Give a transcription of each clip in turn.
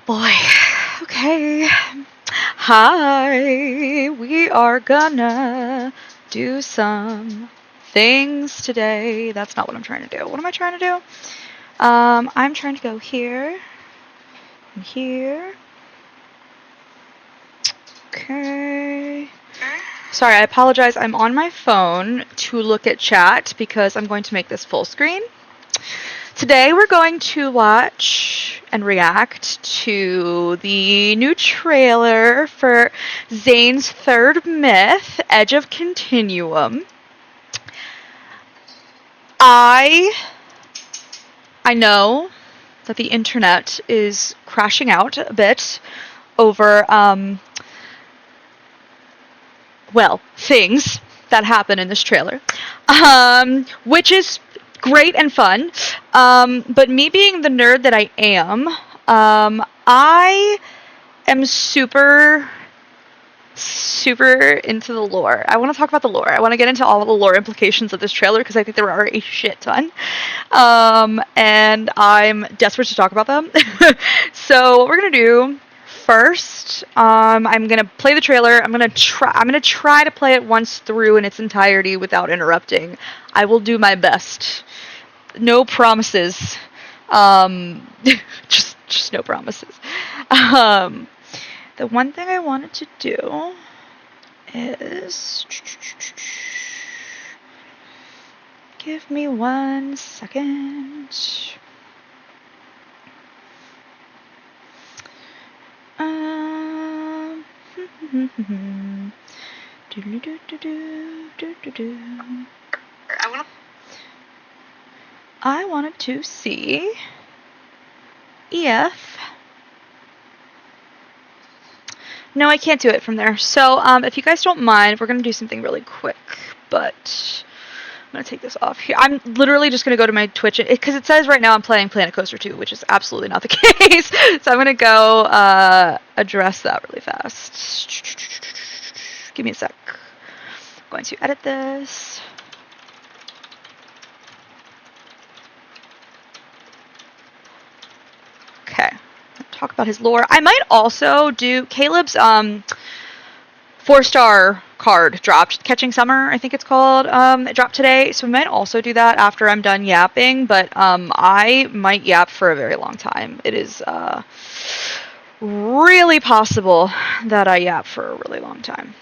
Boy. Okay. Hi. We are gonna do some things today. That's not what I'm trying to do. What am I trying to do? I'm trying to go here and here. Okay. Sorry, I apologize. I'm on my phone to look at chat because I'm going to make this full screen. Today we're going to watch and react to the new trailer for Zayn's third myth, Edge of Continuum. I know that the internet is crashing out a bit over, well, things that happen in this trailer, which is great and fun, but me being the nerd that I am, I am super into the lore. I want to talk about the lore. I want to get into all of the lore implications of this trailer because I think there are a shit ton, and I'm desperate to talk about them. So what we're gonna do first, I'm gonna play the trailer. I'm gonna try to play it once through in its entirety without interrupting. I will do my best. No promises. Just no promises. The one thing I wanted to do is give me 1 second. I wanted to see if... No, I can't do it from there. So, if you guys don't mind, we're going to do something really quick, but I'm going to take this off here. I'm literally just going to go to my Twitch, because it says right now I'm playing Planet Coaster 2, which is absolutely not the case. So I'm going to go address that really fast. Give me a sec. I'm going to edit this. Okay. Talk about his lore. I might also do Caleb's 4-star card dropped, Catching Summer, I think it's called. It dropped today, so we might also do that after I'm done yapping, but I might yap for a very long time. It is really possible that I yap for a really long time.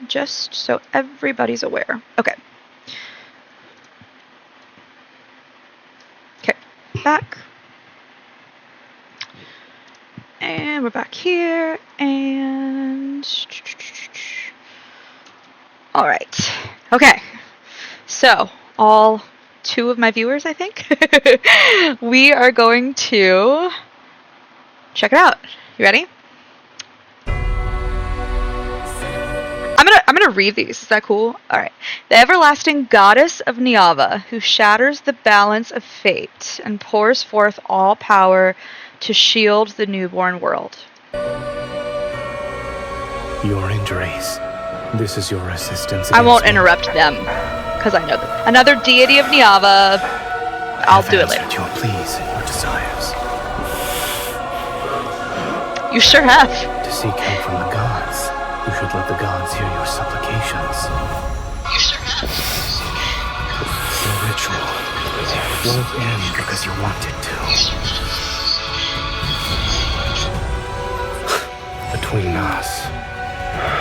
Just so everybody's aware. Okay. Okay, back. And we're back here, and... Alright. Okay. So, all 2 of my viewers, I think, we are going to check it out. You ready? I'm gonna read these. Is that cool? Alright. The everlasting goddess of Niava, who shatters the balance of fate and pours forth all power to shield the newborn world. Your injuries. This is your assistance. I won't interrupt them, because I know them. Another deity of Niava. I'll do it later. Your pleas and your desires. You sure have. To seek help from the gods, you should let the gods hear your supplications. You sure have. Your ritual won't end because you want it to. Between us,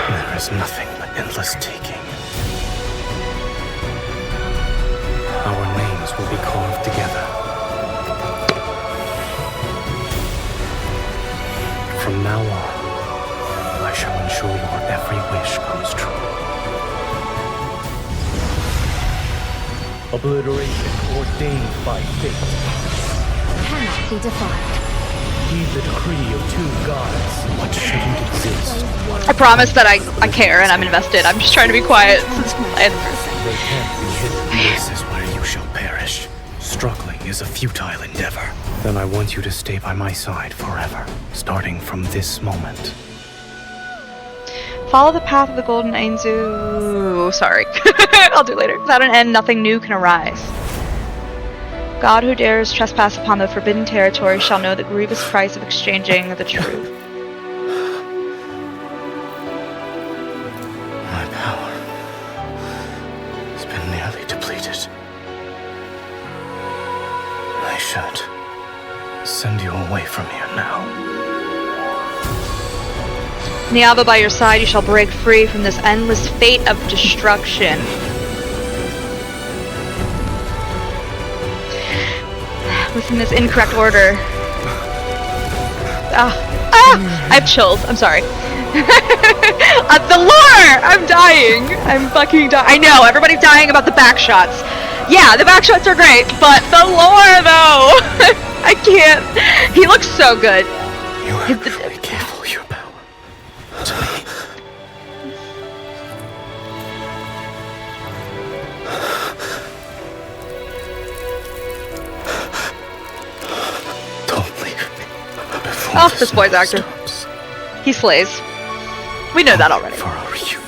there is nothing but endless taking. Our names will be carved together. From now on, I shall ensure your every wish comes true. Obliteration ordained by fate cannot be defied. Heed the decree of 2 gods. What shouldn't exist? I promise that I care and I'm invested. I'm just trying to be quiet. They can't be hidden. This is where you shall perish. Struggling is a futile endeavor. Then I want you to stay by my side forever, starting from this moment. Follow the path of the golden Ainzu. Sorry. I'll do it later. Without an end, nothing new can arise. God who dares trespass upon the forbidden territory shall know the grievous price of exchanging the truth. My power has been nearly depleted. I should send you away from here now. Niava, by your side, you shall break free from this endless fate of destruction. Within this incorrect order. I have chills. I'm sorry. The lore! I'm dying. I'm fucking dying. I know, everybody's dying about the back shots. Yeah, the back shots are great, but the lore, though! I can't. He looks so good. You have truly gave all your power to me. Don't leave me before Oh, this voice actor. stops. He slays. We know that already. For our reunion.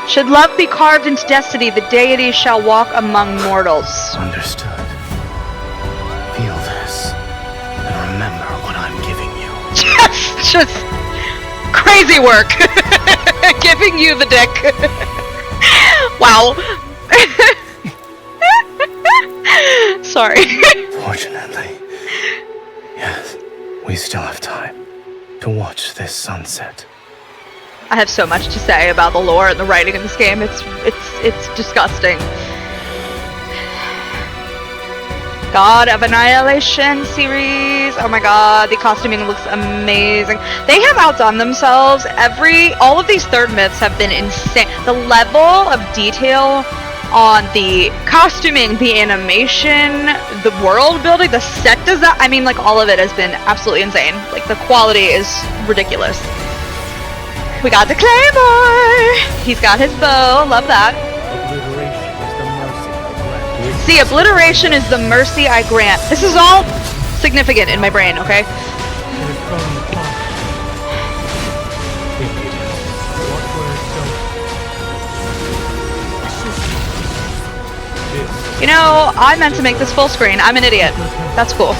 Should love be carved into destiny, the deities shall walk among mortals. Understood. Feel this, and remember what I'm giving you. Just crazy work. Giving you the dick. Wow. Sorry. Fortunately, yes, we still have time to watch this sunset. I have so much to say about the lore and the writing in this game. It's disgusting. God of Annihilation series. Oh my god, the costuming looks amazing. They have outdone themselves. All of these third myths have been insane. The level of detail on the costuming, the animation, the world building, the set design, I mean, like, all of it has been absolutely insane. Like, the quality is ridiculous. We got the Claymore! He's got his bow, love that. See, obliteration is the mercy I grant. This is all significant in my brain, okay? You know, I meant to make this full screen. I'm an idiot. That's cool.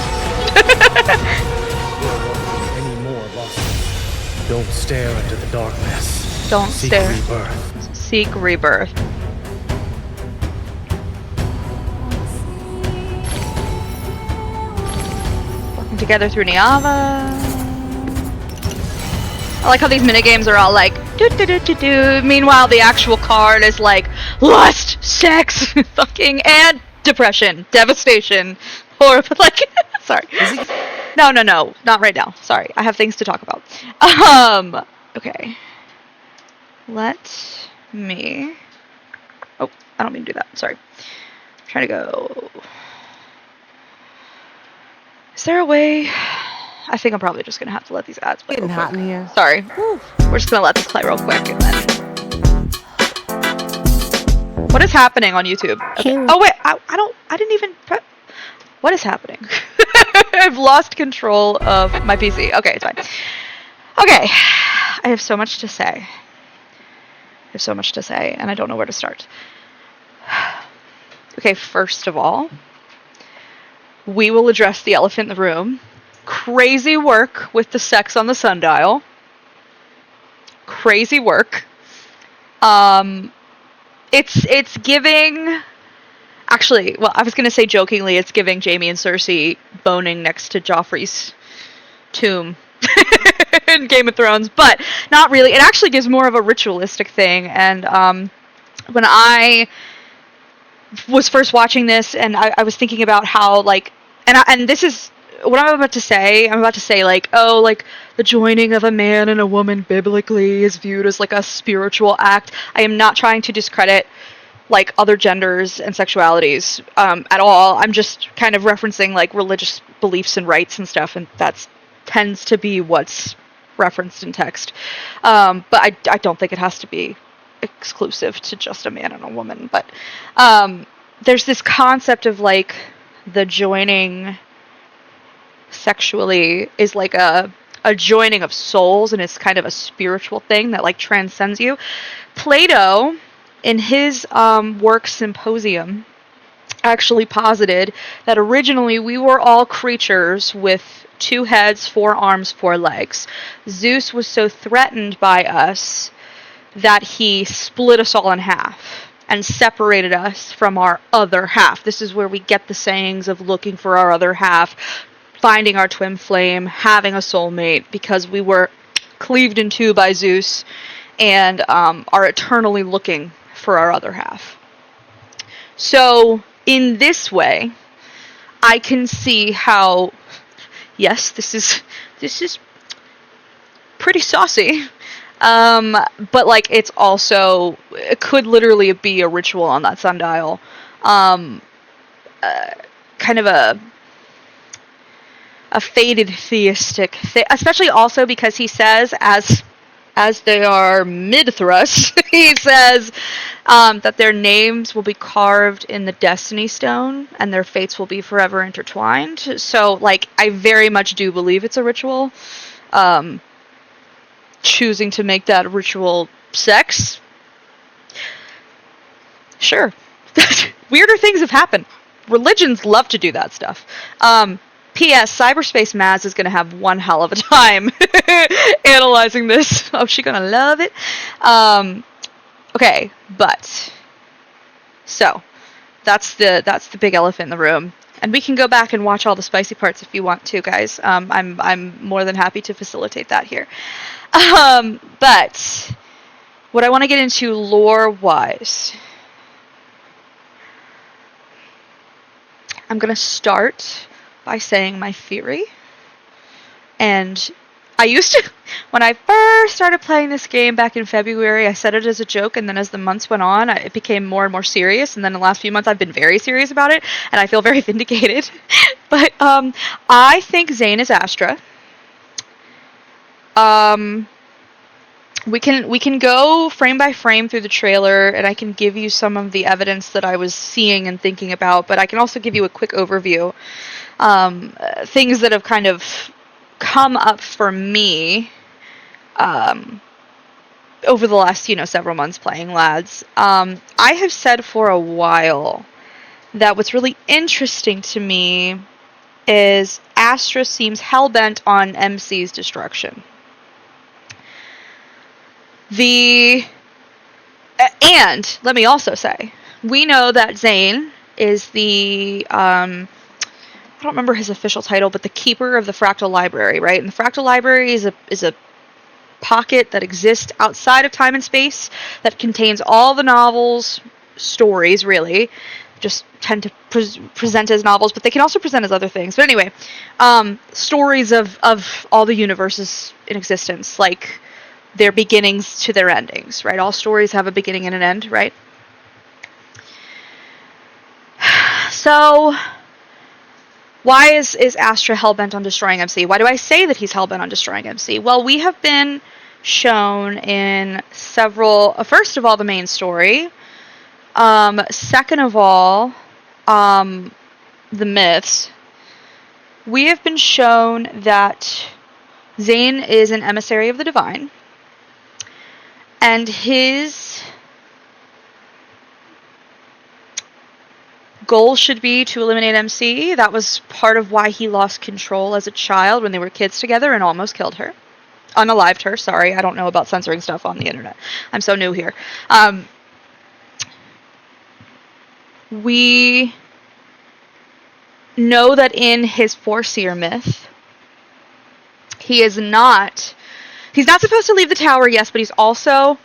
Any more losses? Don't stare into the darkness. Don't Seek stare. rebirth. Seek rebirth. Working together through Niava. I like how these minigames are all like do. Meanwhile, the actual card is like lust, sex, fucking, and depression, devastation, horror. Like, sorry. No, not right now. Sorry, I have things to talk about. Okay. Let me. Oh, I don't mean to do that. Sorry. I'm trying to go. Is there a way? I think I'm probably just gonna have to let these ads play. Getting real hot quick. in here. Sorry. We're just gonna let this play real quick and then. What is happening on YouTube? Okay. Oh wait, I didn't even. What is happening? I've lost control of my PC. Okay, it's fine. Okay, I have so much to say. And I don't know where to start. Okay, first of all, we will address the elephant in the room. Crazy work with the sex on the sundial. Crazy work. It's giving. Actually, well, I was gonna say jokingly, it's giving Jaime and Cersei boning next to Joffrey's tomb in Game of Thrones, but not really. It actually gives more of a ritualistic thing. And when I was first watching this, and I was thinking about how, like, and this is what I'm about to say. I'm about to say, like, oh, like, the joining of a man and a woman biblically is viewed as, like, a spiritual act. I am not trying to discredit, like, other genders and sexualities at all. I'm just kind of referencing, like, religious beliefs and rites and stuff, and that tends to be what's referenced in text. But I don't think it has to be exclusive to just a man and a woman. But there's this concept of, like, the joining sexually is like a joining of souls, and it's kind of a spiritual thing that, like, transcends you. Plato in his work Symposium, actually posited that originally we were all creatures with 2 heads, 4 arms, 4 legs. Zeus was so threatened by us that he split us all in half and separated us from our other half. This is where we get the sayings of looking for our other half, finding our twin flame, having a soulmate, because we were cleaved in 2 by Zeus and are eternally looking for our other half. So, in this way, I can see how, yes, this is pretty saucy, but like it's also, it could literally be a ritual on that sundial, kind of a faded theistic thing, especially also because he says, as they are mid-thrust, he says that their names will be carved in the Destiny Stone and their fates will be forever intertwined. So, like, I very much do believe it's a ritual. Choosing to make that ritual sex, sure. Weirder things have happened. Religions love to do that stuff. P.S. Cyberspace Maz is going to have one hell of a time analyzing this. Oh, she's going to love it. Okay, but so that's the big elephant in the room, and we can go back and watch all the spicy parts if you want to, guys. I'm more than happy to facilitate that here. But what I want to get into lore-wise, I'm going to start by saying my theory. And I used to, when I first started playing this game back in February, I said it as a joke, and then as the months went on, it became more and more serious, and then the last few months I've been very serious about it, and I feel very vindicated. But I think Zane is Astra. We can go frame by frame through the trailer, and I can give you some of the evidence that I was seeing and thinking about, but I can also give you a quick overview. Things that have kind of come up for me over the last, several months playing Lads. I have said for a while that what's really interesting to me is Astra seems hell-bent on MC's destruction. And let me also say, we know that Zane is the I don't remember his official title, but the keeper of the Fractal Library, right? And the Fractal Library is a pocket that exists outside of time and space that contains all the novels, stories, really, just tend to present as novels, but they can also present as other things. But anyway, stories of all the universes in existence, like their beginnings to their endings, right? All stories have a beginning and an end, right? So, why is Astra hellbent on destroying MC? Why do I say that he's hellbent on destroying MC? Well, we have been shown in several, first of all, the main story. Second of all, the myths. We have been shown that Zane is an emissary of the divine. And his goal should be to eliminate MC. That was part of why he lost control as a child when they were kids together and almost killed her. Unalived her, sorry. I don't know about censoring stuff on the internet. I'm so new here. We know that in his Foreseer myth, he's not supposed to leave the tower, yes, but he's also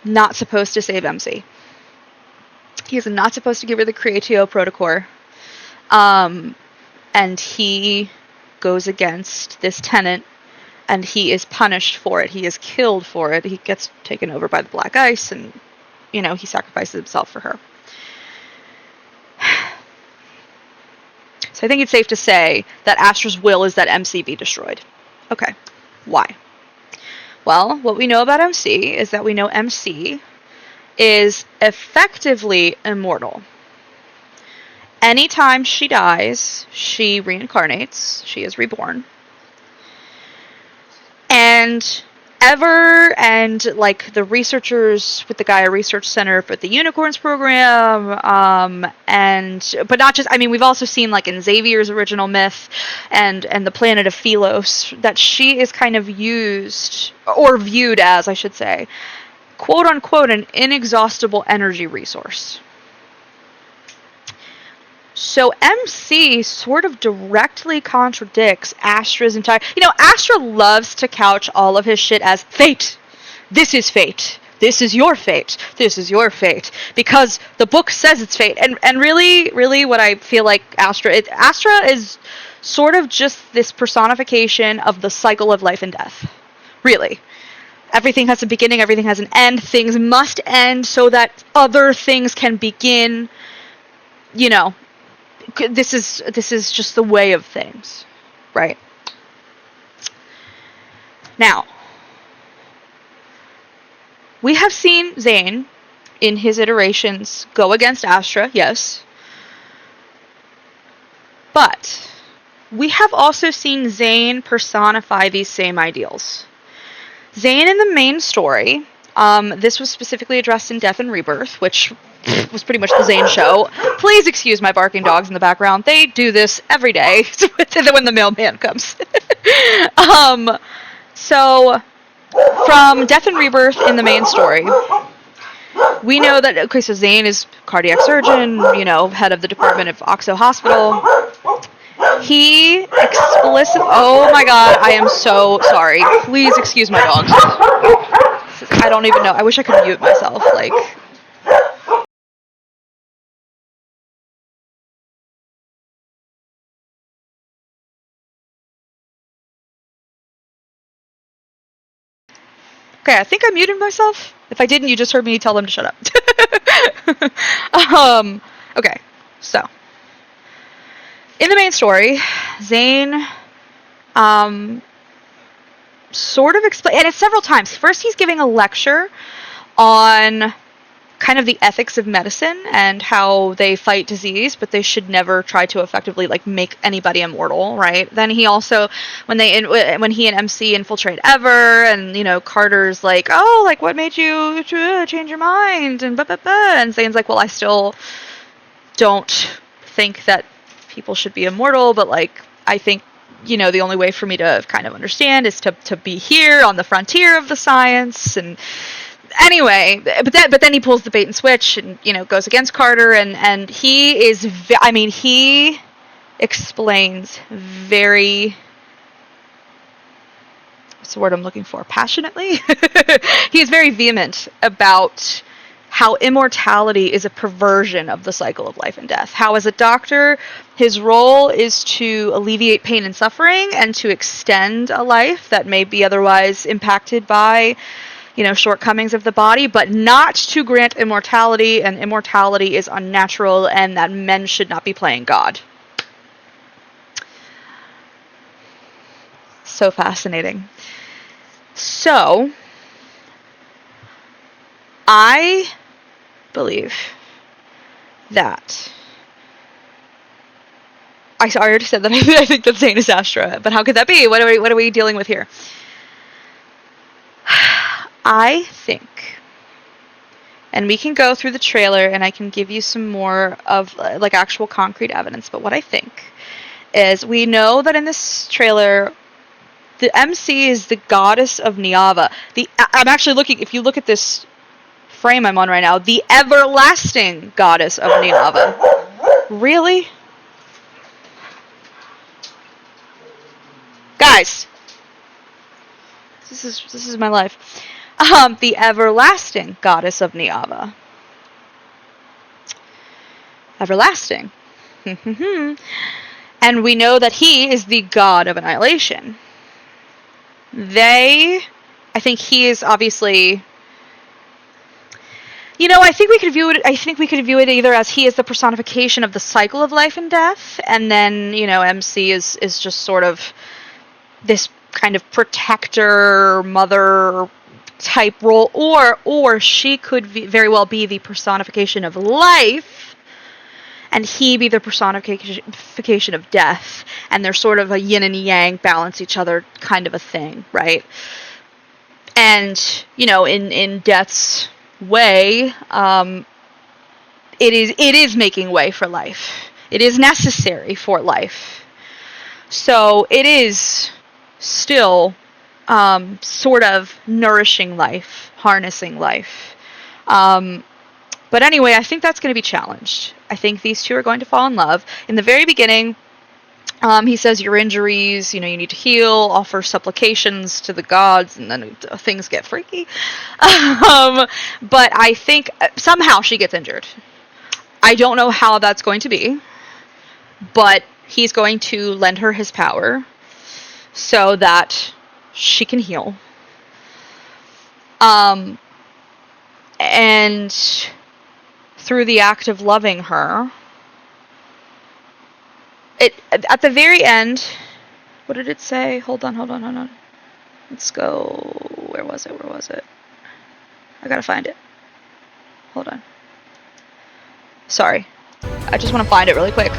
not supposed to save MC. He is not supposed to give her the Creatio Protocore. And he goes against this tenant, and he is punished for it. He is killed for it. He gets taken over by the Black Ice, and, he sacrifices himself for her. So I think it's safe to say that Astra's will is that MC be destroyed. Okay, why? Well, what we know about MC is that we know MC is effectively immortal. Anytime she dies, she reincarnates. She is reborn. And Ever and like the researchers with the Gaia Research Center for the Unicorns program, but not just. I mean, we've also seen like in Xavier's original myth, and the planet of Philos, that she is kind of used or viewed as, I should say, quote unquote, an inexhaustible energy resource. So MC sort of directly contradicts Astra's entire... Astra loves to couch all of his shit as fate. This is fate. This is your fate. This is your fate. Because the book says it's fate. And really, really what I feel like Astra is sort of just this personification of the cycle of life and death. Really. Everything has a beginning, everything has an end. Things must end so that other things can begin. This is just the way of things, right? Now, we have seen Zane in his iterations go against Astra, yes. But we have also seen Zane personify these same ideals. Zane in the main story, this was specifically addressed in Death and Rebirth, which was pretty much the Zane show. Please excuse my barking dogs in the background. They do this every day when the mailman comes. So, from Death and Rebirth in the main story, we know that, okay, so Zane is cardiac surgeon, head of the department of Oxo Hospital. He explicitly... Oh my god, I am so sorry. Please excuse my dogs. I don't even know. I wish I could mute myself, like... Okay, I think I muted myself. If I didn't, you just heard me tell them to shut up. Okay, so. In the main story, Zane, sort of explain, and it's several times. First, he's giving a lecture on kind of the ethics of medicine and how they fight disease, but they should never try to effectively make anybody immortal, right? Then he also, when he and MC infiltrate Ever, and Carter's like, oh, what made you change your mind, and and Zane's like, well, I still don't think that people should be immortal, but I think the only way for me to kind of understand is to be here on the frontier of the science. And anyway, but then he pulls the bait and switch and goes against Carter, and he is he explains very, what's the word I'm looking for, passionately. He is very vehement about how immortality is a perversion of the cycle of life and death. How, as a doctor, his role is to alleviate pain and suffering and to extend a life that may be otherwise impacted by, shortcomings of the body, but not to grant immortality, and immortality is unnatural, and that men should not be playing God. So fascinating. So, I believe that I already said that I think that Zane is Astra, but how could that be? What are we dealing with here? I think, and we can go through the trailer and I can give you some more of actual concrete evidence, but what I think is, we know that in this trailer the MC is the goddess of Niava. I'm actually looking, if you look at this frame I'm on right now, the everlasting goddess of Niava. Really? Guys, this is my life. The everlasting goddess of Niava. Everlasting. And we know that he is the god of annihilation. I think he is obviously... I think we could view it either as he is the personification of the cycle of life and death, and then, MC is just sort of this kind of protector, mother type role, or she could very well be the personification of life, and he be the personification of death, and they're sort of a yin and yang, balance each other kind of a thing, right? And, you know, in Death's way, it is making way for life. It is necessary for life. So it is still sort of nourishing life, harnessing life. But anyway, I think that's going to be challenged. I think these two are going to fall in love. In the very beginning, he says your injuries, you know, you need to heal, offer supplications to the gods, and then things get freaky. But I think somehow she gets injured. I don't know how that's going to be, but he's going to lend her his power so that she can heal. And through the act of loving her, at the very end, what did it say? Hold on. Let's go. Where was it? I gotta find it. Hold on. Sorry. I just want to find it really quick.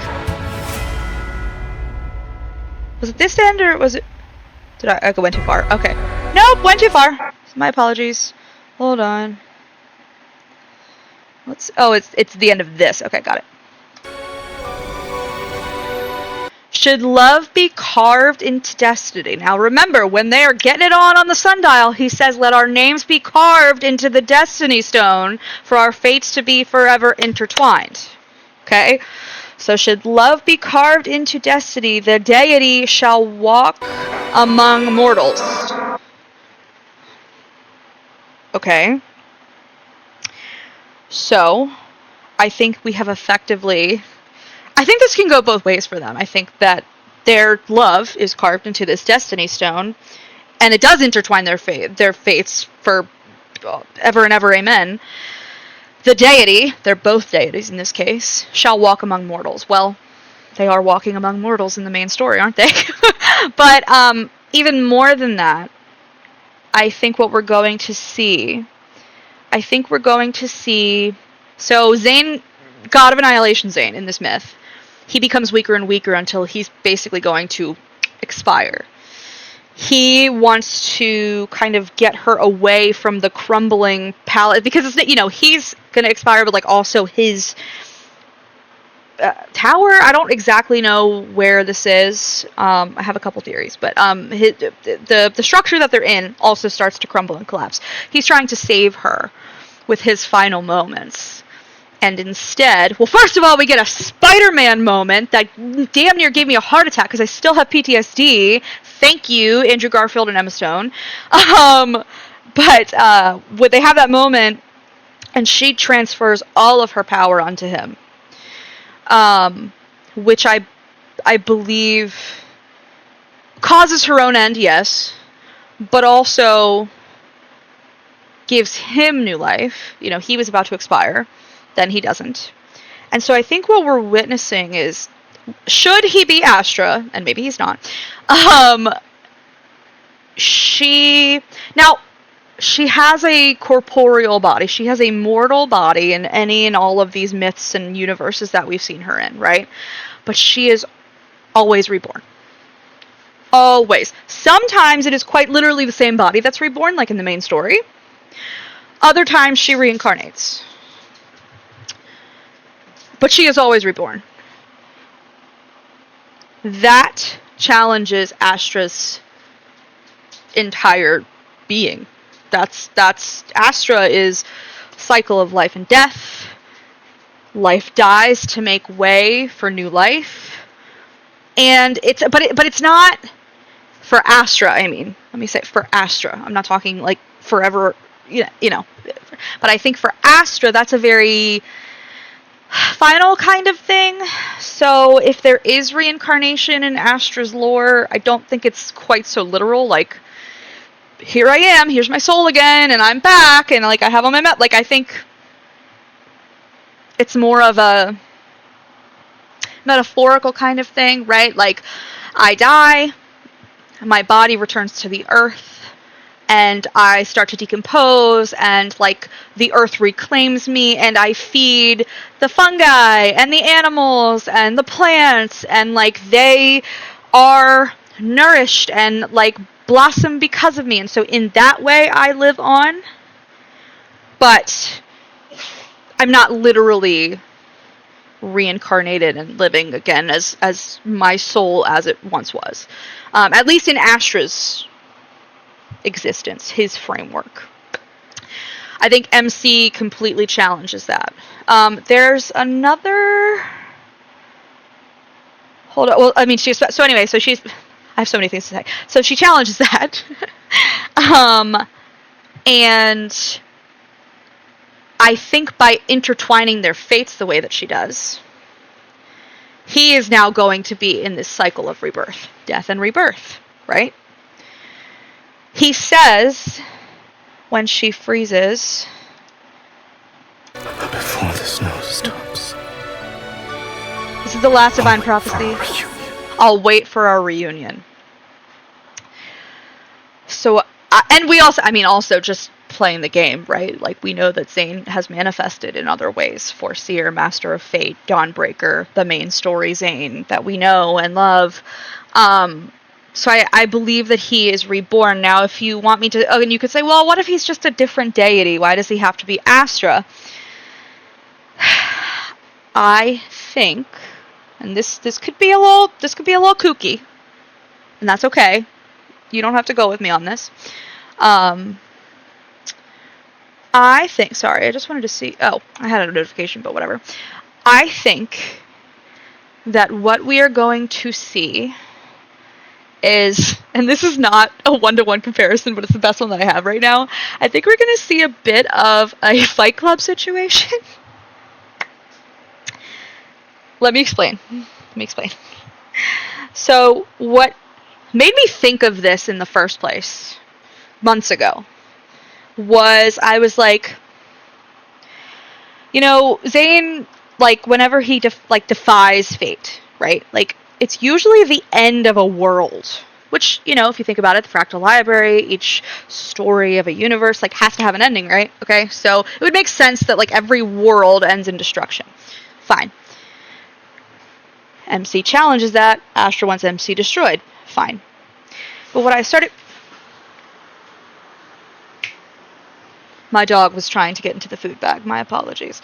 Was it this end or was it... Did I went too far? Okay. Nope, went too far. My apologies. Hold on. It's the end of this. Okay, got it. Should love be carved into destiny? Now remember, when they are getting it on the sundial, he says, let our names be carved into the destiny stone for our fates to be forever intertwined. Okay? So should love be carved into destiny, the deity shall walk among mortals. Okay? So, I think we have effectively... I think this can go both ways for them. I think that their love is carved into this destiny stone, and it does intertwine their fates for ever and ever, amen. The deity, they're both deities in this case, shall walk among mortals. Well, they are walking among mortals in the main story, aren't they? But even more than that, I think what we're going to see... So Zayne, God of Annihilation Zayne, in this myth, he becomes weaker and weaker until he's basically going to expire. He wants to kind of get her away from the crumbling palace, because it's, you know, he's going to expire, but like also his tower. I don't exactly know where this is. I have a couple theories, but the structure that they're in also starts to crumble and collapse. He's trying to save her with his final moments. And instead, well, first of all, we get a Spider-Man moment that damn near gave me a heart attack because I still have PTSD. Thank you, Andrew Garfield and Emma Stone. But when they have that moment, and she transfers all of her power onto him, which I believe causes her own end, yes, but also gives him new life. You know, he was about to expire. Then he doesn't. And so I think what we're witnessing is, should he be Astra, and maybe he's not, she has a corporeal body. She has a mortal body in any and all of these myths and universes that we've seen her in, right? But she is always reborn. Always. Sometimes it is quite literally the same body that's reborn, like in the main story. Other times she reincarnates. But she is always reborn. That challenges Astra's entire being. That's Astra is cycle of life and death. Life dies to make way for new life. And it's not for Astra, I mean. Let me say for Astra. I'm not talking like forever, you know. But I think for Astra, that's a very final kind of thing. So if there is reincarnation in Astra's lore, I don't think it's quite so literal, like, here I am, here's my soul again, and I'm back, and like I have on my like, I think it's more of a metaphorical kind of thing, right? Like, I die, my body returns to the earth, and I start to decompose, and like the earth reclaims me, and I feed the fungi and the animals and the plants, and like they are nourished and like blossom because of me. And so in that way, I live on. But I'm not literally reincarnated and living again as my soul as it once was. At least in Astra's existence, his framework. I think MC completely challenges that. There's another... Hold on. Well, I mean, she's... So anyway, so she's... I have so many things to say. So she challenges that. And I think by intertwining their fates the way that she does, he is now going to be in this cycle of rebirth. Death and rebirth, right? He says, when she freezes... Before the snow stops. This is the last divine prophecy. I'll wait for our reunion. So, and we also, I mean, also just playing the game, right? Like, we know that Zane has manifested in other ways. Foreseer, Master of Fate, Dawnbreaker, the main story Zane that we know and love. So I believe that he is reborn. Now, if you want me to... Oh, and you could say, well, what if he's just a different deity? Why does he have to be Astra? I think... And this could be a little kooky, and that's okay. You don't have to go with me on this. I think. Sorry, I just wanted to see. Oh, I had a notification, but whatever. I think that what we are going to see is, and this is not a one-to-one comparison, but it's the best one that I have right now. I think we're going to see a bit of a Fight Club situation. Let me explain. So, what made me think of this in the first place, months ago, was I was like, you know, Zane, like, whenever he defies fate, right? Like, it's usually the end of a world. Which, you know, if you think about it, the fractal library, each story of a universe, like, has to have an ending, right? Okay, so it would make sense that, like, every world ends in destruction. Fine. MC challenges that. Astra wants MC destroyed. Fine. But what I started... My dog was trying to get into the food bag. My apologies.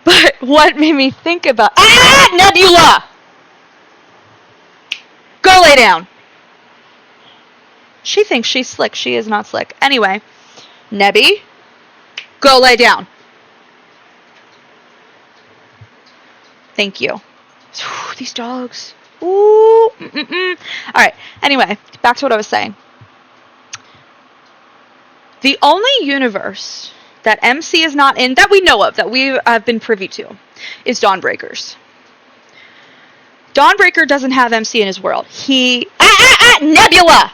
But what made me think about... Ah! Nebula! Go lay down! She thinks she's slick. She is not slick. Anyway. Nebby, go lay down. Thank you. These dogs. Ooh. Alright, anyway, back to what I was saying. The only universe that MC is not in, that we know of, that we have been privy to, is Dawnbreaker's. Dawnbreaker doesn't have MC in his world. Nebula!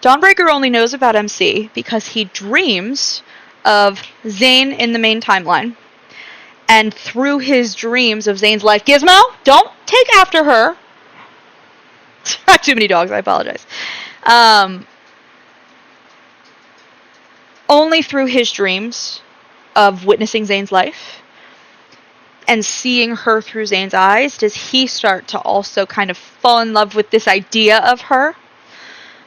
Dawnbreaker only knows about MC because he dreams of Zane in the main timeline. And through his dreams of Zane's life... Gizmo, don't take after her. I have too many dogs, I apologize. Only through his dreams of witnessing Zane's life and seeing her through Zane's eyes does he start to also kind of fall in love with this idea of her.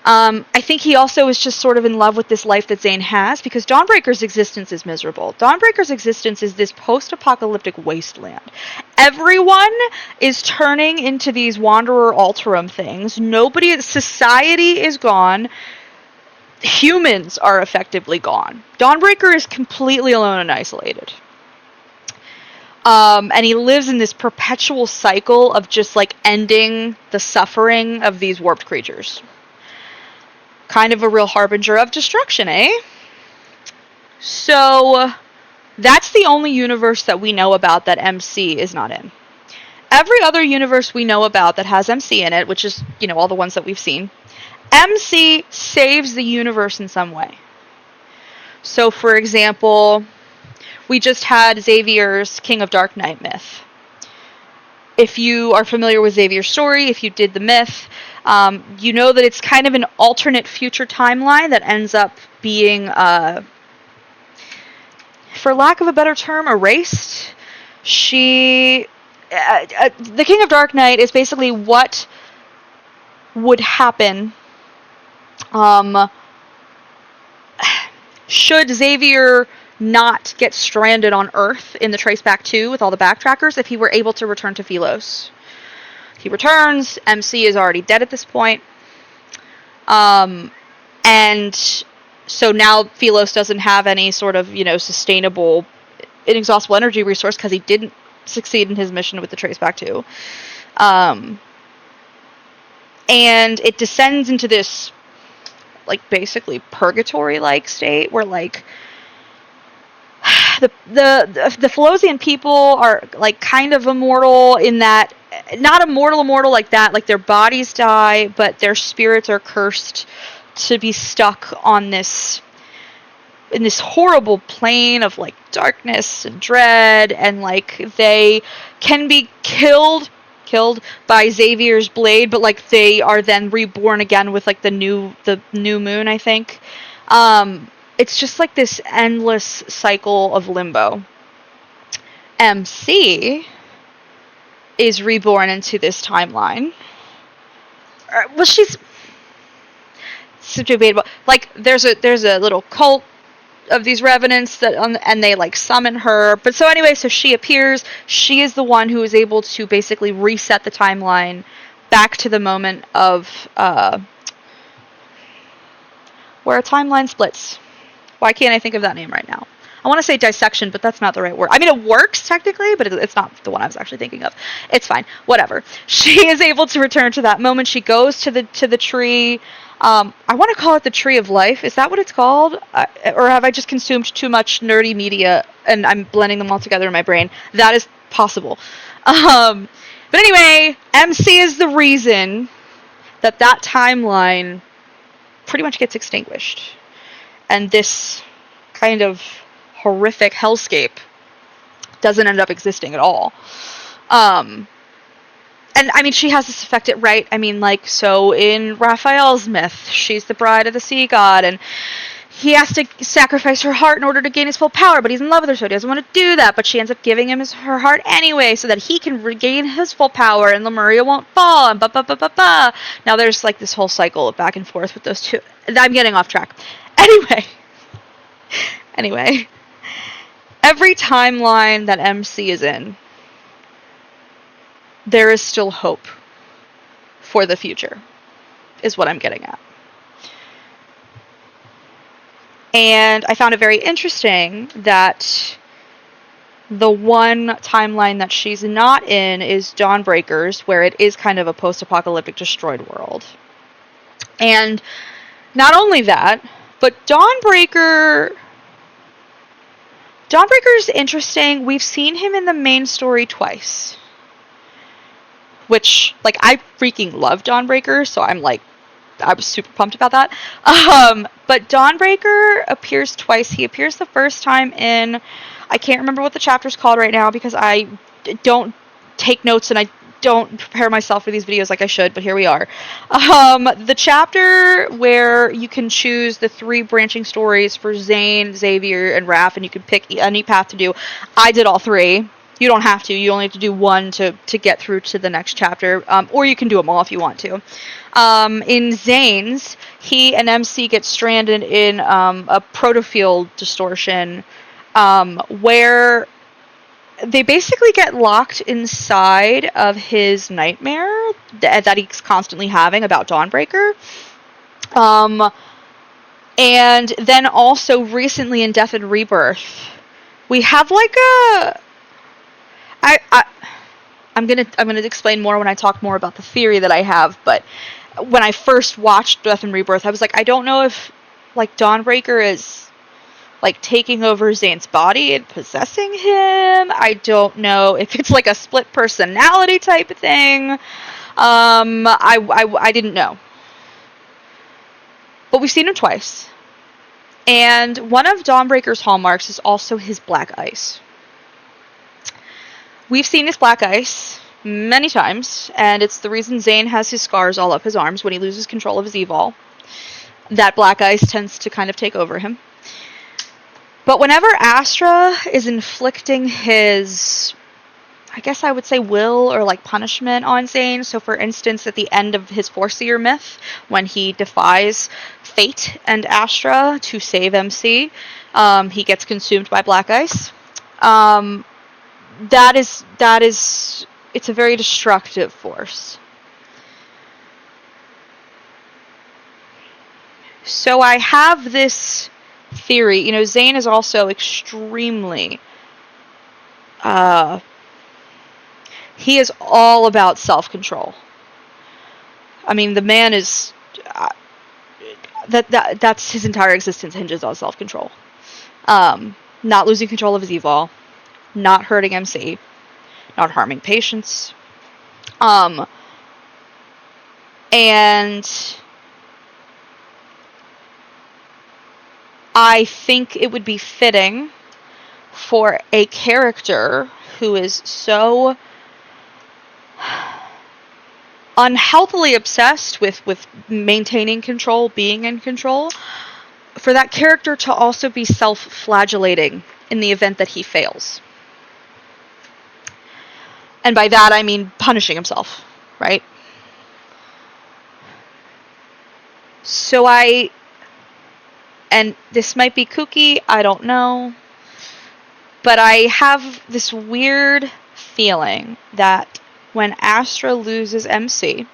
I think he also is just sort of in love with this life that Zane has, because Dawnbreaker's existence is miserable. Dawnbreaker's existence is this post-apocalyptic wasteland. Everyone is turning into these Wanderer Alterum things. Society is gone. Humans are effectively gone. Dawnbreaker is completely alone and isolated. And he lives in this perpetual cycle of just, like, ending the suffering of these warped creatures. Kind of a real harbinger of destruction, eh? So, that's the only universe that we know about that MC is not in. Every other universe we know about that has MC in it, which is, you know, all the ones that we've seen, MC saves the universe in some way. So, for example, we just had Xavier's King of Dark Knight myth. If you are familiar with Xavier's story, if you did the myth, you know that it's kind of an alternate future timeline that ends up being, for lack of a better term, erased. The King of Dark Knight is basically what would happen should Xavier not get stranded on Earth in the Traceback 2 with all the backtrackers if he were able to return to Philos. He returns, MC is already dead at this point. And so now Philos doesn't have any sort of, sustainable, inexhaustible energy resource because he didn't succeed in his mission with the Traceback 2. And it descends into this, basically purgatory-like state where, the Philosian people are, kind of immortal in that, not immortal like that, their bodies die, but their spirits are cursed to be stuck on this, in this horrible plane of, darkness and dread, and, they can be killed by Xavier's blade, but, they are then reborn again with, the new moon, I think. It's just, this endless cycle of limbo. MC is reborn into this timeline. Well, she's debatable. There's a little cult of these revenants that and they summon her. But so anyway, so she appears. She is the one who is able to basically reset the timeline back to the moment of where a timeline splits. Why can't I think of that name right now? I want to say dissection, but that's not the right word. I mean, it works technically, but it's not the one I was actually thinking of. It's fine. Whatever. She is able to return to that moment. She goes to the tree. I want to call it the Tree of Life. Is that what it's called? Or have I just consumed too much nerdy media and I'm blending them all together in my brain? That is possible. But anyway, MC is the reason that timeline pretty much gets extinguished. And this kind of horrific hellscape doesn't end up existing at all. And I mean, she has this affected, right? I mean, so in Raphael's myth, she's the bride of the sea god, and he has to sacrifice her heart in order to gain his full power, but he's in love with her, so he doesn't want to do that, but she ends up giving him her heart anyway, so that he can regain his full power, and Lemuria won't fall, and ba. Now there's, this whole cycle of back and forth with those two. I'm getting off track. Anyway. Every timeline that MC is in, there is still hope for the future, is what I'm getting at. And I found it very interesting that the one timeline that she's not in is Dawnbreakers, where it is kind of a post-apocalyptic destroyed world. And not only that, but Dawnbreaker's interesting. We've seen him in the main story twice. Which, I freaking love Dawnbreaker, so I was super pumped about that. But Dawnbreaker appears twice. He appears the first time in, I can't remember what the chapter's called right now because I don't take notes and I don't prepare myself for these videos like I should, but here we are. The chapter where you can choose the 3 branching stories for Zane, Xavier, and Raph, and you can pick any path to do. I did all 3. You don't have to. You only have to do 1 to get through to the next chapter, or you can do them all if you want to. In ZAYNE'S, he and MC get stranded in a protofield distortion where they basically get locked inside of his nightmare that he's constantly having about Dawnbreaker. And then also recently in Death and Rebirth, we have I'm gonna explain more when I talk more about the theory that I have, but when I first watched Death and Rebirth, I was I don't know if Dawnbreaker is taking over Zane's body and possessing him. I don't know if it's a split personality type of thing. I didn't know. But we've seen him twice. And one of Dawnbreaker's hallmarks is also his black ice. We've seen his black ice many times, and it's the reason Zane has his scars all up his arms when he loses control of his evol. That black ice tends to kind of take over him. But whenever Astra is inflicting his I guess I would say will or like punishment on Zane. So for instance, at the end of his Foreseer myth, when he defies fate and Astra to save MC, he gets consumed by black ice. That is it's a very destructive force. So I have this theory. You know, Zane is also extremely he is all about self-control. I mean, the man is that's his entire existence hinges on self-control. Not losing control of his evil, not hurting MC, not harming patients. And I think it would be fitting for a character who is so unhealthily obsessed with maintaining control, being in control, for that character to also be self-flagellating in the event that he fails. And by that I mean punishing himself, right? So and this might be kooky, I don't know, but I have this weird feeling that when Astra loses MC,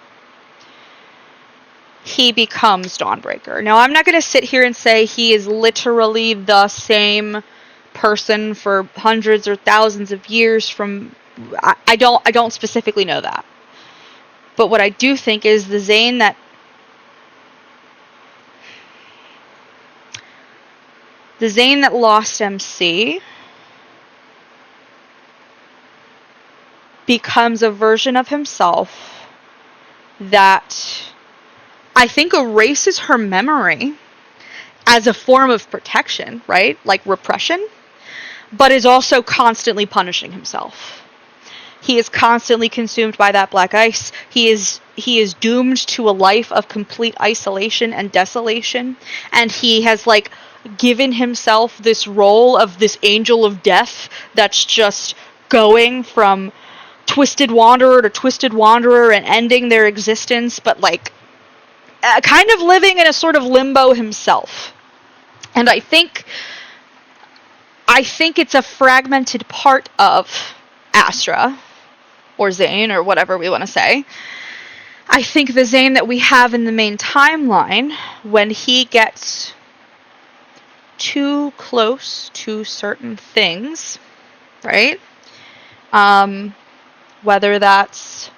he becomes Dawnbreaker. Now, I'm not going to sit here and say he is literally the same person for hundreds or thousands of years from... I don't specifically know that. But what I do think is the Zane that... The Zane that lost MC becomes a version of himself that I think erases her memory as a form of protection, right? Like repression, but is also constantly punishing himself. He is constantly consumed by that black ice. He is doomed to a life of complete isolation and desolation, and he has like given himself this role of this angel of death that's just going from twisted wanderer to twisted wanderer and ending their existence, but like kind of living in a sort of limbo himself. And I think it's a fragmented part of Astra, or Zane, or whatever we want to say. I think the Zane that we have in the main timeline, when he gets too close to certain things, right? Whether that's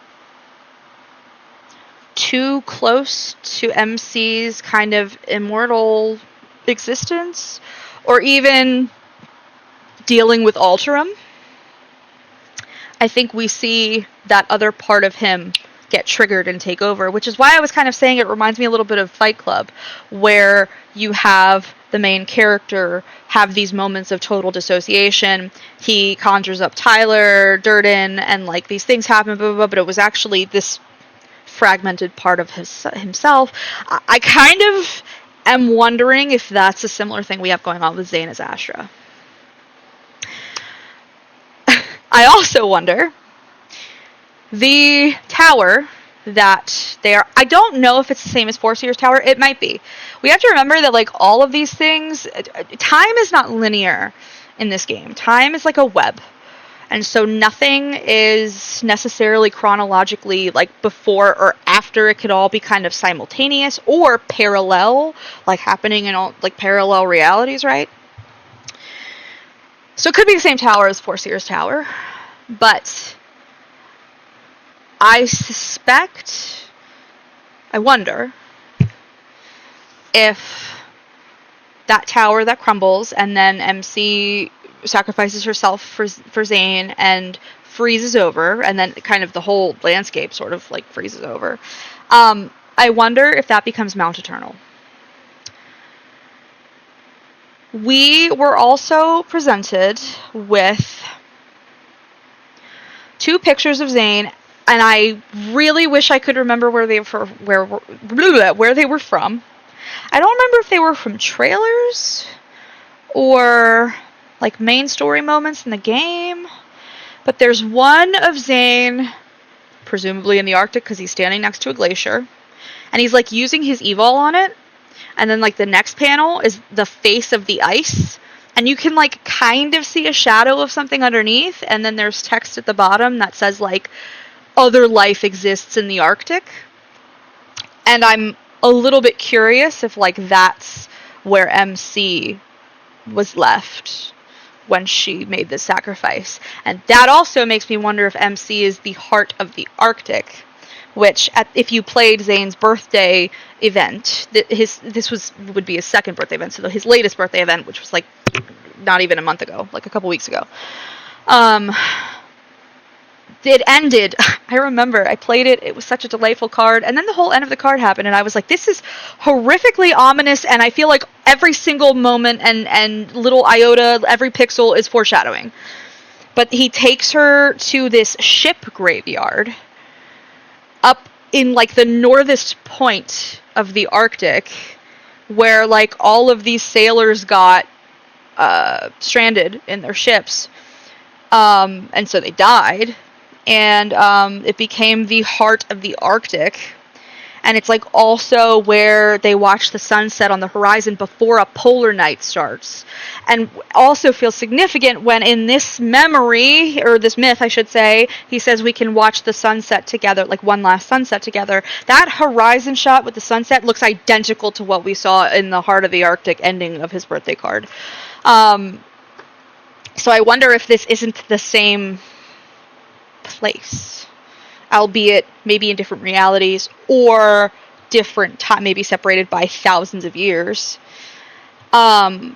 too close to MC's kind of immortal existence, or even dealing with Alterum, I think we see that other part of him get triggered and take over, which is why I was kind of saying it reminds me a little bit of Fight Club, where you have the main character have these moments of total dissociation. He conjures up Tyler Durden, and like these things happen, blah, blah, blah, but it was actually this fragmented part of himself. I kind of am wondering if that's a similar thing we have going on with Zane as Astra. I also wonder, the tower that they are... I don't know if it's the same as Foreseer's tower. It might be. We have to remember that, like, all of these things... Time is not linear in this game. Time is like a web. And so nothing is necessarily chronologically, like, before or after. It could all be kind of simultaneous or parallel, like, happening in all, like, parallel realities, right? So it could be the same tower as Foreseer's tower. But I wonder if that tower that crumbles and then MC sacrifices herself for Zane and freezes over, and then kind of the whole landscape sort of like freezes over. I wonder if that becomes Mount Eternal. We were also presented with 2 pictures of Zane, and I really wish I could remember where they were from. I don't remember if they were from trailers or like main story moments in the game, But there's one of Zane, presumably in the Arctic because he's standing next to a glacier, and he's like using his evol on it. And then like the next panel is the face of the ice, and you can like kind of see a shadow of something underneath, and then there's text at the bottom that says like other life exists in the Arctic. And I'm a little bit curious if like that's where MC was left when she made this sacrifice. And that also makes me wonder if MC is the heart of the Arctic, which if you played Zane's birthday event, would be his second birthday event, so his latest birthday event, which was like not even a month ago, like a couple weeks ago. It ended, I remember, I played it, it was such a delightful card, and then the whole end of the card happened, and I was like, this is horrifically ominous, and I feel like every single moment and little iota, every pixel is foreshadowing. But he takes her to this ship graveyard, up in like the northest point of the Arctic, where like all of these sailors got stranded in their ships, and so they died. And it became the heart of the Arctic. And it's like also where they watch the sunset on the horizon before a polar night starts. And also feels significant when in this memory, or this myth I should say, he says we can watch the sunset together, like one last sunset together. That horizon shot with the sunset looks identical to what we saw in the Heart of the Arctic ending of his birthday card. So I wonder if this isn't the same place, albeit maybe in different realities or different time, maybe separated by thousands of years. But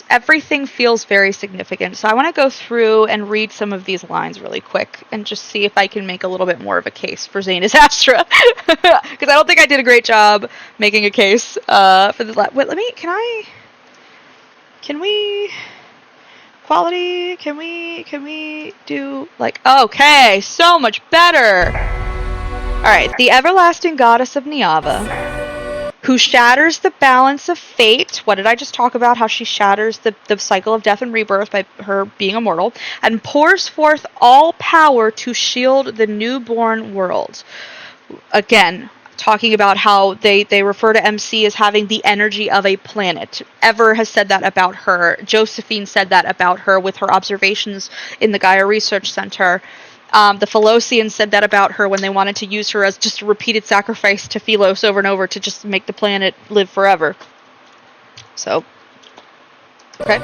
everything feels very significant. So I want to go through and read some of these lines really quick and just see if I can make a little bit more of a case for ZAYNE'S Astra. Because I don't think I did a great job making a case for this. Wait, can we quality, can we do like, okay, so much better. Alright, the everlasting goddess of Niava, who shatters the balance of fate. What did I just talk about? How she shatters the cycle of death and rebirth by her being immortal, and pours forth all power to shield the newborn world. Again, talking about how they refer to MC as having the energy of a planet. Ever has said that about her. Josephine said that about her with her observations in the Gaia Research Center. The Philosians said that about her when they wanted to use her as just a repeated sacrifice to Philos over and over to just make the planet live forever. So, okay.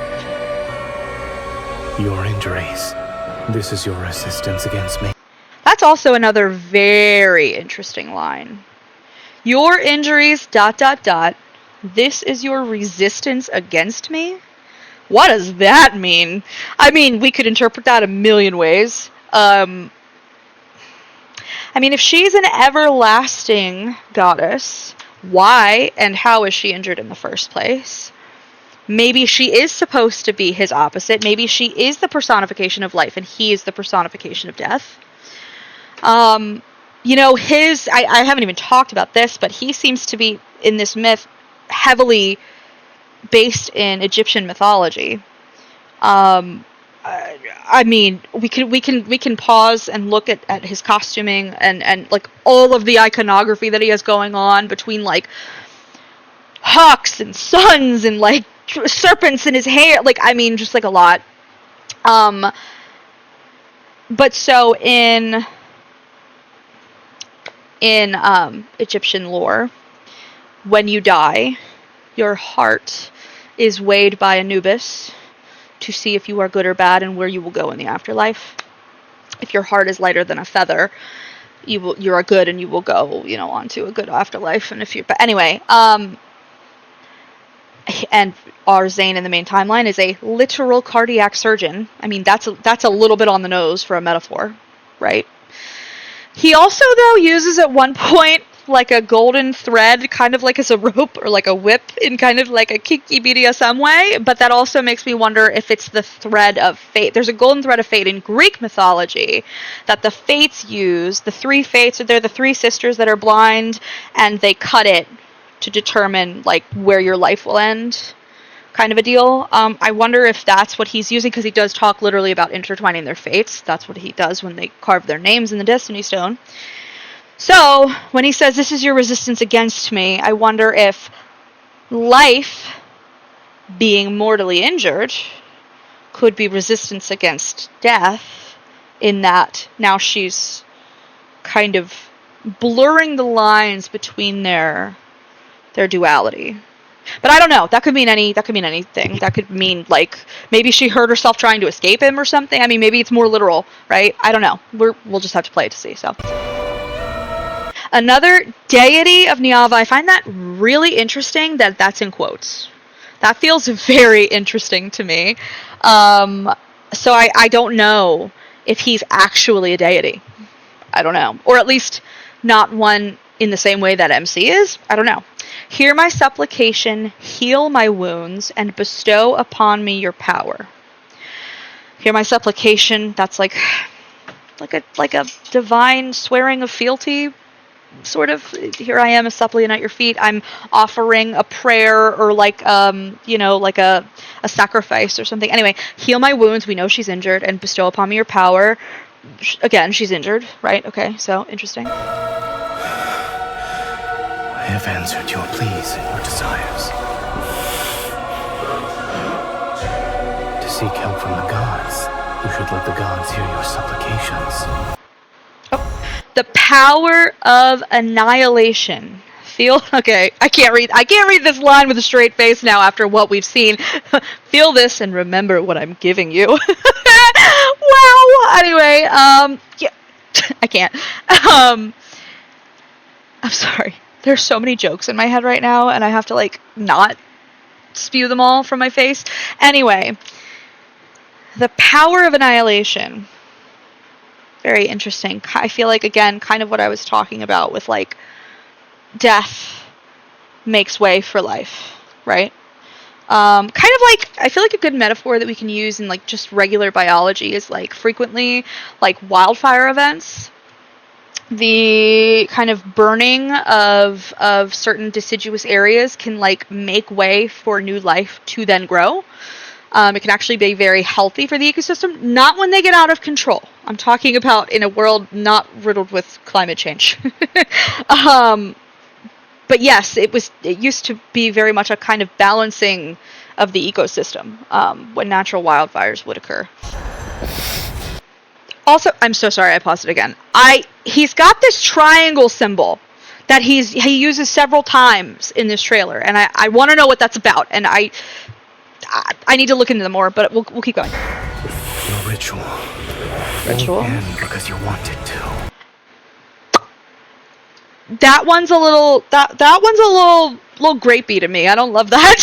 Your injuries. This is your resistance against me. That's also another very interesting line. Your injuries, ... This is your resistance against me? What does that mean? I mean, we could interpret that a million ways. I mean, if she's an everlasting goddess, why and how is she injured in the first place? Maybe she is supposed to be his opposite. Maybe she is the personification of life and he is the personification of death. You know, I haven't even talked about this, but he seems to be, in this myth, heavily based in Egyptian mythology. I mean, we can pause and look at his costuming and like all of the iconography that he has going on between like hawks and suns and like serpents in his hair. Like, I mean, just like a lot. But so in Egyptian lore, when you die, your heart is weighed by Anubis to see if you are good or bad and where you will go in the afterlife. If your heart is lighter than a feather, you are good and you will go, you know, on to a good afterlife. And but anyway, and our Zane in the main timeline is a literal cardiac surgeon. I mean, that's a little bit on the nose for a metaphor, right? He also, though, uses at one point like a golden thread, kind of like as a rope or like a whip in kind of like a Kiki BDSM way, but that also makes me wonder if it's the thread of fate. There's a golden thread of fate in Greek mythology that the fates use. The three fates, they're the three sisters that are blind, and they cut it to determine like where your life will end. kind of a deal. I wonder if that's what he's using, because he does talk literally about intertwining their fates. That's what he does when they carve their names in the Destiny Stone. So, when he says, this is your resistance against me, I wonder if life, being mortally injured, could be resistance against death, in that now she's kind of blurring the lines between their duality. But I don't know. That could mean anything. That could mean, like, maybe she hurt herself trying to escape him or something. I mean, maybe it's more literal, right? I don't know. We'll just have to play it to see. So, another deity of Niava. I find that really interesting that that's in quotes. That feels very interesting to me. So I don't know if he's actually a deity. I don't know. Or at least not one in the same way that MC is. I don't know. Hear my supplication, heal my wounds, and bestow upon me your power. Hear my supplication. That's like a divine swearing of fealty, sort of. Here I am, a suppliant at your feet. I'm offering a prayer, or like like a sacrifice or something. Anyway, heal my wounds. We know she's injured, and bestow upon me your power. Again, she's injured, right? Okay, so interesting. I have answered your pleas and your desires. To seek help from the gods, you should let the gods hear your supplications. Oh, the power of annihilation. Feel okay. I can't read this line with a straight face now after what we've seen. Feel this and remember what I'm giving you. Wow. Anyway, yeah, I can't. I'm sorry. There's so many jokes in my head right now, and I have to, like, not spew them all from my face. Anyway, the power of annihilation. Very interesting. I feel like, again, kind of what I was talking about with, like, death makes way for life, right? Kind of like, I feel like a good metaphor that we can use in, like, just regular biology is, like, frequently, like, wildfire events. The kind of burning of certain deciduous areas can, like, make way for new life to then grow. It can actually be very healthy for the ecosystem, not when they get out of control. I'm talking about in a world not riddled with climate change. But yes, it used to be very much a kind of balancing of the ecosystem when natural wildfires would occur. Also, I'm so sorry, I paused it again. He's got this triangle symbol that he uses several times in this trailer, and I want to know what that's about, and I need to look into them more, but we'll keep going. Your ritual. Won't end because you want it to. That one's a little grapey to me. I don't love that.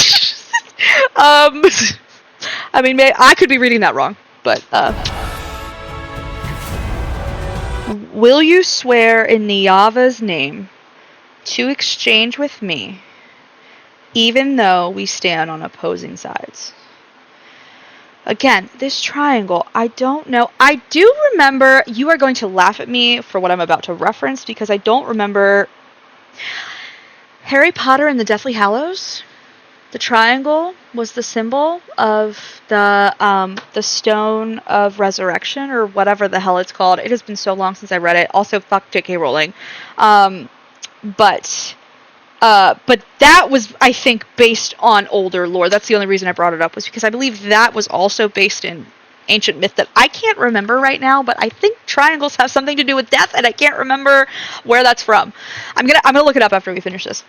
I mean, I could be reading that wrong, but will you swear in Niava's name to exchange with me, even though we stand on opposing sides? Again, this triangle, I don't know. I do remember, you are going to laugh at me for what I'm about to reference, because I don't remember Harry Potter and the Deathly Hallows. The triangle was the symbol of the Stone of Resurrection, or whatever the hell it's called. It has been so long since I read it. Also, fuck J.K. Rowling. But that was, I think, based on older lore. That's the only reason I brought it up, was because I believe that was also based in ancient myth that I can't remember right now, but I think triangles have something to do with death, and I can't remember where that's from. I'm gonna look it up after we finish this.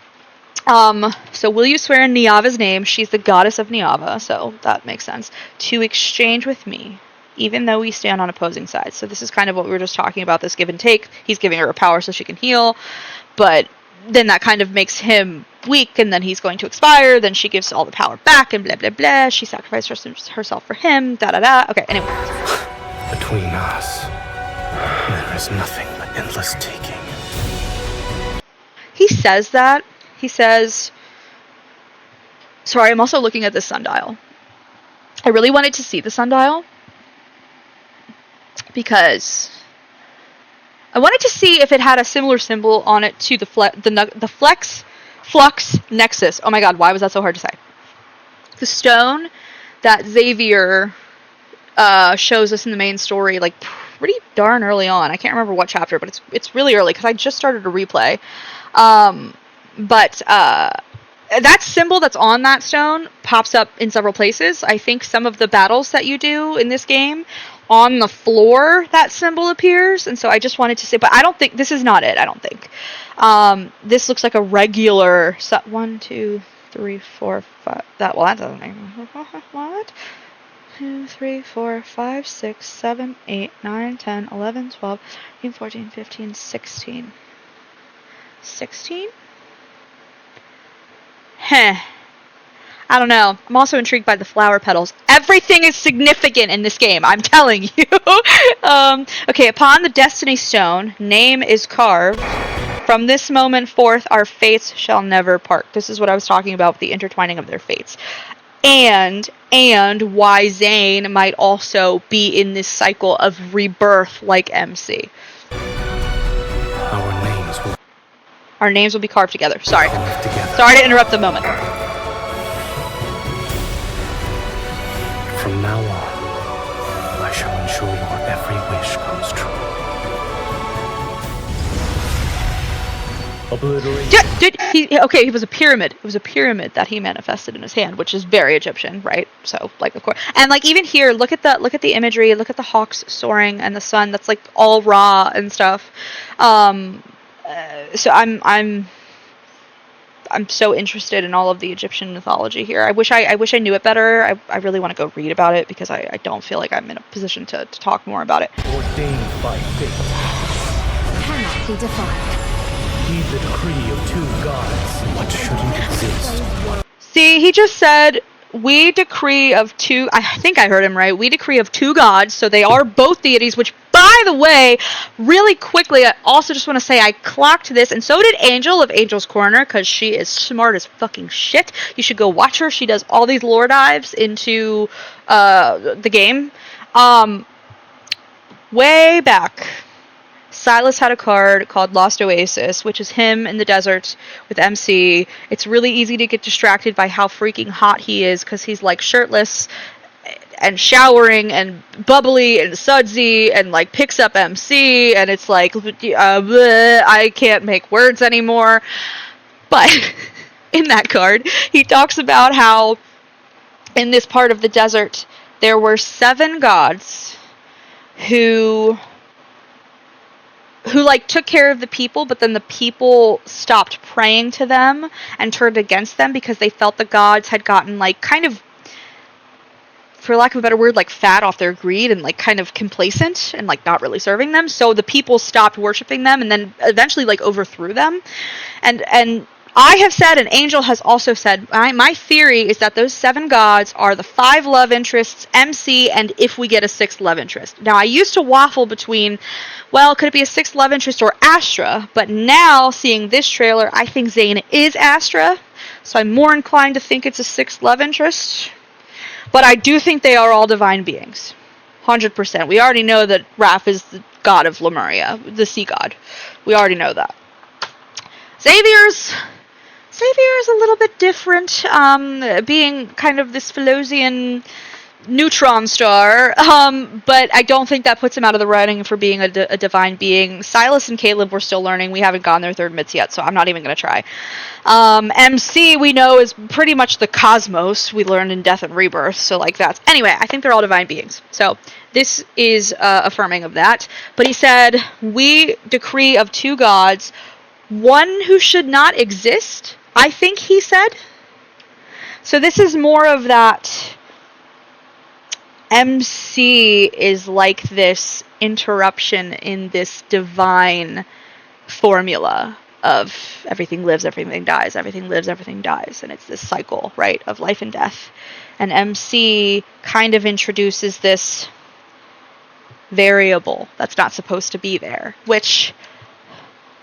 So will you swear in Niava's name, she's the goddess of Niava, so that makes sense, to exchange with me, even though we stand on opposing sides? So this is kind of what we were just talking about, this give and take. He's giving her a power so she can heal, but then that kind of makes him weak, and then he's going to expire, then she gives all the power back, and blah blah blah, she sacrificed herself for him, da da da. Okay, anyway. Between us, there is nothing but endless taking. He says that. He says... Sorry, I'm also looking at this sundial. I really wanted to see the sundial, because I wanted to see if it had a similar symbol on it to the flux nexus. Oh my god, why was that so hard to say? The stone that Xavier shows us in the main story, like, pretty darn early on. I can't remember what chapter, but it's really early, because I just started a replay. But that symbol that's on that stone pops up in several places. I think some of the battles that you do in this game, on the floor, that symbol appears. And so I just wanted to say, but I don't think, this is not it, I don't think. This looks like a regular, 1, 2, 3, 4, 5, that, well, that doesn't make, what? 2, 3, 4, 5, 6, 7, 8, 9, 10, 11, 12, 13, 14, 15, 16. 16? Heh. I don't know. I'm also intrigued by the flower petals. Everything is significant in this game, I'm telling you. Okay, upon the Destiny Stone, name is carved. From this moment forth, our fates shall never part. This is what I was talking about with the intertwining of their fates. And why Zane might also be in this cycle of rebirth like MC. Our names will be carved together. Sorry. Sorry to interrupt the moment. From now on, I shall ensure your every wish comes true. Obliterate. He was a pyramid. It was a pyramid that he manifested in his hand, which is very Egyptian, right? So, like, of course. And, like, even here, look at the imagery, look at the hawks soaring and the sun. That's, like, all raw and stuff. So I'm so interested in all of the Egyptian mythology here. I wish I knew it better. I really want to go read about it, because I don't feel like I'm in a position to talk more about it. Ordained by fate. Cannot be defied. Heed the decree of two gods. What shouldn't exist? See, he just said, we decree of two, I think I heard him right, we decree of two gods, so they are both deities, which, by the way, really quickly, I also just want to say I clocked this, and so did Angel of Angel's Corner, because she is smart as fucking shit. You should go watch her. She does all these lore dives into the game. Way back, Silas had a card called Lost Oasis, which is him in the desert with MC. It's really easy to get distracted by how freaking hot he is, because he's, like, shirtless and showering and bubbly and sudsy and, like, picks up MC, and it's like, bleh, I can't make words anymore. But in that card, he talks about how in this part of the desert there were 7 gods who like took care of the people, but then the people stopped praying to them and turned against them because they felt the gods had gotten, like, kind of, for lack of a better word, like, fat off their greed and, like, kind of complacent and, like, not really serving them. So the people stopped worshiping them and then eventually, like, overthrew them. And I have said, and Angel has also said, my theory is that those 7 gods are the 5 love interests, MC, and if we get a 6th love interest. Now, I used to waffle between, well, could it be a 6th love interest or Astra? But now, seeing this trailer, I think Zane is Astra, so I'm more inclined to think it's a 6th love interest. But I do think they are all divine beings. 100%. We already know that Raph is the god of Lemuria, the sea god. We already know that. Xavier's a little bit different, being kind of this Philosian neutron star, but I don't think that puts him out of the running for being a divine being. Silas and Caleb were still learning. We haven't gotten their 3rd mitts yet, so I'm not even going to try. MC, we know, is pretty much the cosmos we learned in Death and Rebirth, so, like, that's... Anyway, I think they're all divine beings. So, this is affirming of that. But he said, we decree of 2 gods, one who should not exist, I think he said. So this is more of that MC is like this interruption in this divine formula of everything lives, everything dies, everything lives, everything dies. And it's this cycle, right, of life and death. And MC kind of introduces this variable that's not supposed to be there, which...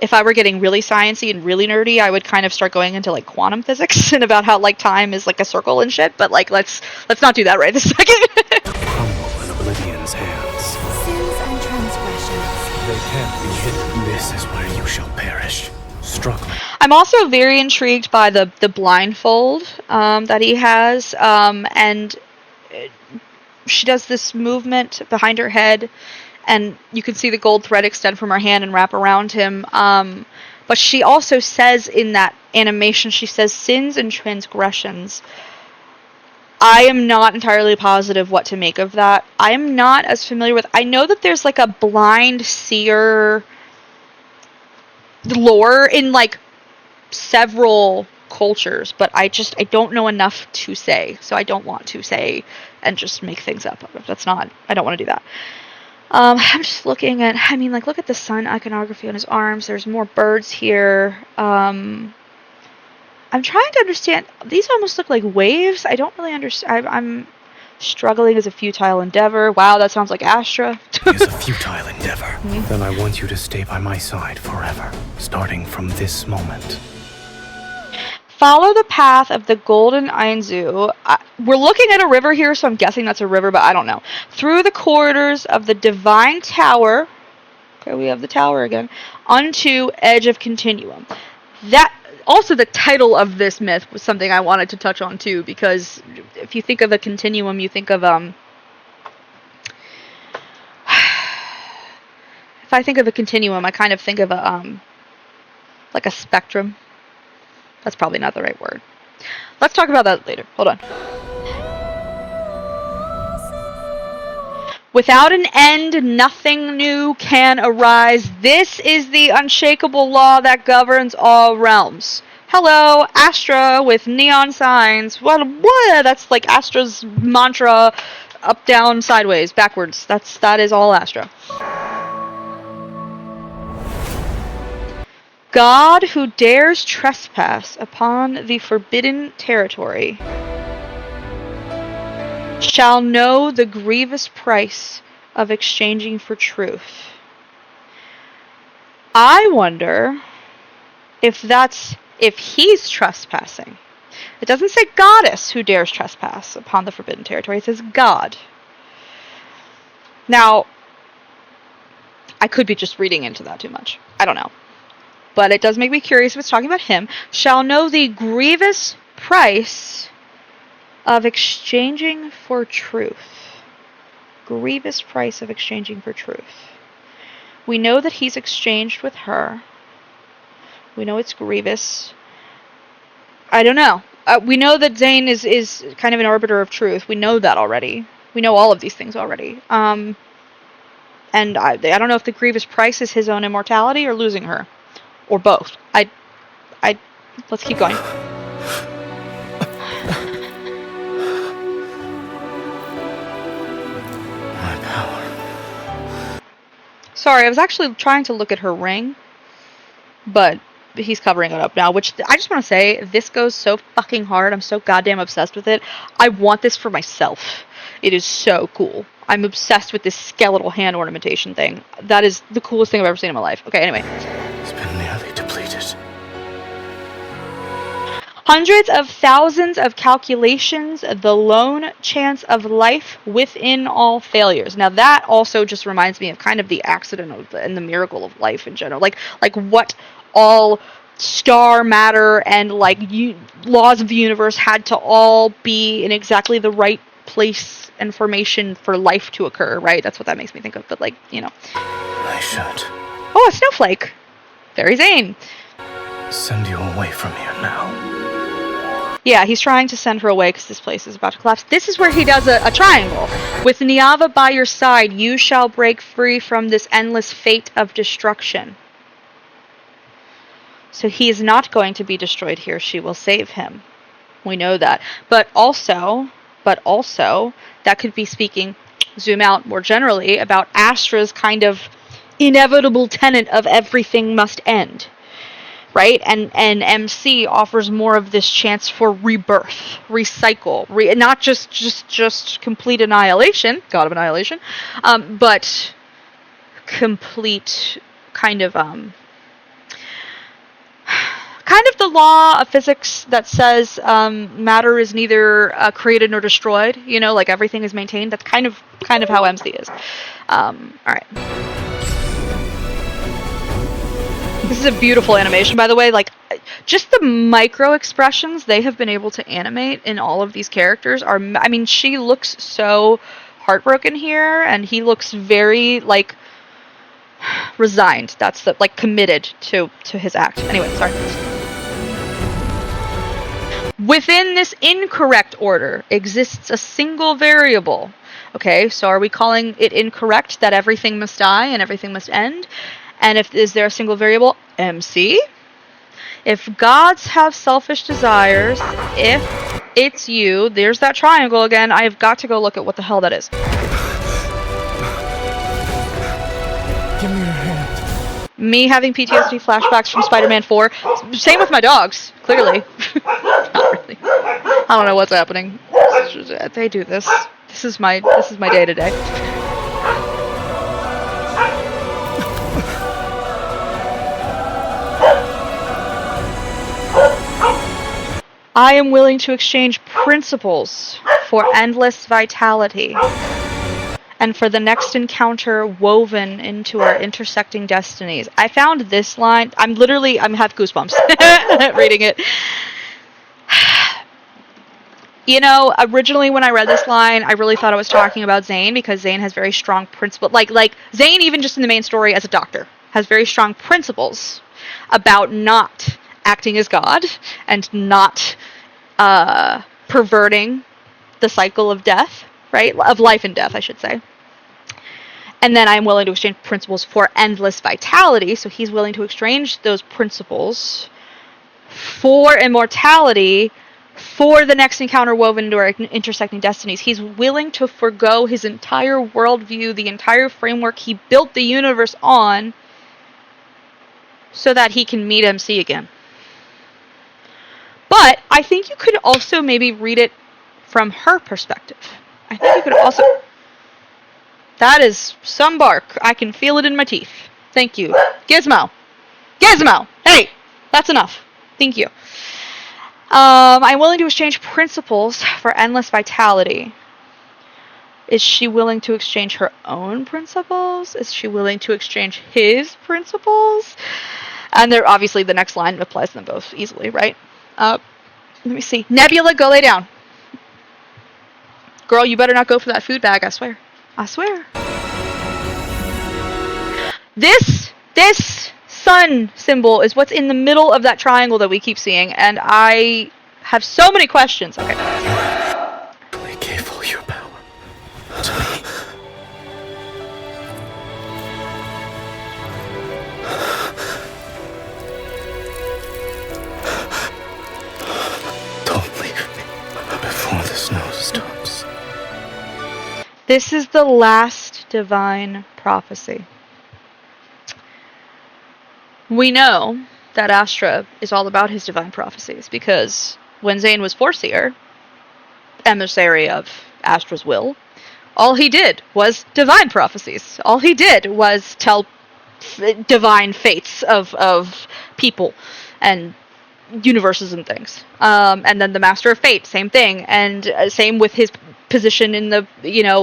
If I were getting really sciencey and really nerdy, I would kind of start going into, like, quantum physics and about how, like, time is like a circle and shit. But, like, let's not do that right this second. Crumble in Oblivion's hands. Sins and transgressions. They can't be hidden. This is where you shall perish, struggling. I'm also very intrigued by the blindfold that he has, and she does this movement behind her head, and you can see the gold thread extend from her hand and wrap around him. But she also says in that animation, she says sins and transgressions. I am not entirely positive what to make of that. I am not as familiar with... I know that there's like a blind seer lore in like several cultures, but I don't know enough to say, so I don't want to say and just make things up. I don't want to do that. I'm just looking at, I mean, like, look at the sun iconography on his arms. There's more birds here. I'm trying to understand. These almost look like waves. I don't really understand. I'm struggling as a futile endeavor. Wow, that sounds like Astra. Is a futile endeavor. Then I want you to stay by my side forever, starting from this moment. Follow the path of the golden Ainzu. We're looking at a river here, so I'm guessing that's a river, but I don't know. Through the corridors of the divine tower. Okay, we have the tower again. Unto edge of continuum. That also, the title of this myth was something I wanted to touch on too, because if you think of a continuum, you think of if I think of a continuum, I kind of think of a like a spectrum. That's probably not the right word. Let's talk about that later. Hold on. Without an end, nothing new can arise. This is the unshakable law that governs all realms. Hello, Astra with neon signs. What? That's like Astra's mantra. Up, down, sideways, backwards. That is all Astra. God who dares trespass upon the forbidden territory shall know the grievous price of exchanging for truth. I wonder if he's trespassing. It doesn't say goddess who dares trespass upon the forbidden territory. It says God. Now, I could be just reading into that too much. I don't know. But it does make me curious if it's talking about him. Shall know the grievous price of exchanging for truth. Grievous price of exchanging for truth. We know that he's exchanged with her. We know it's grievous. I don't know. We know that Zayne is kind of an arbiter of truth. We know that already. We know all of these things already. And I don't know if the grievous price is his own immortality or losing her. Or both. Let's keep going. My power. Sorry, I was actually trying to look at her ring, but he's covering it up now, which I just want to say, this goes so fucking hard. I'm so goddamn obsessed with it. I want this for myself. It is so cool. I'm obsessed with this skeletal hand ornamentation thing. That is the coolest thing I've ever seen in my life. Okay, anyway. It's been nearly depleted. Hundreds of thousands of calculations, the lone chance of life within all failures. Now that also just reminds me of kind of the accident and the miracle of life in general. Like what all star matter and like laws of the universe had to all be in exactly the right place and formation for life to occur, right? That's what that makes me think of, but like, you know. I should. Oh, a snowflake. Very Zayne. Send you away from here now. Yeah, he's trying to send her away because this place is about to collapse. This is where he does a triangle. With Nyava by your side, you shall break free from this endless fate of destruction. So he is not going to be destroyed here. She will save him. We know that. But also, that could be speaking, zoom out more generally, about Astra's kind of inevitable tenet of everything must end. Right? And MC offers more of this chance for rebirth, recycle, not just complete annihilation, God of annihilation, but complete kind of the law of physics that says matter is neither created nor destroyed. You know, like everything is maintained. That's kind of how MC is. All right. This is a beautiful animation, by the way. Like, just the micro expressions they have been able to animate in all of these characters are, I mean, she looks so heartbroken here, and he looks very, like, resigned. That's the, like, committed to his act. Anyway, sorry. Within this incorrect order exists a single variable. Okay, so are we calling it incorrect that everything must die and everything must end? And is there a single variable? MC? If gods have selfish desires, if it's you, there's that triangle again. I've got to go look at what the hell that is. Give me your hand. Me having PTSD flashbacks from Spider-Man 4. Same with my dogs, clearly. Not really. I don't know what's happening. They do this. This is my day-to-day. I am willing to exchange principles for endless vitality, and for the next encounter woven into our intersecting destinies. I found this line, I'm have goosebumps reading it. You know, originally when I read this line, I really thought I was talking about Zane, because Zane has very strong principles. Like Zane, even just in the main story as a doctor, has very strong principles about not acting as God and not perverting the cycle of death, right? Of life and death, I should say. And then I'm willing to exchange principles for endless vitality, so he's willing to exchange those principles for immortality, for the next encounter woven into our intersecting destinies. He's willing to forgo his entire worldview, the entire framework he built the universe on, so that he can meet MC again. But I think you could also maybe read it from her perspective. I think you could also... That is some bark. I can feel it in my teeth. Thank you. Gizmo! Gizmo! Hey! That's enough. Thank you. I'm willing to exchange principles for endless vitality. Is she willing to exchange her own principles? Is she willing to exchange his principles? And there, obviously, the next line applies to them both easily, right? Let me see. Nebula, go lay down. Girl, you better not go for that food bag, I swear. I swear. This sun symbol is what's in the middle of that triangle that we keep seeing, and I have so many questions. Okay. I gave all your power to me. Don't leave me before the snow stops. This is the last divine prophecy. We know that Astra is all about his divine prophecies, because when Zane was Foreseer, emissary of Astra's will, all he did was divine prophecies. All he did was tell divine fates of people and universes and things. And then the Master of Fate, same thing. And same with his position in the,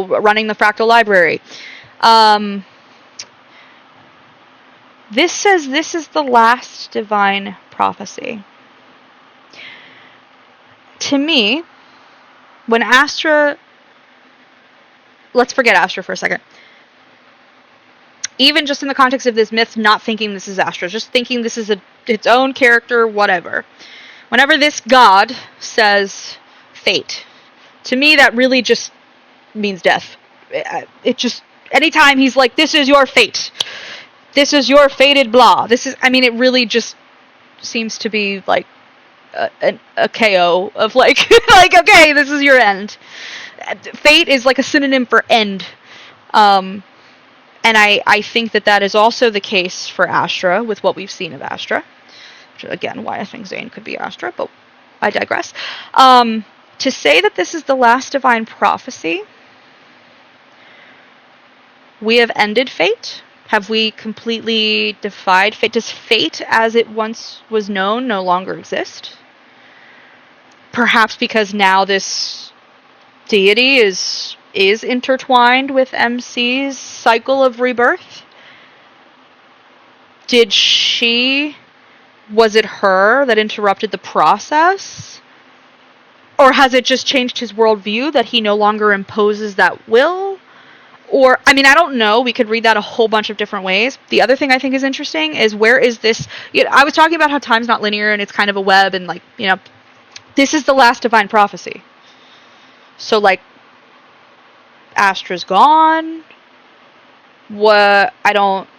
running the Fractal Library. This says this is the last divine prophecy. To me, when Astra... Let's forget Astra for a second. Even just in the context of this myth, not thinking this is Astra, just thinking this is its own character, whatever. Whenever this god says fate, to me that really just means death. It just... Anytime he's like, this is your fate. This is your fated blah. It really just seems to be like a KO of like, okay, this is your end. Fate is like a synonym for end. And I think that is also the case for Astra, with what we've seen of Astra. Which, again, why I think Zane could be Astra, but I digress. To say that this is the last divine prophecy, we have ended fate. Have we completely defied fate? Does fate, as it once was known, no longer exist? Perhaps because now this deity is intertwined with MC's cycle of rebirth? Did she Was it her that interrupted the process? Or has it just changed his worldview that he no longer imposes that will? Or, I mean, I don't know. We could read that a whole bunch of different ways. The other thing I think is interesting is where is this... I was talking about how time's not linear and it's kind of a web and, like, this is the last divine prophecy. So, like, Astra's gone. What? I don't...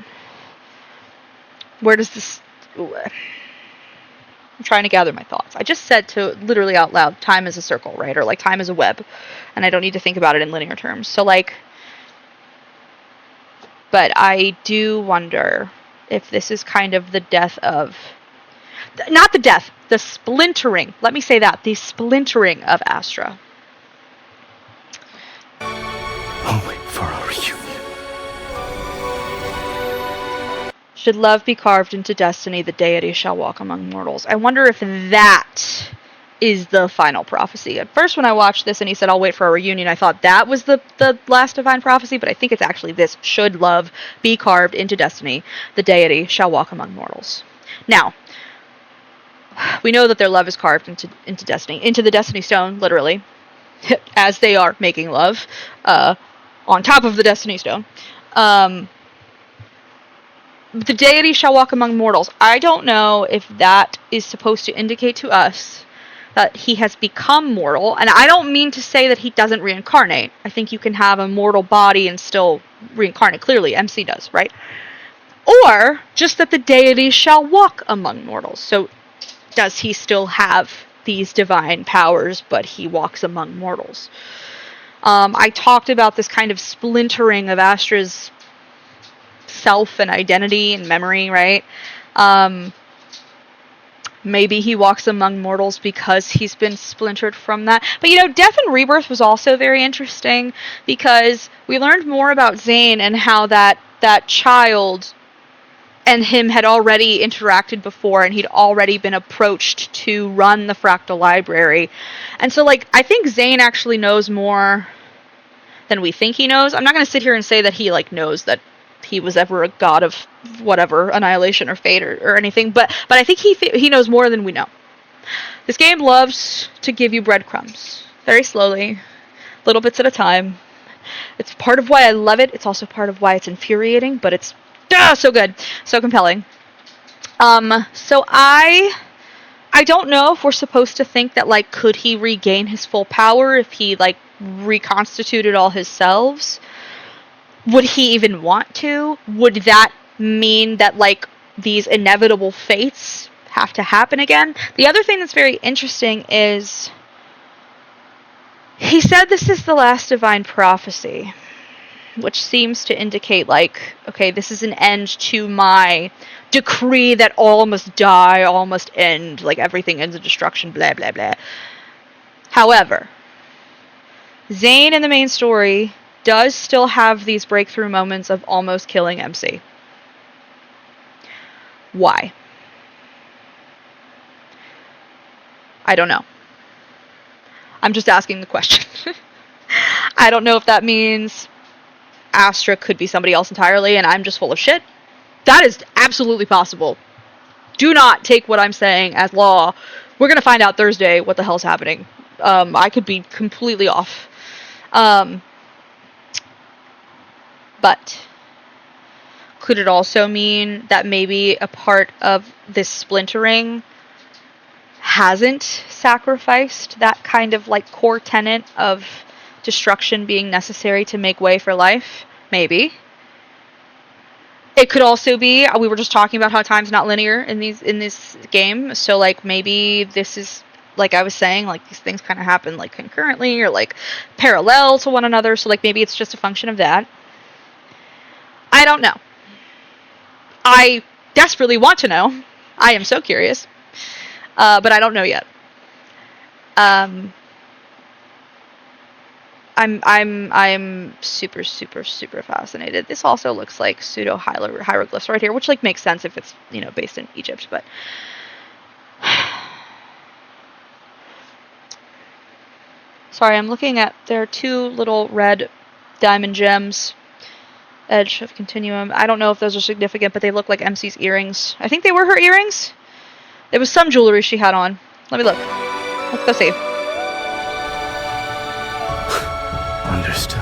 Where does this... I'm trying to gather my thoughts. I just said to literally out loud, time is a circle, right? Or like time is a web. And I don't need to think about it in linear terms. So like, but I do wonder if this is kind of the death of, not the death, the splintering. Let me say that, the splintering of Astra. I'll wait for our reunion. Should love be carved into destiny, the deity shall walk among mortals. I wonder if that is the final prophecy. At first when I watched this and he said, I'll wait for a reunion, I thought that was the last divine prophecy, but I think it's actually this. Should love be carved into destiny, the deity shall walk among mortals. Now, we know that their love is carved into destiny, into the destiny stone, literally, as they are making love, on top of the destiny stone. The deity shall walk among mortals. I don't know if that is supposed to indicate to us that he has become mortal. And I don't mean to say that he doesn't reincarnate. I think you can have a mortal body and still reincarnate. Clearly, MC does, right? Or just that the deity shall walk among mortals. So does he still have these divine powers, but he walks among mortals? I talked about this kind of splintering of Astra's self and identity and memory, right? Maybe he walks among mortals because he's been splintered from that. But Death and Rebirth was also very interesting because we learned more about Zane and how that child and him had already interacted before and he'd already been approached to run the Fractal Library. And so, like, I think Zane actually knows more than we think he knows. I'm not going to sit here and say that he, like, knows that he was ever a god of whatever, annihilation or fate or anything, but I think he knows more than we know. This game loves to give you breadcrumbs, very slowly, little bits at a time. It's part of why I love it. It's also part of why it's infuriating, but it's so good, so compelling. So I don't know if we're supposed to think that, like, could he regain his full power if he, like, reconstituted all his selves? Would he even want to? Would that mean that, like, these inevitable fates have to happen again? The other thing that's very interesting is he said this is the last divine prophecy, which seems to indicate, like, okay, this is an end to my decree that all must die, all must end, like, everything ends in destruction, blah, blah, blah. However, Zane in the main story does still have these breakthrough moments of almost killing MC. Why? I don't know. I'm just asking the question. I don't know if that means Astra could be somebody else entirely and I'm just full of shit. That is absolutely possible. Do not take what I'm saying as law. We're going to find out Thursday what the hell's happening. I could be completely off. But could it also mean that maybe a part of this splintering hasn't sacrificed that kind of, like, core tenet of destruction being necessary to make way for life? Maybe. It could also be, we were just talking about how time's not linear in this game, so, like, maybe this is, like I was saying, like, these things kind of happen, like, concurrently or, like, parallel to one another, so, like, maybe it's just a function of that. I don't know. I desperately want to know. I am so curious. But I don't know yet. I'm super, super, super fascinated. This also looks like pseudo hieroglyphs right here, which, like, makes sense if it's, based in Egypt, but sorry, I'm looking at, there are two little red diamond gems, edge of continuum. I don't know if those are significant, but they look like MC's earrings. I think they were her earrings. There was some jewelry she had on. Let me look. Let's go see. Understood.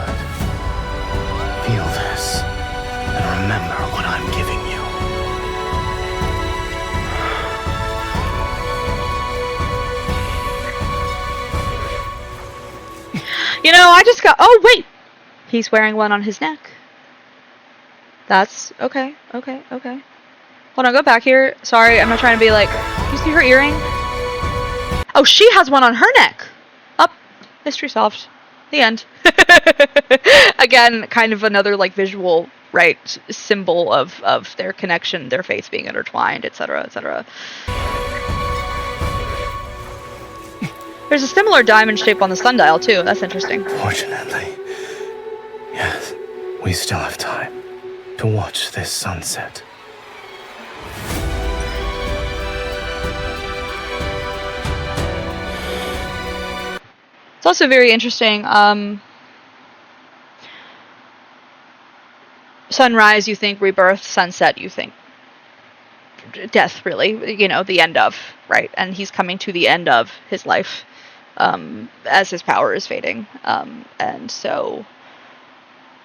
Feel this, and remember what I'm giving you. You know, I just got... Oh, wait! He's wearing one on his neck. That's... Okay. Hold on, go back here. Sorry, I'm not trying to be like... You see her earring? Oh, she has one on her neck! Up. Mystery solved. The end. Again, kind of another, like, visual, right, symbol of their connection, their fates being intertwined, etc., etc. There's a similar diamond shape on the sundial, too. That's interesting. Fortunately, yes, we still have time to watch this sunset. It's also very interesting. Sunrise, you think rebirth. Sunset, you think death, really. You know, the end of, right? And he's coming to the end of his life as his power is fading. And so,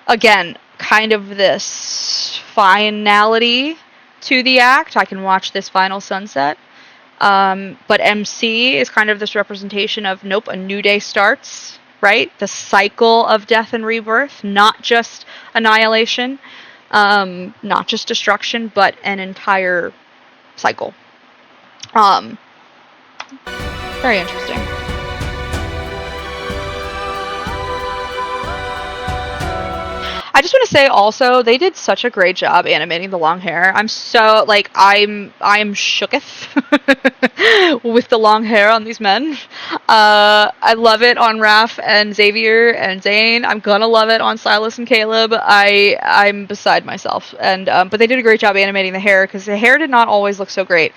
again, kind of this finality to the act. I can watch this final sunset. But MC is kind of this representation of, nope, a new day starts, right? The cycle of death and rebirth, not just annihilation, not just destruction, but an entire cycle. Very interesting. I just want to say also, they did such a great job animating the long hair. I'm so, like, I'm shooketh with the long hair on these men. I love it on Raph and Xavier and Zane. I'm gonna love it on Silas and Caleb. I'm beside myself. And but they did a great job animating the hair, because the hair did not always look so great.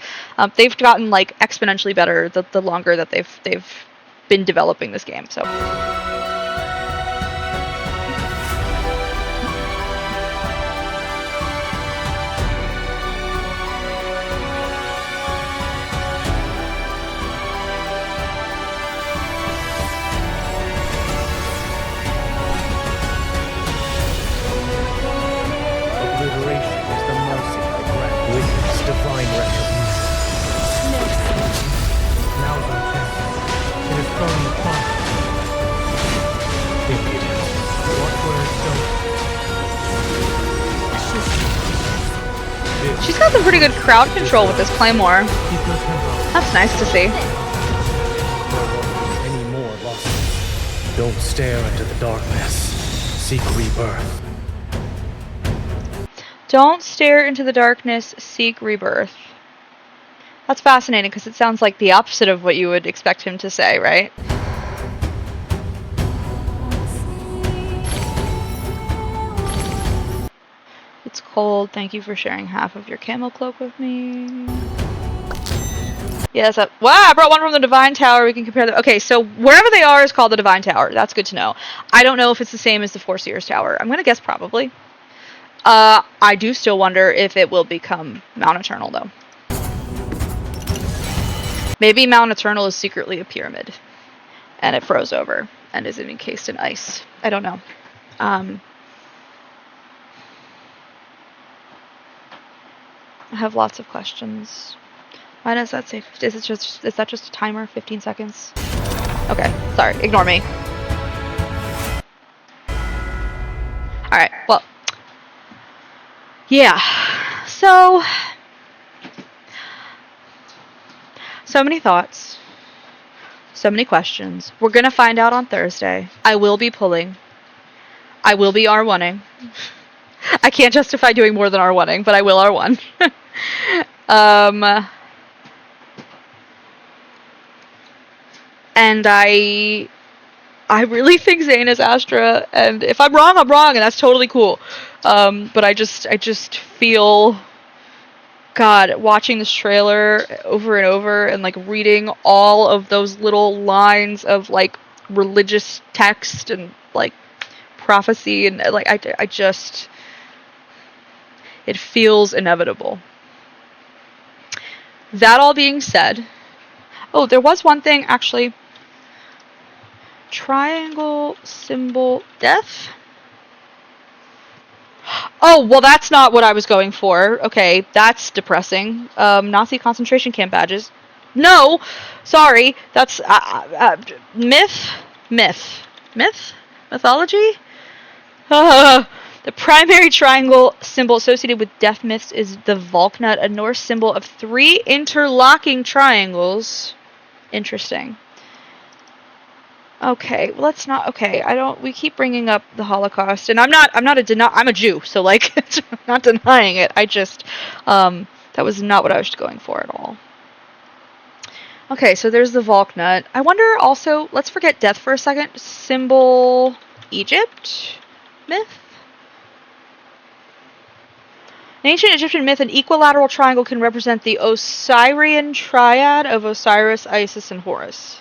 They've gotten, like, exponentially better the longer that they've been developing this game. So. Divine retribution. Now's our chance. It is thrown upon us. Impudence. What were so? She's got some pretty good crowd control with this Claymore. That's nice to see. Any more losses? Don't stare into the darkness. Seek rebirth. Don't stare into the darkness, seek rebirth. That's fascinating, because it sounds like the opposite of what you would expect him to say, right? It's cold. Thank you for sharing half of your camel cloak with me. Yes. Wow, I brought one from the Divine Tower. We can compare them. Okay, so wherever they are is called the Divine Tower. That's good to know. I don't know if it's the same as the Four Seers Tower. I'm going to guess probably. I do still wonder if it will become Mount Eternal, though. Maybe Mount Eternal is secretly a pyramid, and it froze over, and is encased in ice. I don't know. I have lots of questions. Why does that say... Is that just a timer? 15 seconds? Okay, sorry. Ignore me. Alright, well... Yeah, so many thoughts, so many questions. We're going to find out on Thursday. I will be pulling. I will be R1ing. I can't justify doing more than R1ing, but I will R1. And I really think ZAYNE'S Astra, and if I'm wrong, I'm wrong, and that's totally cool. But I just feel, God, watching this trailer over and over, and, like, reading all of those little lines of, like, religious text and, like, prophecy, and, like, I just, it feels inevitable. That all being said, oh, there was one thing actually. Triangle symbol death. Oh, well, that's not what I was going for. Okay, that's depressing. Nazi concentration camp badges. No, sorry, that's mythology. The primary triangle symbol associated with death myths is the Valknut, a Norse symbol of 3 interlocking triangles. Interesting. Okay, well, let's not. Okay, I don't. We keep bringing up the Holocaust, and I'm a Jew, so like, I'm not denying it. I just, that was not what I was going for at all. Okay, so there's the Valknut. I wonder also. Let's forget death for a second. Symbol Egypt myth. In ancient Egyptian myth, an equilateral triangle can represent the Osirian triad of Osiris, Isis, and Horus.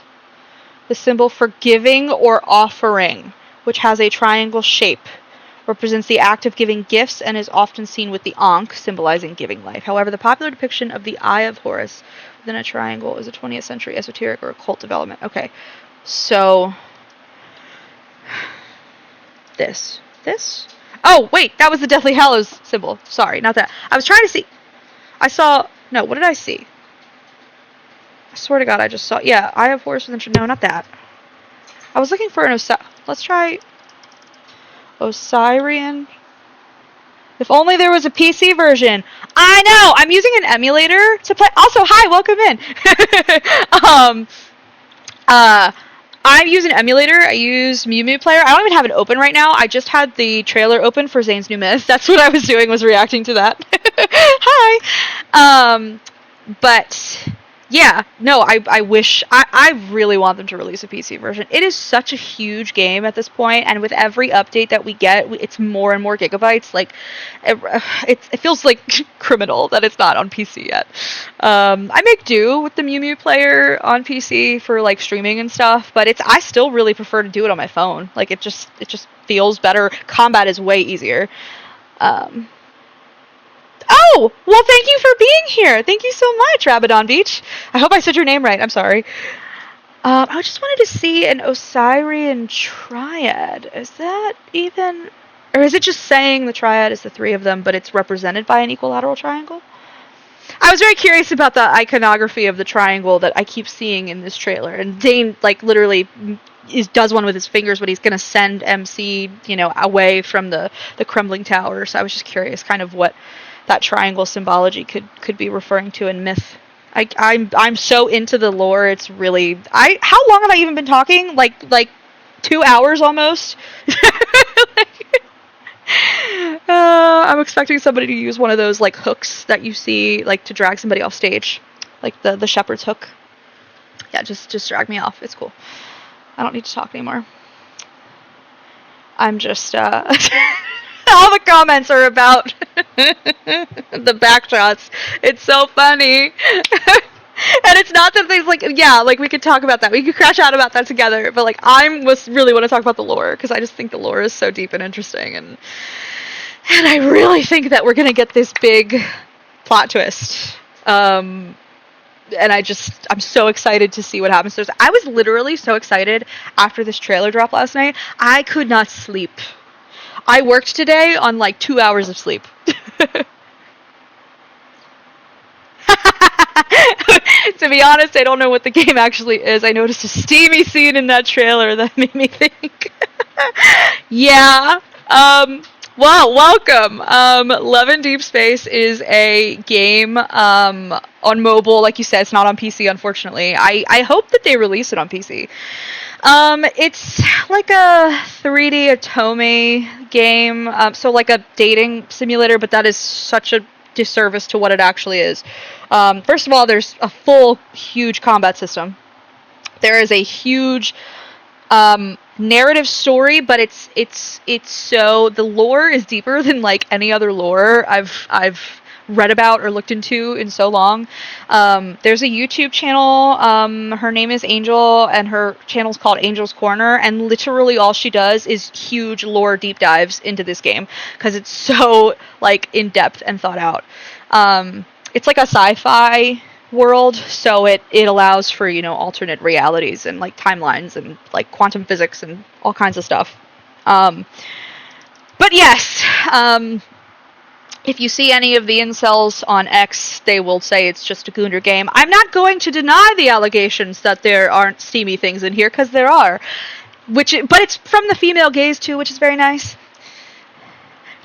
The symbol for giving or offering, which has a triangle shape, represents the act of giving gifts and is often seen with the Ankh, symbolizing giving life. However, the popular depiction of the Eye of Horus within a triangle is a 20th century esoteric or occult development. Okay, so this. Oh, wait, that was the Deathly Hallows symbol. Sorry, not that. I was trying to see. No, what did I see? I swear to God, I just saw. Yeah, Eye of Horus within. No, not that. I was looking for an Let's try Osirian. If only there was a PC version. I know! I'm using an emulator to play. Also, hi, welcome in. I use an emulator. I use Mew Mew Player. I don't even have it open right now. I just had the trailer open for Zane's New Myth. That's what I was doing, was reacting to that. Hi! But yeah, no, I wish, I really want them to release a PC version. It is such a huge game at this point, and with every update that we get, it's more and more gigabytes. Like, it feels like criminal that it's not on PC yet. I make do with the Mew Mew Player on PC for like streaming and stuff, but I still really prefer to do it on my phone. Like, it just feels better. Combat is way easier. Oh, well, thank you for being here. Thank you so much, Rabadon Beach. I hope I said your name right. I'm sorry. I just wanted to see an Osirian triad. Is that even... Or is it just saying the triad is the 3 of them, but it's represented by an equilateral triangle? I was very curious about the iconography of the triangle that I keep seeing in this trailer. And Zane, like, literally does one with his fingers when he's going to send MC, away from the crumbling tower. So I was just curious kind of what that triangle symbology could be referring to in myth. I'm so into the lore. It's really... How long have I even been talking? Like 2 hours almost? I'm expecting somebody to use one of those like hooks that you see like to drag somebody off stage, like the shepherd's hook. Yeah, just drag me off. It's cool. I don't need to talk anymore. I'm just all the comments are about the backshots. It's so funny. And it's not that there's like, yeah, like we could talk about that. We could crash out about that together. But like, really want to talk about the lore because I just think the lore is so deep and interesting, and I really think that we're gonna get this big plot twist. And I'm so excited to see what happens. I was literally so excited after this trailer drop last night. I could not sleep. I worked today on like 2 hours of sleep. To be honest, I don't know what the game actually is. I noticed a steamy scene in that trailer that made me think. Yeah. Well, welcome. Love in Deep Space is a game on mobile. Like you said, it's not on PC, unfortunately. I hope that they release it on PC. It's like a 3D Otome game, so like a dating simulator, but that is such a disservice to what it actually is. First of all, there's a full, huge combat system. There is a huge narrative story, but it's so the lore is deeper than like any other lore I've read about or looked into in so long. There's a YouTube channel. Her name is Angel, and her channel's called Angel's Corner. And literally all she does is huge lore deep dives into this game because it's so like in depth and thought out. It's like a sci-fi world, so it allows for, you know, alternate realities and like timelines and like quantum physics and all kinds of stuff. But yes, if you see any of the incels on X, they will say it's just a Gooner game. I'm not going to deny the allegations that there aren't steamy things in here, because there are. But it's from the female gaze too, which is very nice.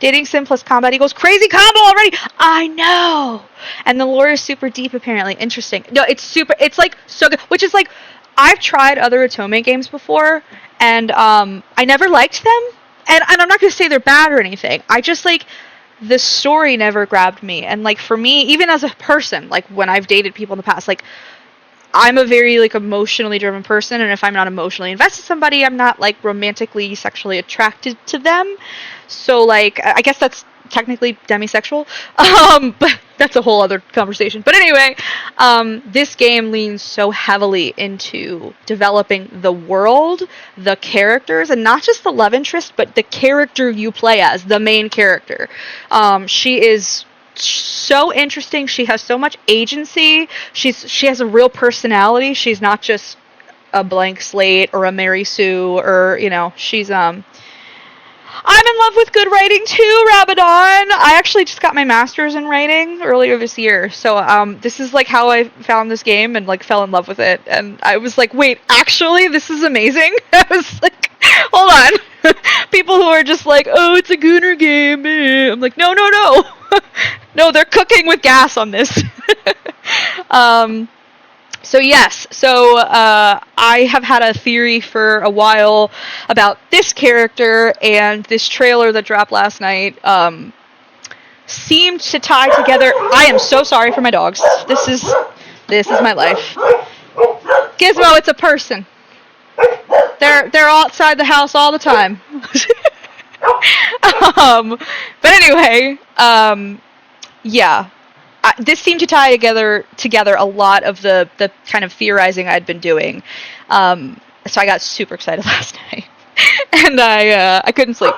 Dating sim plus combat equals crazy combo already. I know. And the lore is super deep, apparently. Interesting. No, it's like so good. Which is like, I've tried other Otome games before, and I never liked them. And I'm not gonna say they're bad or anything. I just like, the story never grabbed me. And like for me, even as a person, like when I've dated people in the past, like I'm a very like emotionally driven person, and if I'm not emotionally invested in somebody, I'm not like romantically sexually attracted to them. So like I guess that's technically demisexual, but that's a whole other conversation. But anyway, this game leans so heavily into developing the world, the characters, and not just the love interest, but the character you play as, the main character. She is so interesting. She has so much agency. She has a real personality. She's not just a blank slate or a Mary Sue, or you know, she's I'm in love with good writing too, Rabadon. I actually just got my master's in writing earlier this year. So this is like how I found this game and like fell in love with it. And I was like, wait, actually this is amazing. I was like, hold on. People who are just like, oh, it's a Gooner game. I'm like, no. No, they're cooking with gas on this. So yes, I have had a theory for a while about this character, and this trailer that dropped last night seemed to tie together. I am so sorry for my dogs. This is my life. Gizmo, it's a person. They're outside the house all the time. But anyway, yeah. This seemed to tie together a lot of the kind of theorizing I'd been doing. So I got super excited last night, and I couldn't sleep.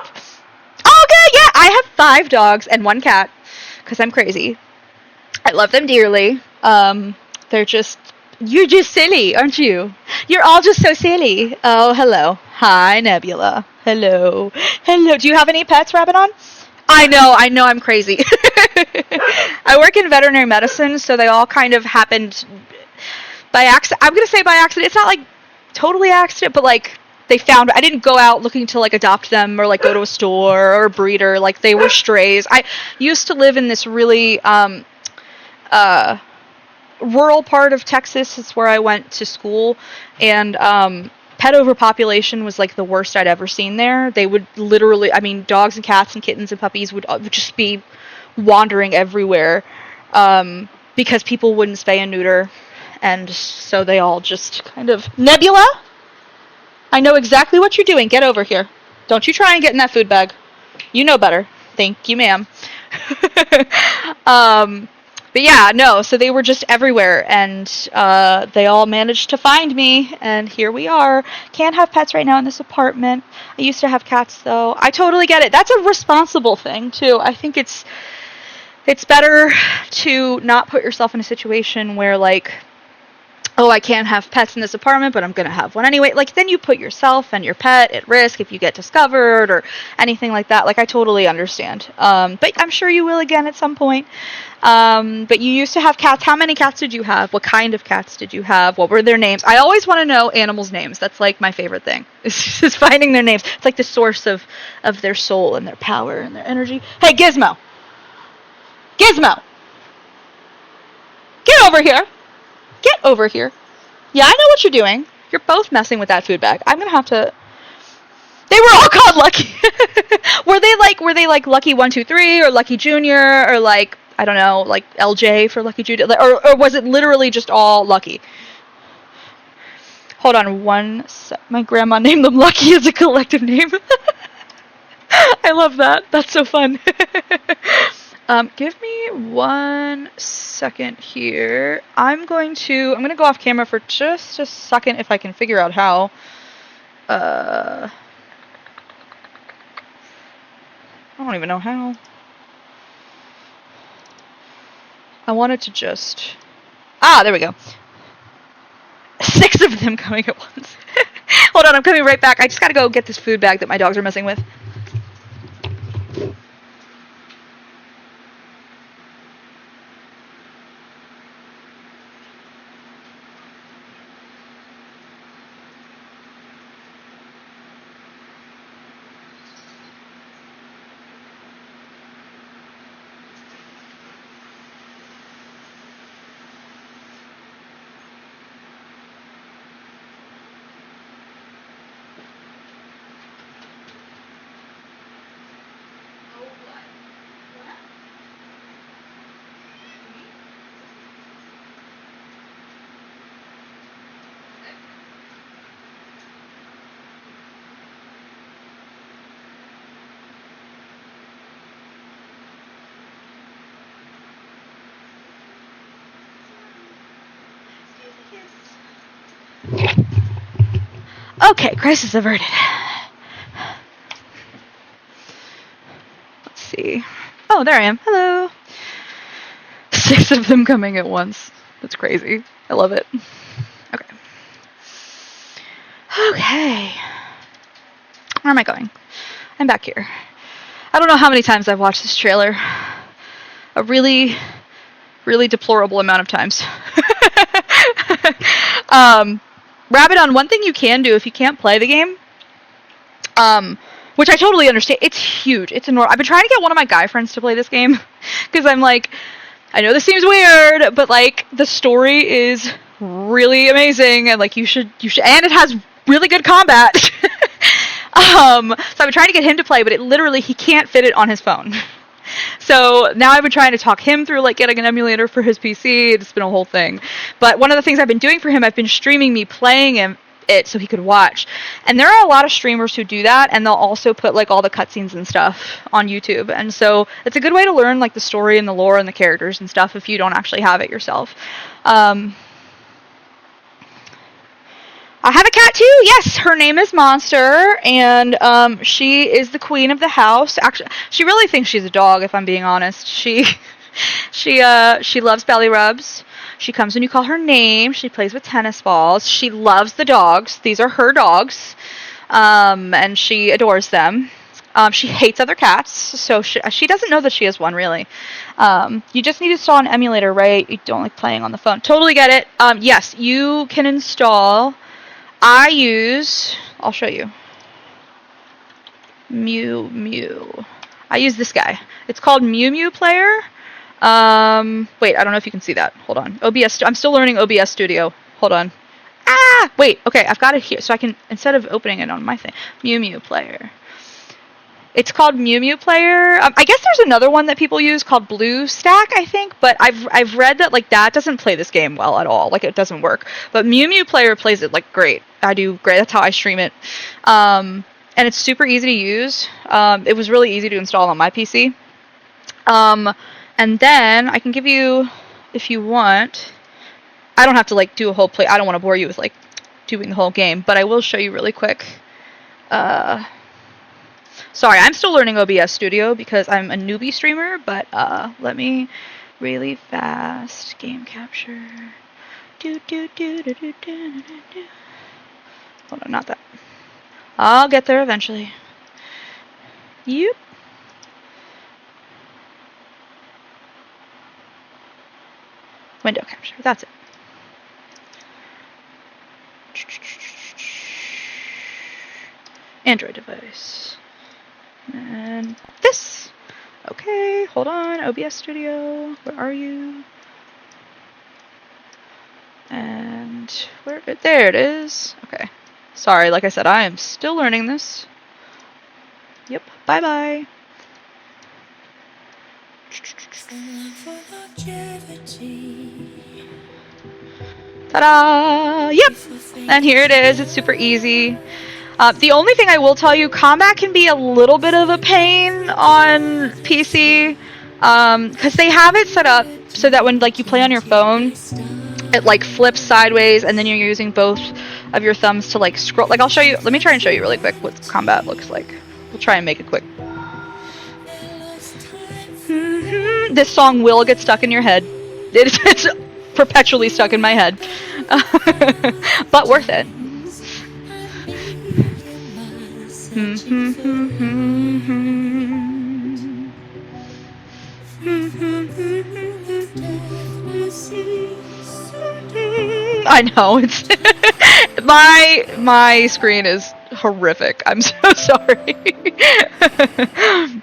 Oh, okay, yeah, I have 5 dogs and 1 cat, because I'm crazy. I love them dearly. You're just silly, aren't you? You're all just so silly. Oh, hello. Hi, Nebula. Hello. Do you have any pets, Rabadon? I know, I'm crazy. I work in veterinary medicine, so they all kind of happened by accident. I'm going to say by accident. It's not like totally accident, but like I didn't go out looking to like adopt them or like go to a store or a breeder. Like they were strays. I used to live in this really rural part of Texas. It's where I went to school, and pet overpopulation was like the worst I'd ever seen there. They would literally, I mean, dogs and cats and kittens and puppies would just be wandering everywhere, because people wouldn't spay and neuter, and so they all just kind of... Nebula? I know exactly what you're doing. Get over here. Don't you try and get in that food bag. You know better. Thank you, ma'am. But yeah, no, so they were just everywhere, and they all managed to find me, and here we are. Can't have pets right now in this apartment. I used to have cats, though. I totally get it. That's a responsible thing, too. I think it's better to not put yourself in a situation where, like, oh, I can't have pets in this apartment, but I'm going to have one anyway. Like, then you put yourself and your pet at risk if you get discovered or anything like that. Like, I totally understand. But I'm sure you will again at some point. But you used to have cats. How many cats did you have? What kind of cats did you have? What were their names? I always want to know animals' names. That's, like, my favorite thing. It's just finding their names. It's like the source of their soul and their power and their energy. Hey, Gizmo! Gizmo! Get over here! Get over here. Yeah, I know what you're doing. You're both messing with that food bag. I'm gonna have to... They were all called Lucky. were they like Lucky 123 or Lucky Junior or like, I don't know, like LJ for Lucky Junior, or was it literally just all Lucky? Hold on one sec. My grandma named them Lucky as a collective name. I love that. That's so fun. Give me 1 second here. I'm gonna go off camera for just a second if I can figure out how. I don't even know how. I wanted to just... Ah, there we go. 6 of them coming at once. Hold on, I'm coming right back. I just gotta go get this food bag that my dogs are messing with. Okay, crisis averted. Let's see. Oh, there I am. Hello. 6 of them coming at once. That's crazy. I love it. Okay. Okay. Where am I going? I'm back here. I don't know how many times I've watched this trailer. A really, really deplorable amount of times. Rabbit, on one thing you can do if you can't play the game, which I totally understand. It's huge. It's enormous. I've been trying to get one of my guy friends to play this game because I'm like, I know this seems weird, but like the story is really amazing, and like you should, and it has really good combat. So I've been trying to get him to play, but he can't fit it on his phone. So now I've been trying to talk him through like getting an emulator for his PC. It's been a whole thing. But one of the things I've been doing for him, I've been streaming me playing it so he could watch. And there are a lot of streamers who do that, and they'll also put like all the cutscenes and stuff on YouTube. And so it's a good way to learn like the story and the lore and the characters and stuff if you don't actually have it yourself. I have a cat too. Yes, her name is Monster, and she is the queen of the house. Actually, she really thinks she's a dog, if I'm being honest. She loves belly rubs. She comes when you call her name. She plays with tennis balls. She loves the dogs. These are her dogs, and she adores them. She hates other cats, so she doesn't know that she has one, really. You just need to install an emulator, right? You don't like playing on the phone. Totally get it. Yes, you can install... I'll show you. Mew. I use this guy. It's called Mew Player. Wait, I don't know if you can see that. Hold on. OBS, I'm still learning OBS Studio. Hold on. Wait, okay, I've got it here. So I can, instead of opening it on my thing, Mew Player. It's called Mew Player. I guess there's another one that people use called BlueStack, I think, but I've read that like that doesn't play this game well at all. Like it doesn't work. But Mew Player plays it like great. I do great. That's how I stream it. And it's super easy to use. It was really easy to install on my PC. And then I can give you, if you want, I don't have to like do a whole play. I don't want to bore you with like doing the whole game, but I will show you really quick. Sorry, I'm still learning OBS Studio because I'm a newbie streamer, but let me really fast game capture. Hold on, not that. I'll get there eventually. Yep. Window capture, that's it. Android device. And this. Okay, hold on. OBS Studio. Where are you? And there it is. Okay. Sorry, like I said, I am still learning this. Yep. Bye-bye. Ta-da! Yep. And here it is. It's super easy. The only thing I will tell you, combat can be a little bit of a pain on PC, because they have it set up so that when like you play on your phone, it like flips sideways, and then you're using both of your thumbs to like scroll. Like I'll show you. Let me try and show you really quick what combat looks like. We'll try and make it quick. This song will get stuck in your head. It's perpetually stuck in my head. But worth it. I know, it's my screen is horrific. I'm so sorry.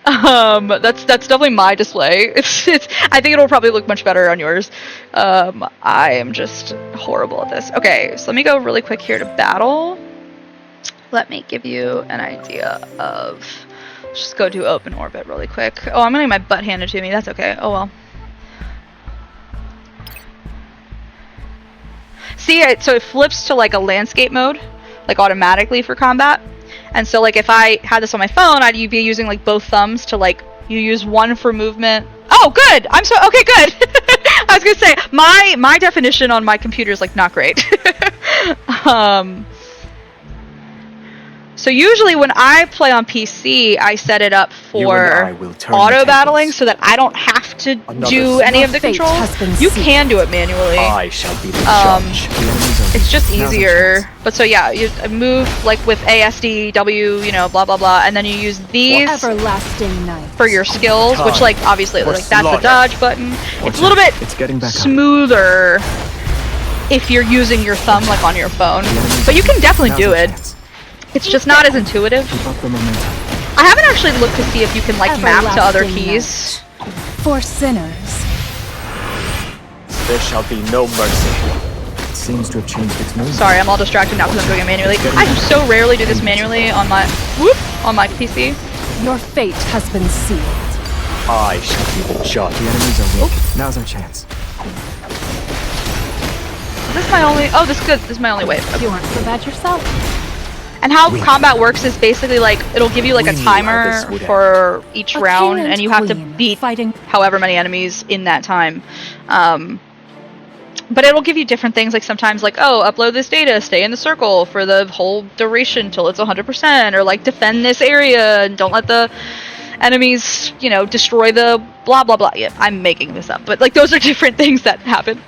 That's definitely my display. It's I think it'll probably look much better on yours. I am just horrible at this. Okay, so let me go really quick here to battle. Let me give you an idea of, just go to open orbit really quick. Oh, I'm gonna get my butt handed to me. That's okay. Oh well. See, so it flips to like a landscape mode, like automatically for combat. And so like if I had this on my phone, I'd be using like both thumbs to like, you use one for movement. Oh, good. I'm so okay. Good. I was gonna say my definition on my computer is like not great. So usually when I play on PC, I set it up for auto battling so that I don't have to do any of the controls. You can do it manually. I shall be the judge. It's just easier. But so yeah, you move like with ASD, W, you know, blah blah blah, and then you use these Everlasting night. for your skills, which like obviously like that's the dodge button. It's a little bit smoother if you're using your thumb like on your phone, but you can definitely do it. It's just not as intuitive. I haven't actually looked to see if you can like map to other keys. For sinners. There shall be no mercy. It seems to have changed its mood. Sorry, I'm all distracted now because I'm doing it manually. I so rarely do this manually on my PC. Your fate has been sealed. I shall be the judge. The enemies are weak. Now's our chance. Is this my only? Oh, this is good. This is my only wave. You aren't so bad yourself. And how combat works is basically like it'll give you like a timer for each round, and you have to beat however many enemies in that time. But it'll give you different things, like sometimes like, oh, upload this data, stay in the circle for the whole duration till it's 100%, or like defend this area and don't let the enemies, you know, destroy the blah blah blah. Yeah, I'm making this up, but like those are different things that happen.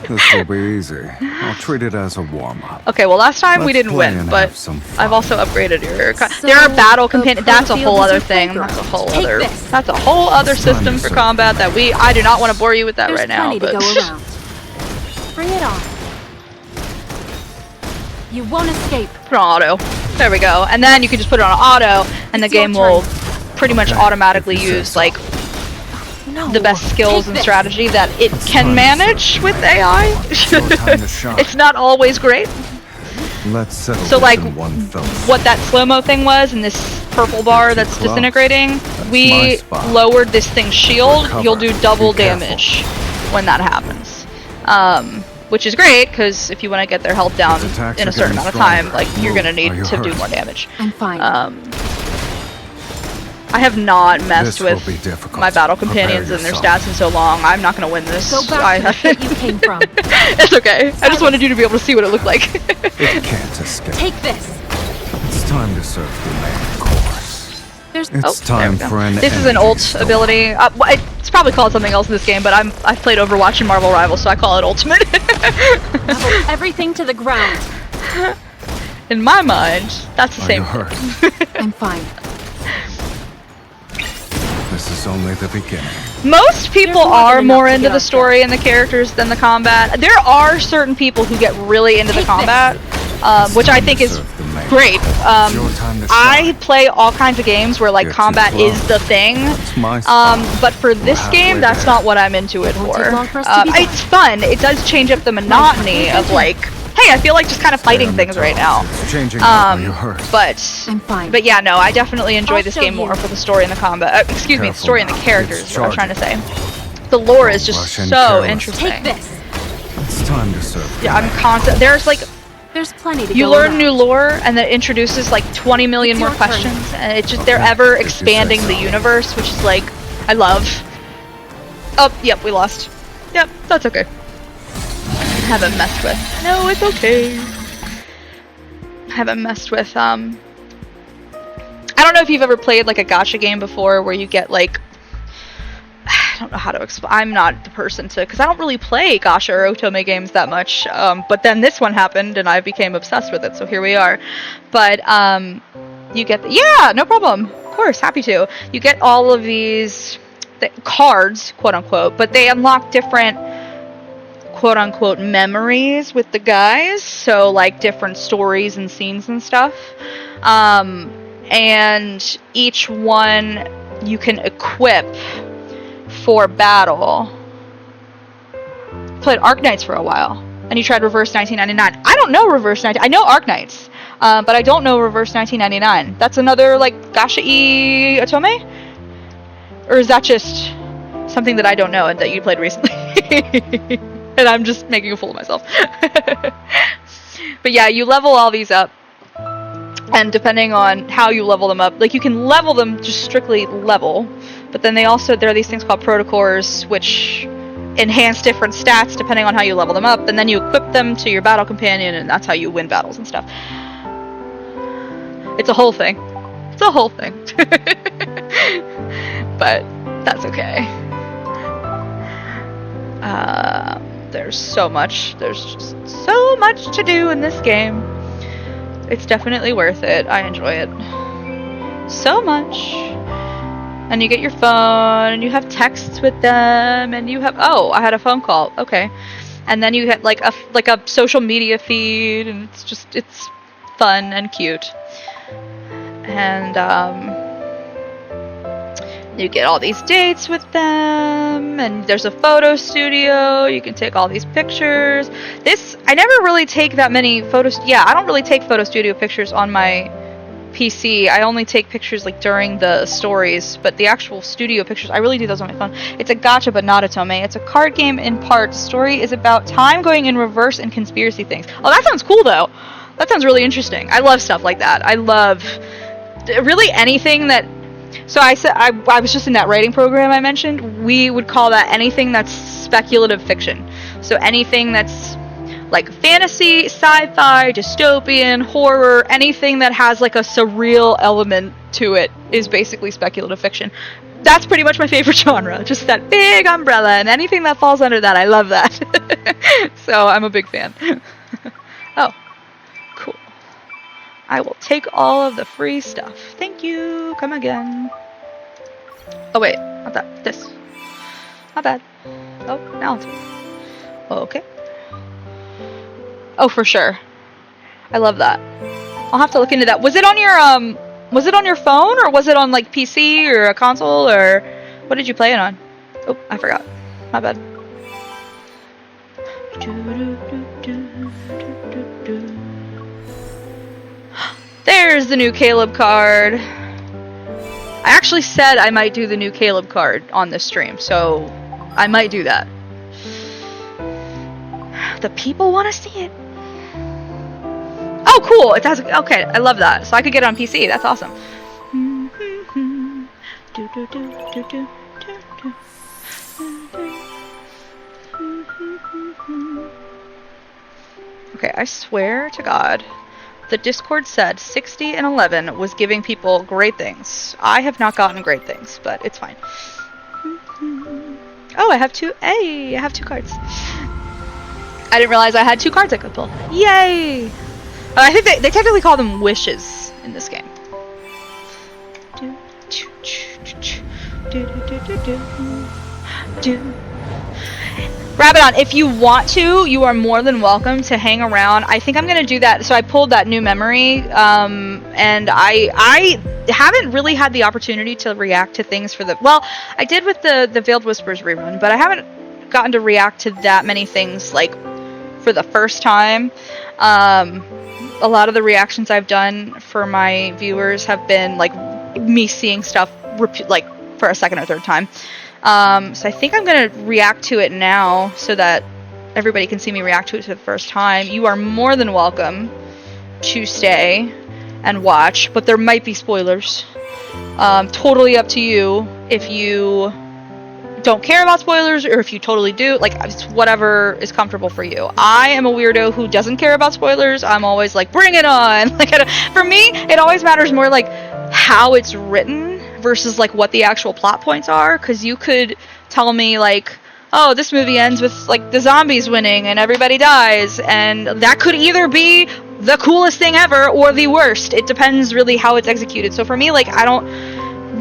This will be easy. I'll treat it as a warm-up. Okay, well last time we didn't win, but I've also upgraded your... There are battle companions. That's a whole other thing. That's a whole other... That's a whole other system for combat that I do not want to bore you with that right now. There's plenty to go around. Bring it on. You won't escape. Put it on auto. There we go. And then you can just put it on auto, and the game will pretty much automatically use like the best skills and strategy that it can manage with AI. It's not always great. Let's settle so like in one fell what that slow-mo thing was and this purple bar that's disintegrating, we lowered this thing's shield. You'll do double damage when that happens. Which is great, because if you want to get their health down in a certain amount of time, like you're gonna need to do more damage. I'm fine. I have not messed with my battle companions and their stats in so long. I'm not gonna win this. Go back to the pit you came from. It's okay. I just wanted you to be able to see what it looked like. It can't escape. Take this. It's time to serve the main course. It's time for an This is an ult ability. It's probably called something else in this game, but I've played Overwatch and Marvel Rivals, so I call it Ultimate. Level everything to the ground. In my mind, that's the same. Hurt? I'm fine. This is only the beginning. Most people are more into the story and the characters than the combat. There are certain people who get really into the combat, which I think is great. I play all kinds of games where like combat is the thing, but for this game, that's not what I'm into it for. It's fun. It does change up the monotony of like, hey, I feel like just kind of fighting things right now. But yeah, no, I definitely enjoy this game more for the story and the combat. Excuse me, the story and the characters is what I'm trying to say. The lore is just so interesting. Take this. It's time to serve. Yeah, I'm constant. There's plenty to you go learn around. new lore, and that introduces like 20 million more questions, and it's just they're ever expanding the universe, which is like I love. Oh, yep, we lost. Yep, that's okay. Haven't messed with. No, it's okay. Haven't messed with. I don't know if you've ever played like a gacha game before, where you get like don't know how to explain. I'm not the person to, because I don't really play gacha or otome games that much. But then this one happened, and I became obsessed with it. So here we are. But you get yeah, no problem. Of course, happy to. You get all of these cards, quote unquote, but they unlock different quote unquote memories with the guys. So like different stories and scenes and stuff. And each one you can equip for battle. Played Arknights for a while, and you tried Reverse 1999. I don't know Reverse 19. I know Arknights, but I don't know Reverse 1999. That's another like gacha-y otome, or is that just something that I don't know and that you played recently? And I'm just making a fool of myself. But yeah, you level all these up. And depending on how you level them up, like you can level them just strictly level, but then there are these things called protocores, which enhance different stats depending on how you level them up, and then you equip them to your battle companion, and that's how you win battles and stuff. It's a whole thing. It's a whole thing. But that's okay. There's so much. There's just so much to do in this game. It's definitely worth it. I enjoy it so much. And you get your phone, and you have texts with them, and you have I had a phone call. Okay. And then you get like a social media feed, and it's fun and cute. And you get all these dates with them, and there's a photo studio. You can take all these pictures. I never really take that many photos. Yeah, I don't really take photo studio pictures on my PC. I only take pictures like during the stories, but the actual studio pictures, I really do those on my phone. It's a gacha, but not a tome. It's a card game in part. Story is about time going in reverse and conspiracy things. Oh, that sounds cool though. That sounds really interesting. I love stuff like that. I love really anything that. So I said I was just in that writing program I mentioned. We would call that anything that's speculative fiction. So anything that's like fantasy, sci-fi, dystopian, horror, anything that has like a surreal element to it is basically speculative fiction. That's pretty much my favorite genre. Just that big umbrella, and anything that falls under that, I love that. So I'm a big fan. Oh, cool. I will take all of the free stuff. Thank you. Come again. Oh wait, not that. This. Not bad. Oh, now it's okay. Oh, for sure. I love that. I'll have to look into that. Was it on your phone, or was it on like PC or a console, or what did you play it on? Oh, I forgot. My bad. There's the new Caleb card. I actually said I might do the new Caleb card on this stream, so I might do that. The people want to see it. Oh, cool! It has. Okay, I love that. So I could get it on PC. That's awesome. Okay, I swear to God, the Discord said 60 and 11 was giving people great things. I have not gotten great things, but it's fine. Oh, I have two. Hey, I have two cards. I didn't realize I had two cards I could pull. Yay! I think they technically call them wishes in this game. Rabidon, if you want to, you are more than welcome to hang around. I think I'm gonna do that. So I pulled that new memory, and I haven't really had the opportunity to react to things for the. Well, I did with the Veiled Whispers rerun, but I haven't gotten to react to that many things like for the first time. A lot of the reactions I've done for my viewers have been like me seeing stuff like for a second or third time. So I think I'm gonna react to it now so that everybody can see me react to it for the first time. You are more than welcome to stay and watch, but there might be spoilers. Totally up to you if you don't care about spoilers, or if you totally do. Like, it's whatever is comfortable for you. I am a weirdo who doesn't care about spoilers. I'm always like, bring it on. Like, for me, it always matters more like how it's written versus like what the actual plot points are, because you could tell me like, oh, this movie ends with like the zombies winning and everybody dies, and that could either be the coolest thing ever or the worst. It depends really how it's executed. So for me, like, I don't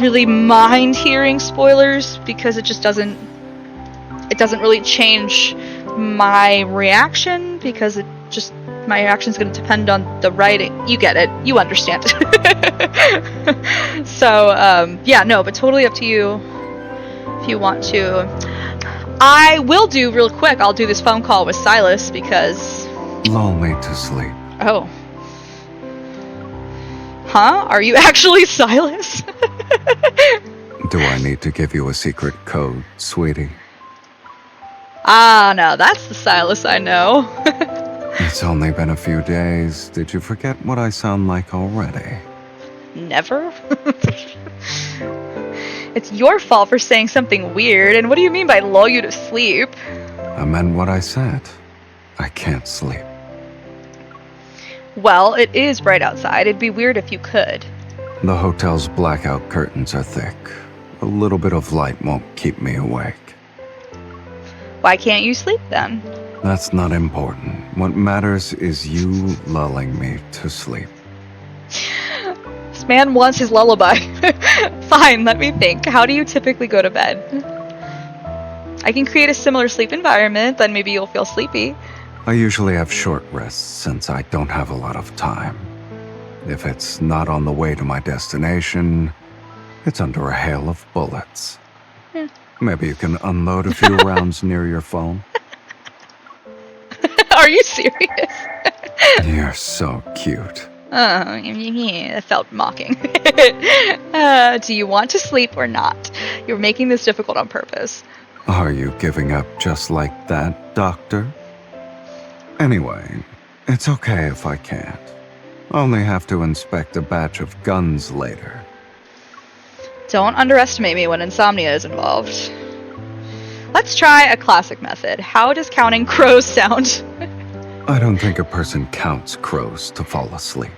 really mind hearing spoilers because it just doesn't really change my reaction, because my reaction is going to depend on the writing. You get it. You understand. So, yeah, no, but totally up to you if you want to. I will do real quick. I'll do this phone call with Silas because... Lull me to sleep. Oh. Huh? Are you actually Silas? Do I need to give you a secret code, sweetie? Ah, no, that's the Silas I know. It's only been a few days. Did you forget what I sound like already? Never? It's your fault for saying something weird, and what do you mean by lull you to sleep? I meant what I said. I can't sleep. Well, it is bright outside. It'd be weird if you could. The hotel's blackout curtains are thick. A little bit of light won't keep me awake. Why can't you sleep then? That's not important. What matters is you lulling me to sleep. This man wants his lullaby. Fine, let me think. How do you typically go to bed? I can create a similar sleep environment, then maybe you'll feel sleepy. I usually have short rests since I don't have a lot of time. If it's not on the way to my destination, it's under a hail of bullets. Yeah. Maybe you can unload a few rounds near your phone. Are you serious? You're so cute. Oh, yeah, that felt mocking. Do you want to sleep or not? You're making this difficult on purpose. Are you giving up just like that, Doctor? Anyway, it's okay if I can't. Only have to inspect a batch of guns later. Don't underestimate me when insomnia is involved. Let's try a classic method. How does counting crows sound? I don't think a person counts crows to fall asleep.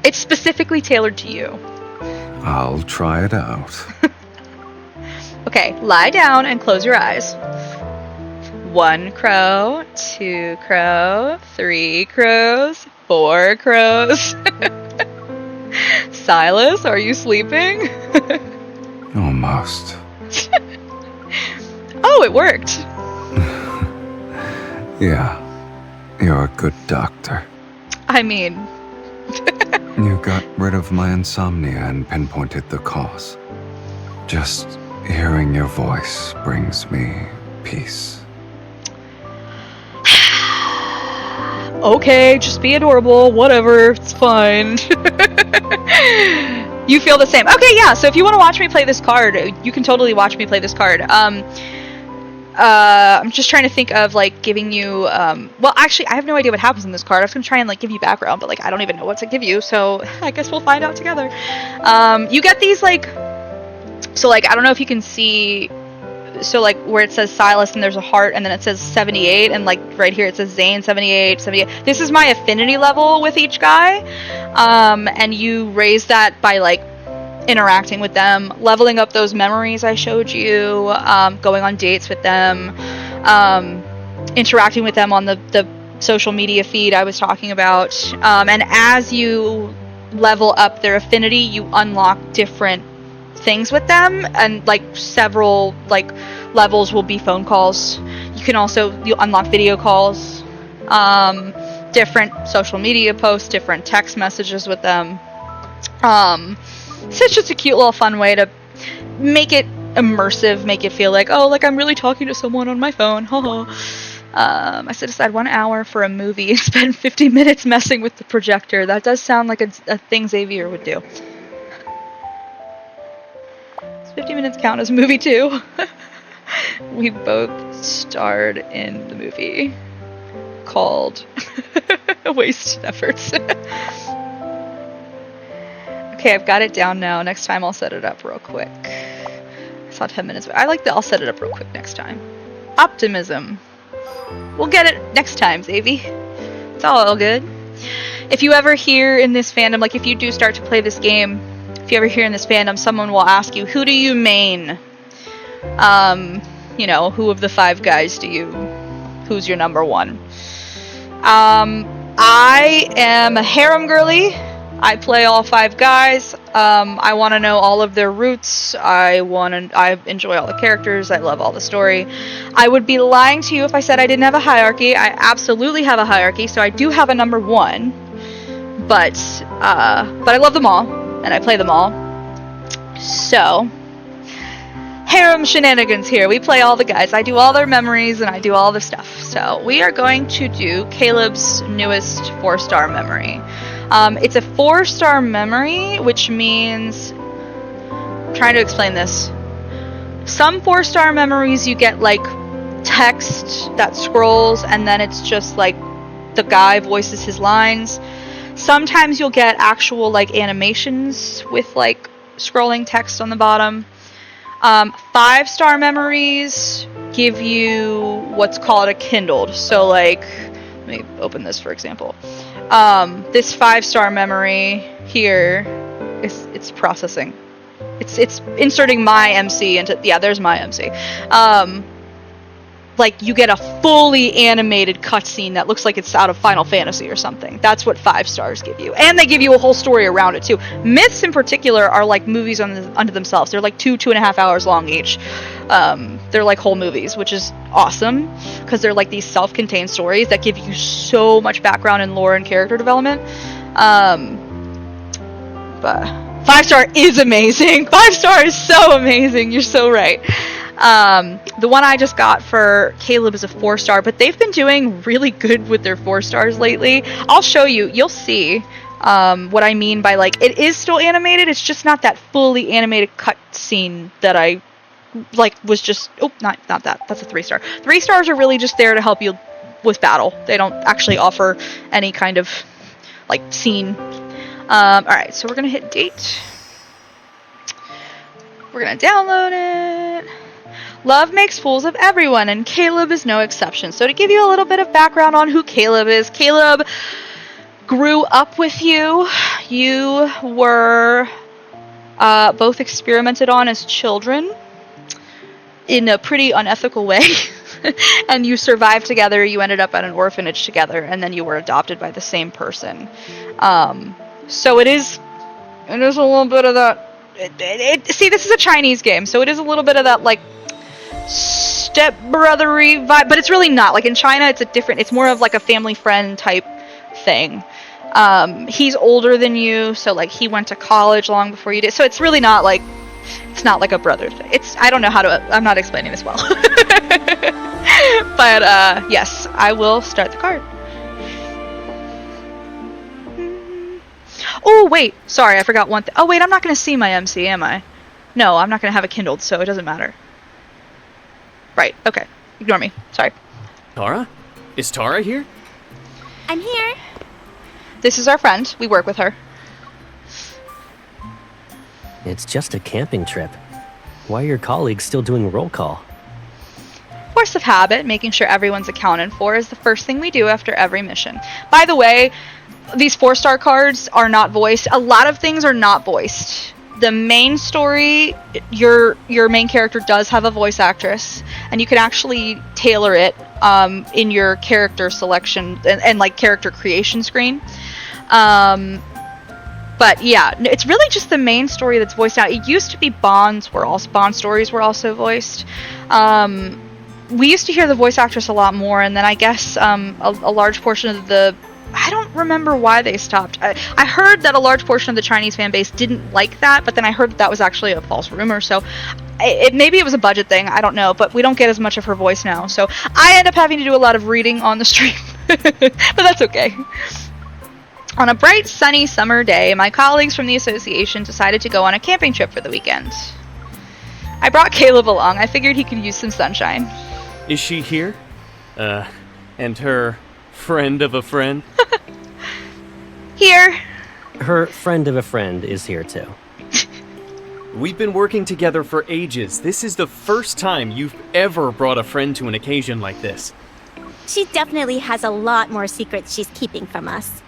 It's specifically tailored to you. I'll try it out. Okay, lie down and close your eyes. 1 crow, 2 crow, 3 crows, 4 crows. Silas, are you sleeping? Almost. Oh, it worked. Yeah, you're a good doctor. I mean... You got rid of my insomnia and pinpointed the cause. Just hearing your voice brings me peace. Okay, just be adorable, whatever, it's fine. You feel the same. Okay, yeah, so if you want to watch me play this card, you can totally watch me play this card. I'm just trying to think of, like, giving you, well, actually, I have no idea what happens in this card. I was going to try and, like, give you background, but, like, I don't even know what to give you, so I guess we'll find out together. You get these, like, so, like, I don't know if you can see, so, like, where it says Silas and there's a heart, and then it says 78, and, like, right here it says Zane 78, 78. This is my affinity level with each guy, and you raise that by, like, interacting with them, leveling up those memories I showed you, going on dates with them, interacting with them on the social media feed I was talking about, and as you level up their affinity, you unlock different things with them, and like several like levels will be phone calls. You'll unlock video calls, different social media posts, different text messages with them. So it's just a cute little fun way to make it immersive, make it feel like, oh, like I'm really talking to someone on my phone. I set aside 1 hour for a movie and spend 50 minutes messing with the projector. That does sound like a thing Xavier would do. Does 50 minutes count as a movie too? We both starred in the movie called Wasted Efforts. Okay, I've got it down now. Next time I'll set it up real quick. I saw 10 minutes. I like that. I'll set it up real quick next time. Optimism. We'll get it next time, Xavi. It's all good. If you ever hear in this fandom, like if you do start to play this game, if you ever hear in this fandom, someone will ask you, who do you main? You know, who of the 5 guys who's your number 1? I am a harem girly. I play all 5 guys. I want to know all of their roots. I enjoy all the characters. I love all the story. I would be lying to you if I said I didn't have a hierarchy. I absolutely have a hierarchy, so I do have a number 1. But I love them all, and I play them all. So, harem shenanigans here. We play all the guys. I do all their memories, and I do all the stuff. So, we are going to do Caleb's newest 4-star memory. It's a 4-star memory, which means... I'm trying to explain this. Some 4-star memories you get, like, text that scrolls, and then it's just, like, the guy voices his lines. Sometimes you'll get actual, like, animations with, like, scrolling text on the bottom. 5-star memories give you what's called a kindled. So, like, let me open this, for example. This 5-star memory here it's processing. It's inserting my MC into, yeah, there's my MC. Like, you get a fully animated cutscene that looks like it's out of Final Fantasy or something. That's what 5 stars give you. And they give you a whole story around it, too. Myths, in particular, are like movies unto themselves. They're like 2.5 hours long each. They're like whole movies, which is awesome, because they're like these self-contained stories that give you so much background and lore and character development. But 5-star is amazing. 5-star is so amazing. You're so right. The one I just got for Caleb is a 4-star, but they've been doing really good with their 4-stars lately. I'll show you. You'll see what I mean by, like, it is still animated. It's just not that fully animated cutscene that I, like, was just... Oh, not that. That's a 3-star. 3 stars are really just there to help you with battle. They don't actually offer any kind of, like, scene. Alright, so we're going to hit date. We're going to download it. Love makes fools of everyone, and Caleb is no exception. So to give you a little bit of background on who Caleb is, Caleb grew up with you. You were both experimented on as children in a pretty unethical way. And you survived together, you ended up at an orphanage together, and then you were adopted by the same person. So it is a little bit of that... See, this is a Chinese game, so it is a little bit of that, like, stepbrothery vibe, but it's really not. Like, in China, it's more of like a family friend type thing. He's older than you, so, like, he went to college long before you did, so it's really not like, it's not like a brother thing. I don't know how to, I'm not explaining this well. But, yes, I will start the card. Oh, wait, sorry, I forgot one thing. Oh, wait, I'm not going to see my MC, am I? No, I'm not going to have it kindled, so it doesn't matter. Right, okay. Ignore me. Sorry. Tara? Is Tara here? I'm here. This is our friend. We work with her. It's just a camping trip. Why are your colleagues still doing roll call? Force of habit, making sure everyone's accounted for, is the first thing we do after every mission. By the way, these 4-star cards are not voiced. A lot of things are not voiced. The main story, your main character does have a voice actress, and you can actually tailor it in your character selection and like character creation screen. But yeah, it's really just the main story that's voiced out. It used to be Bond stories were also voiced. We used to hear the voice actress a lot more, and then I guess a large portion of the... I don't remember why they stopped. I heard that a large portion of the Chinese fan base didn't like that, but then I heard that was actually a false rumor, so maybe it was a budget thing, I don't know, but we don't get as much of her voice now, so I end up having to do a lot of reading on the stream, but that's okay. On a bright, sunny summer day, my colleagues from the association decided to go on a camping trip for the weekend. I brought Caleb along. I figured he could use some sunshine. Is she here? And her friend of a friend? Here. Her friend of a friend is here too. We've been working together for ages. This is the first time you've ever brought a friend to an occasion like this. She definitely has a lot more secrets she's keeping from us.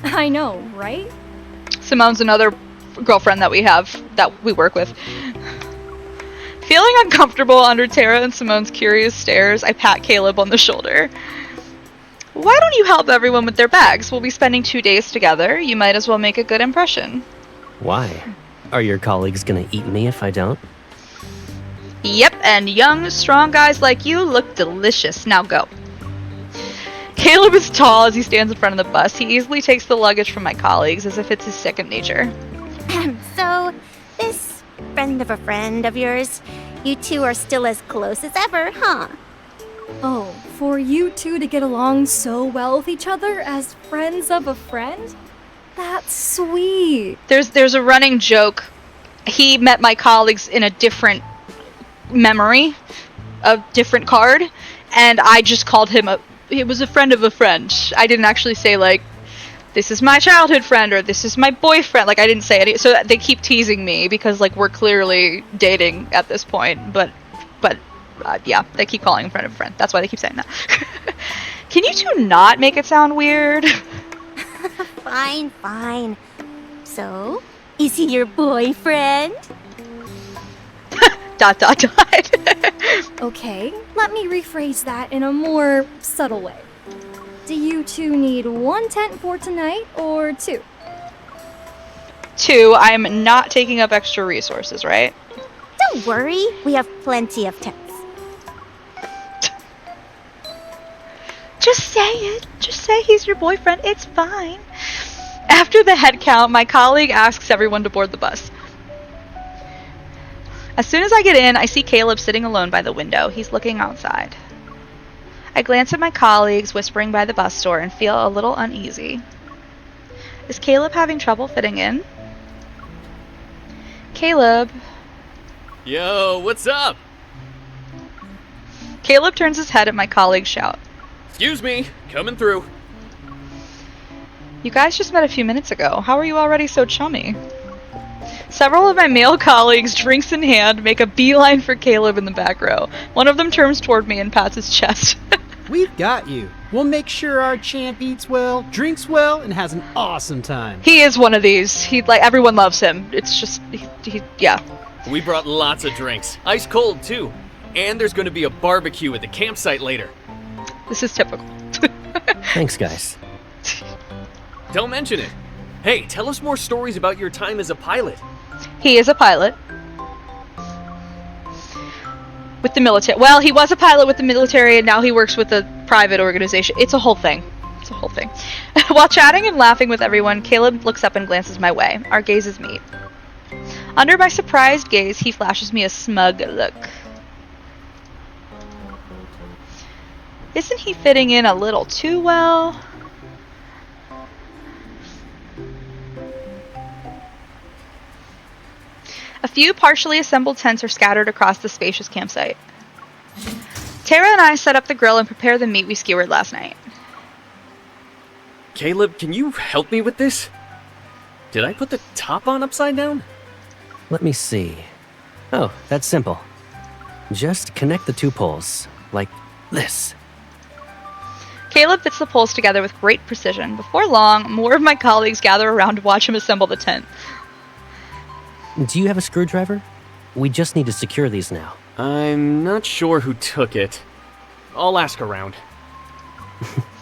I know, right? Simone's another girlfriend that we have, that we work with. Feeling uncomfortable under Tara and Simone's curious stares, I pat Caleb on the shoulder. Why don't you help everyone with their bags? We'll be spending 2 days together. You might as well make a good impression. Why? Are your colleagues gonna eat me if I don't? Yep, and young, strong guys like you look delicious. Now go. Caleb is tall as he stands in front of the bus. He easily takes the luggage from my colleagues as if it's his second nature. So, this friend of yours, you two are still as close as ever, huh? Oh, for you two to get along so well with each other as friends of a friend? That's sweet. There's a running joke. He met my colleagues in a different memory, a different card, and I just called him it was a friend of a friend. I didn't actually say, like, this is my childhood friend, or this is my boyfriend. Like, I didn't say any, so they keep teasing me because, like, we're clearly dating at this point, but yeah, they keep calling him friend of a friend. That's why they keep saying that. Can you two not make it sound weird? Fine. So, is he your boyfriend? ... Okay, let me rephrase that in a more subtle way. Do you two need 1 tent for tonight, or 2? 2, I'm not taking up extra resources, right? Don't worry, we have plenty of tents. Just say it. Just say he's your boyfriend. It's fine. After the head count, my colleague asks everyone to board the bus. As soon as I get in, I see Caleb sitting alone by the window. He's looking outside. I glance at my colleagues whispering by the bus door and feel a little uneasy. Is Caleb having trouble fitting in? Caleb. Yo, what's up? Caleb turns his head at my colleagues shout. Excuse me, coming through. You guys just met a few minutes ago. How are you already so chummy? Several of my male colleagues, drinks in hand, make a beeline for Caleb in the back row. One of them turns toward me and pats his chest. We've got you. We'll make sure our champ eats well, drinks well, and has an awesome time. He is one of these. Everyone loves him. It's just, yeah. We brought lots of drinks. Ice cold, too. And there's going to be a barbecue at the campsite later. This is typical. Thanks, guys. Don't mention it. Hey, tell us more stories about your time as a pilot. He is a pilot. With the military. Well, he was a pilot with the military and now he works with a private organization. It's a whole thing. While chatting and laughing with everyone, Caleb looks up and glances my way. Our gazes meet. Under my surprised gaze, he flashes me a smug look. Isn't he fitting in a little too well? A few partially assembled tents are scattered across the spacious campsite. Tara and I set up the grill and prepare the meat we skewered last night. Caleb, can you help me with this? Did I put the top on upside down? Let me see. Oh, that's simple. Just connect the 2 poles, like this. Caleb fits the poles together with great precision. Before long, more of my colleagues gather around to watch him assemble the tent. Do you have a screwdriver? We just need to secure these now. I'm not sure who took it. I'll ask around.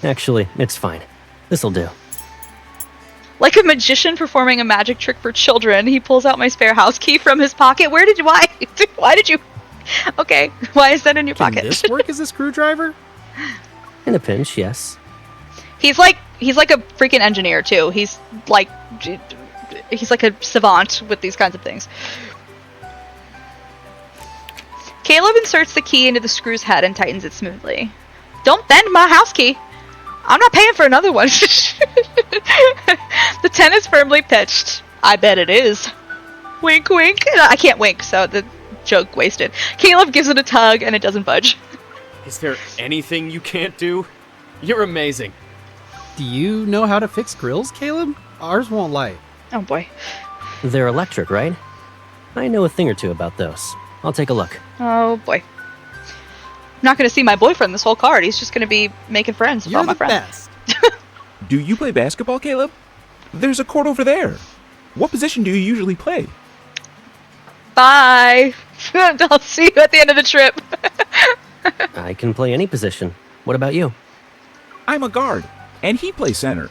Actually, it's fine. This'll do. Like a magician performing a magic trick for children, he pulls out my spare house key from his pocket. Why did you... Okay, why is that in your pocket? Can this work as a screwdriver? In a pinch, yes. He's like a freaking engineer, too. He's like a savant with these kinds of things. Caleb inserts the key into the screw's head and tightens it smoothly. Don't bend my house key. I'm not paying for another one. The tent is firmly pitched. I bet it is. Wink, wink. I can't wink, so the joke wasted. Caleb gives it a tug and it doesn't budge. Is there anything you can't do? You're amazing. Do you know how to fix grills, Caleb? Ours won't light. Oh boy. They're electric, right? I know a thing or two about those. I'll take a look. Oh boy. I'm not going to see my boyfriend this whole card. He's just going to be making friends with all my friends. Best. Do you play basketball, Caleb? There's a court over there. What position do you usually play? Bye. I'll see you at the end of the trip. I can play any position. What about you? I'm a guard, and he plays center.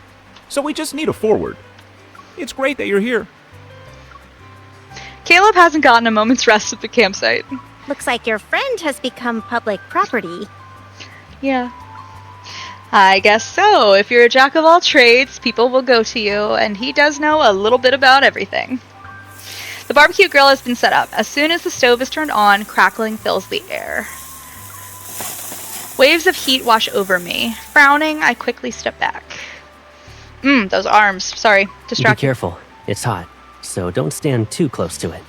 So we just need a forward. It's great that you're here. Caleb hasn't gotten a moment's rest at the campsite. Looks like your friend has become public property. Yeah. I guess so. If you're a jack of all trades, people will go to you, and he does know a little bit about everything. The barbecue grill has been set up. As soon as the stove is turned on, crackling fills the air. Waves of heat wash over me. Frowning, I quickly step back. Those arms. Sorry, Be distracted. careful. It's hot, so don't stand too close to it.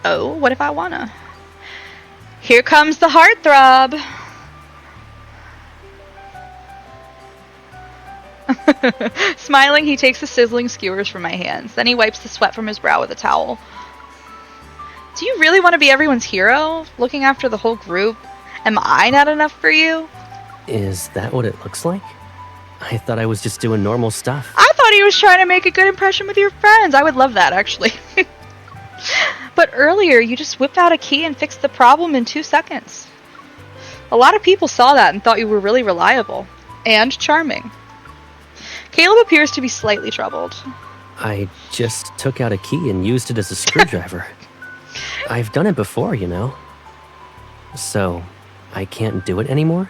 Oh, what if I wanna? Here comes the heartthrob. Smiling, he takes the sizzling skewers from my hands. Then he wipes the sweat from his brow with a towel. Do you really want to be everyone's hero? Looking after the whole group? Am I not enough for you? Is that what it looks like? I thought I was just doing normal stuff. I thought he was trying to make a good impression with your friends. I would love that, actually. But earlier, you just whipped out a key and fixed the problem in 2 seconds. A lot of people saw that and thought you were really reliable. And charming. Caleb appears to be slightly troubled. I just took out a key and used it as a screwdriver. I've done it before, you know. So, I can't do it anymore?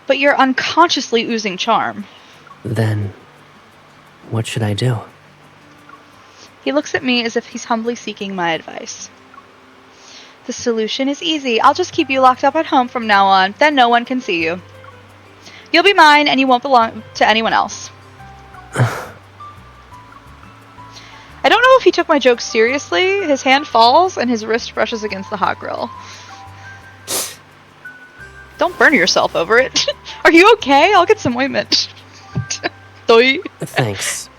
But you're unconsciously oozing charm. Then, what should I do? He looks at me as if he's humbly seeking my advice. The solution is easy. I'll just keep you locked up at home from now on. Then no one can see you. You'll be mine and you won't belong to anyone else. I don't know if he took my joke seriously. His hand falls and his wrist brushes against the hot grill. Don't burn yourself over it. Are you okay? I'll get some ointment. Thanks.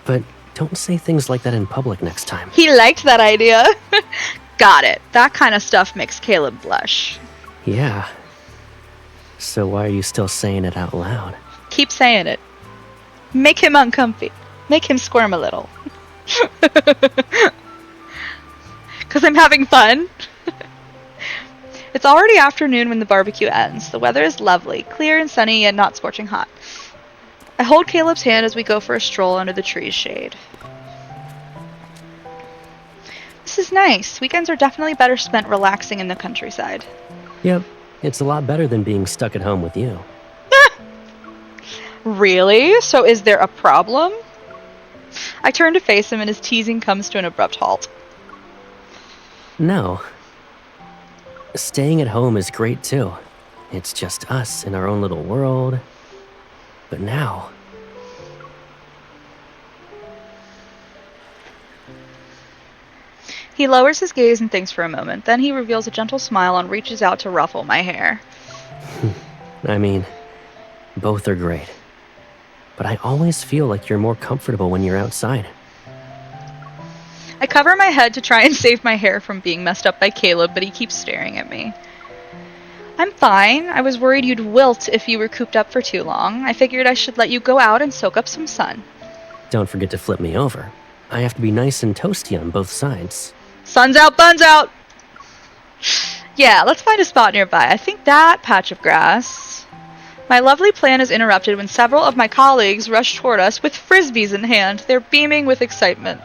But don't say things like that in public next time. He liked that idea. Got it. That kind of stuff makes Caleb blush. Yeah. So why are you still saying it out loud? Keep saying it. Make him uncomfy. Make him squirm a little. Because I'm having fun. It's already afternoon when the barbecue ends. The weather is lovely, clear and sunny, yet not scorching hot. I hold Caleb's hand as we go for a stroll under the tree's shade. This is nice. Weekends are definitely better spent relaxing in the countryside. Yep. It's a lot better than being stuck at home with you. Really? So is there a problem? I turn to face him and his teasing comes to an abrupt halt. No. Staying at home is great too. It's just us in our own little world. But now... He lowers his gaze and thinks for a moment. Then he reveals a gentle smile and reaches out to ruffle my hair. I mean, both are great. But I always feel like you're more comfortable when you're outside. I cover my head to try and save my hair from being messed up by Caleb, but he keeps staring at me. I'm fine. I was worried you'd wilt if you were cooped up for too long. I figured I should let you go out and soak up some sun. Don't forget to flip me over. I have to be nice and toasty on both sides. Sun's out, buns out! Yeah, let's find a spot nearby. I think that patch of grass. My lovely plan is interrupted when several of my colleagues rush toward us with frisbees in hand. They're beaming with excitement.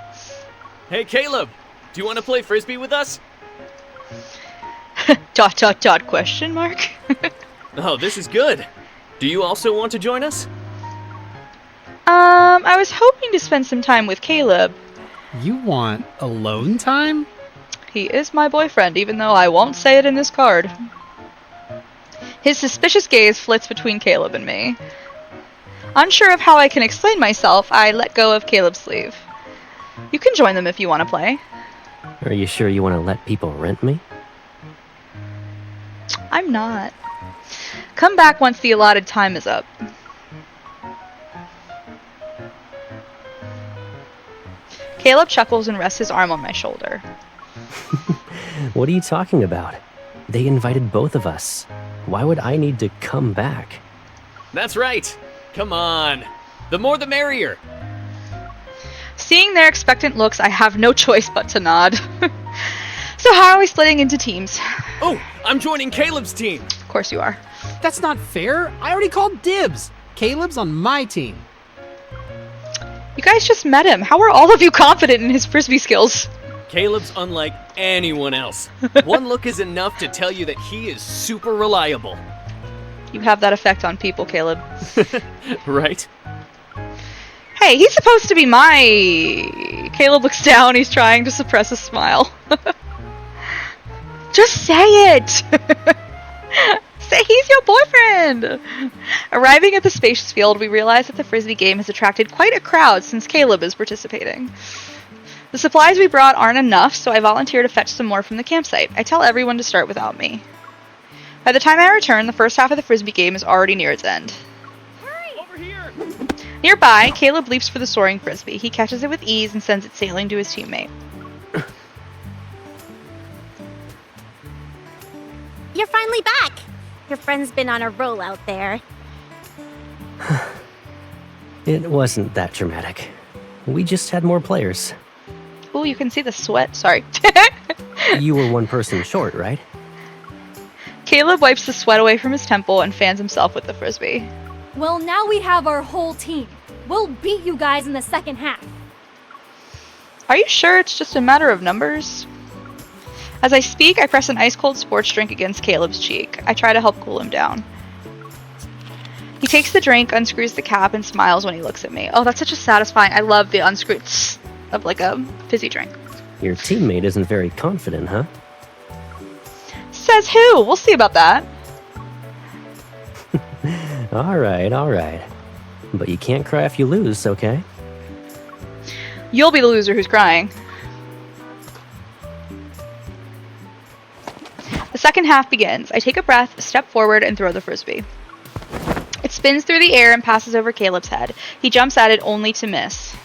Hey, Caleb! Do you want to play frisbee with us? Question mark? Oh, this is good. Do you also want to join us? I was hoping to spend some time with Caleb. You want alone time? He is my boyfriend, even though I won't say it in this card. His suspicious gaze flits between Caleb and me. Unsure of how I can explain myself, I let go of Caleb's sleeve. You can join them if you want to play. Are you sure you want to let people rent me? I'm not. Come back once the allotted time is up. Caleb chuckles and rests his arm on my shoulder. What are you talking about? They invited both of us. Why would I need to come back? That's right. Come on. The more the merrier. Seeing their expectant looks, I have no choice but to nod. So how are we splitting into teams? Oh, I'm joining Caleb's team. Of course you are. That's not fair. I already called dibs. Caleb's on my team. You guys just met him. How are all of you confident in his frisbee skills? Caleb's unlike anyone else. One look is enough to tell you that he is super reliable. You have that effect on people, Caleb. Right? Hey, he's supposed to be my... Caleb looks down. He's trying to suppress a smile. Just say it! Say he's your boyfriend! Arriving at the spacious field, we realize that the frisbee game has attracted quite a crowd since Caleb is participating. The supplies we brought aren't enough, so I volunteer to fetch some more from the campsite. I tell everyone to start without me. By the time I return, the first half of the frisbee game is already near its end. Over here! Nearby, Caleb leaps for the soaring frisbee. He catches it with ease and sends it sailing to his teammate. You're finally back! Your friend's been on a roll out there. It wasn't that dramatic. We just had more players. Ooh, you can see the sweat. Sorry. You were one person short, right? Caleb wipes the sweat away from his temple and fans himself with the frisbee. Well, now we have our whole team. We'll beat you guys in the second half. Are you sure it's just a matter of numbers? As I speak, I press an ice-cold sports drink against Caleb's cheek. I try to help cool him down. He takes the drink, unscrews the cap, and smiles when he looks at me. Oh, that's such a satisfying... I love the unscrewed of like a fizzy drink. Your teammate isn't very confident, huh? Says who? We'll see about that. Alright. But you can't cry if you lose, okay? You'll be the loser who's crying. The second half begins. I take a breath, step forward, and throw the frisbee. It spins through the air and passes over Caleb's head. He jumps at it only to miss.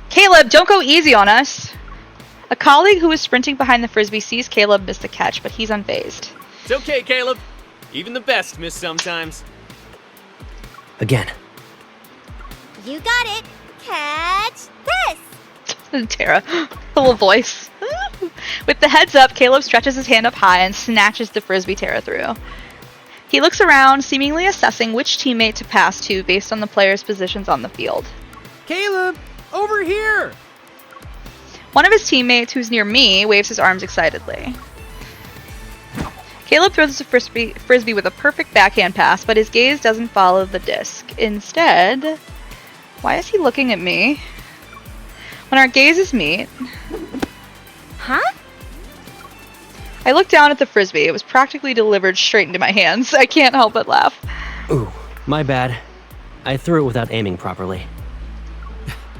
Caleb, don't go easy on us! A colleague who is sprinting behind the frisbee sees Caleb miss the catch, but he's unfazed. It's okay, Caleb. Even the best miss sometimes. Again. You got it. Catch this! Tara, the little voice. With the heads up, Caleb stretches his hand up high and snatches the frisbee Tara through. He looks around, seemingly assessing which teammate to pass to based on the players' positions on the field. Caleb, over here! One of his teammates, who's near me, waves his arms excitedly. Caleb throws the frisbee with a perfect backhand pass, but his gaze doesn't follow the disc. Instead, why is he looking at me? When our gazes meet... Huh? I look down at the frisbee. It was practically delivered straight into my hands. I can't help but laugh. Ooh, my bad. I threw it without aiming properly.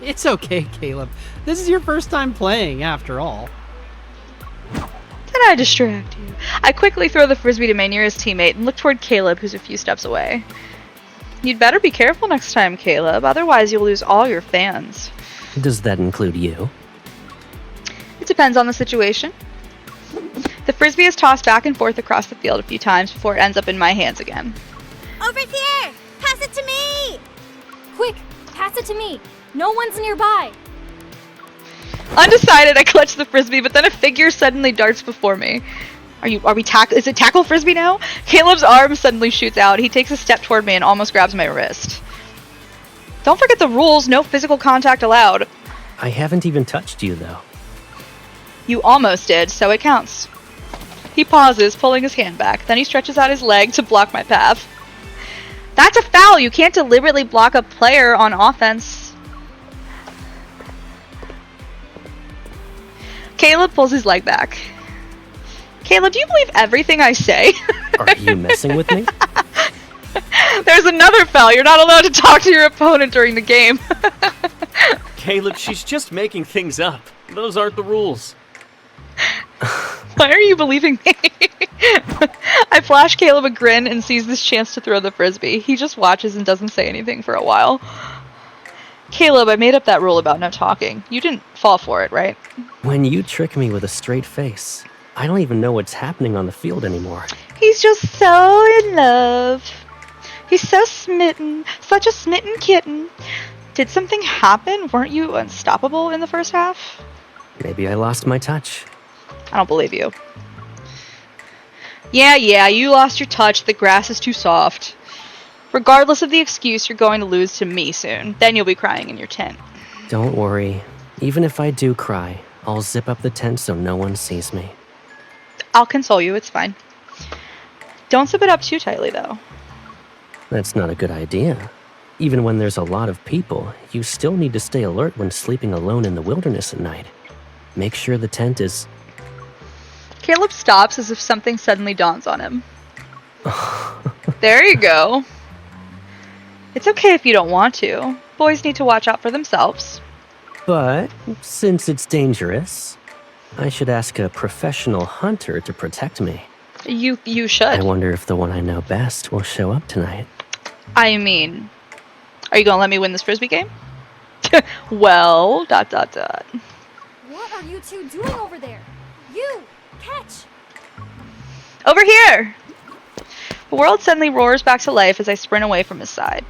It's okay, Caleb. This is your first time playing, after all. Did I distract you? I quickly throw the frisbee to my nearest teammate and look toward Caleb, who's a few steps away. You'd better be careful next time, Caleb. Otherwise, you'll lose all your fans. Does that include you? It depends on the situation. The frisbee is tossed back and forth across the field a few times before it ends up in my hands again. Over here! Pass it to me! Quick, pass it to me. No one's nearby. Undecided, I clutch the frisbee, but then a figure suddenly darts before me. Is it tackle frisbee now? Caleb's arm suddenly shoots out. He takes a step toward me and almost grabs my wrist. Don't forget the rules. No physical contact allowed. I haven't even touched you, though. You almost did, so it counts. He pauses, pulling his hand back. Then he stretches out his leg to block my path. That's a foul! You can't deliberately block a player on offense. Caleb pulls his leg back. Caleb, do you believe everything I say? Are you messing with me? There's another foul. You're not allowed to talk to your opponent during the game. Caleb, she's just making things up. Those aren't the rules. Why are you believing me? I flash Caleb a grin and sees this chance to throw the frisbee. He just watches and doesn't say anything for a while. Caleb, I made up that rule about no talking. You didn't fall for it, right? When you trick me with a straight face, I don't even know what's happening on the field anymore. He's just so in love. He's so smitten. Such a smitten kitten. Did something happen? Weren't you unstoppable in the first half? Maybe I lost my touch. I don't believe you. Yeah, you lost your touch. The grass is too soft. Regardless of the excuse, you're going to lose to me soon. Then you'll be crying in your tent. Don't worry. Even if I do cry, I'll zip up the tent so no one sees me. I'll console you, it's fine. Don't zip it up too tightly, though. That's not a good idea. Even when there's a lot of people, you still need to stay alert when sleeping alone in the wilderness at night. Make sure the tent is... Caleb stops as if something suddenly dawns on him. There you go. It's okay if you don't want to. Boys need to watch out for themselves. But, since it's dangerous, I should ask a professional hunter to protect me. You should. I wonder if the one I know best will show up tonight. I mean, are you gonna let me win this frisbee game? Well, ... What are you two doing over there? You! Catch! Over here! The world suddenly roars back to life as I sprint away from his side.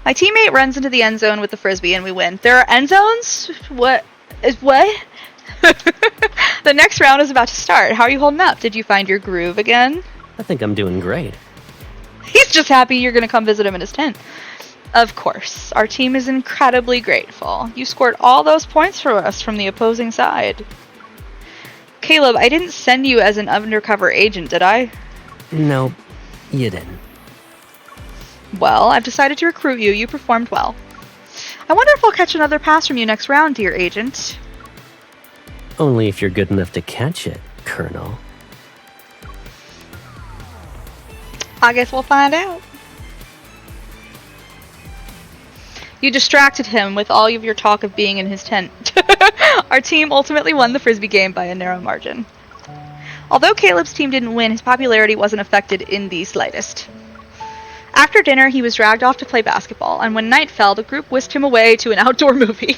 My teammate runs into the end zone with the frisbee and we win. There are end zones? What? The next round is about to start. How are you holding up? Did you find your groove again? I think I'm doing great. He's just happy you're gonna come visit him in his tent. Of course. Our team is incredibly grateful. You scored all those points for us from the opposing side. Caleb, I didn't send you as an undercover agent, did I? Nope, you didn't. Well, I've decided to recruit you. You performed well. I wonder if I'll catch another pass from you next round, dear agent. Only if you're good enough to catch it, Colonel. I guess we'll find out. You distracted him with all of your talk of being in his tent. Our team ultimately won the frisbee game by a narrow margin. Although Caleb's team didn't win, his popularity wasn't affected in the slightest. After dinner, he was dragged off to play basketball, and when night fell, the group whisked him away to an outdoor movie.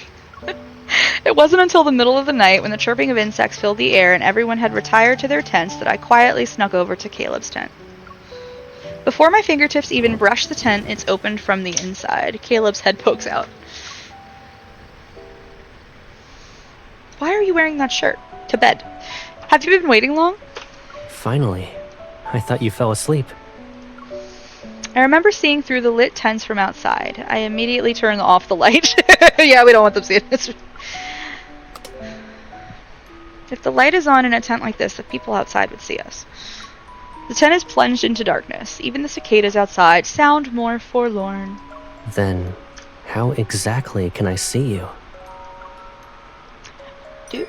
It wasn't until the middle of the night, when the chirping of insects filled the air and everyone had retired to their tents, that I quietly snuck over to Caleb's tent. Before my fingertips even brushed the tent, it's opened from the inside. Caleb's head pokes out. Why are you wearing that shirt? To bed. Have you been waiting long? Finally. I thought you fell asleep. I remember seeing through the lit tents from outside. I immediately turned off the light. Yeah, we don't want them seeing this. If the light is on in a tent like this, the people outside would see us. The tent is plunged into darkness. Even the cicadas outside sound more forlorn. Then, how exactly can I see you? Dude.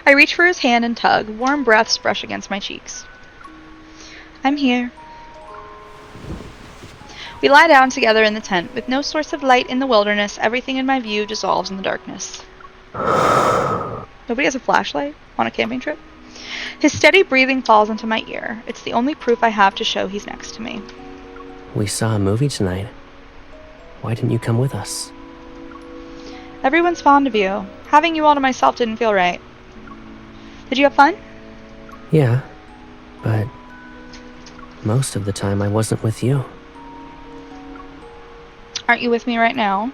I reach for his hand and tug. Warm breaths brush against my cheeks. I'm here. We lie down together in the tent. With no source of light in the wilderness, everything in my view dissolves in the darkness. Nobody has a flashlight on a camping trip? His steady breathing falls into my ear. It's the only proof I have to show he's next to me. We saw a movie tonight. Why didn't you come with us? Everyone's fond of you. Having you all to myself didn't feel right. Did you have fun? Yeah, but most of the time I wasn't with you. Aren't you with me right now?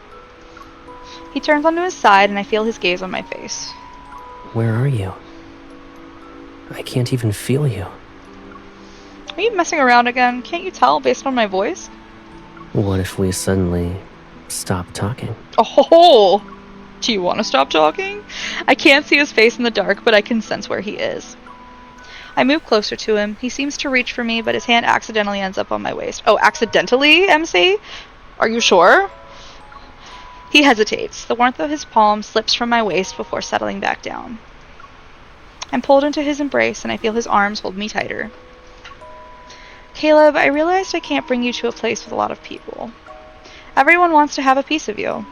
He turns onto his side and I feel his gaze on my face. Where are you? I can't even feel you. Are you messing around again? Can't you tell based on my voice? What if we suddenly stop talking? Oh, do you want to stop talking? I can't see his face in the dark, but I can sense where he is. I move closer to him. He seems to reach for me, but his hand accidentally ends up on my waist. Oh, accidentally, MC? Are you sure? He hesitates. The warmth of his palm slips from my waist before settling back down. I'm pulled into his embrace, and I feel his arms hold me tighter. Caleb, I realized I can't bring you to a place with a lot of people. Everyone wants to have a piece of you.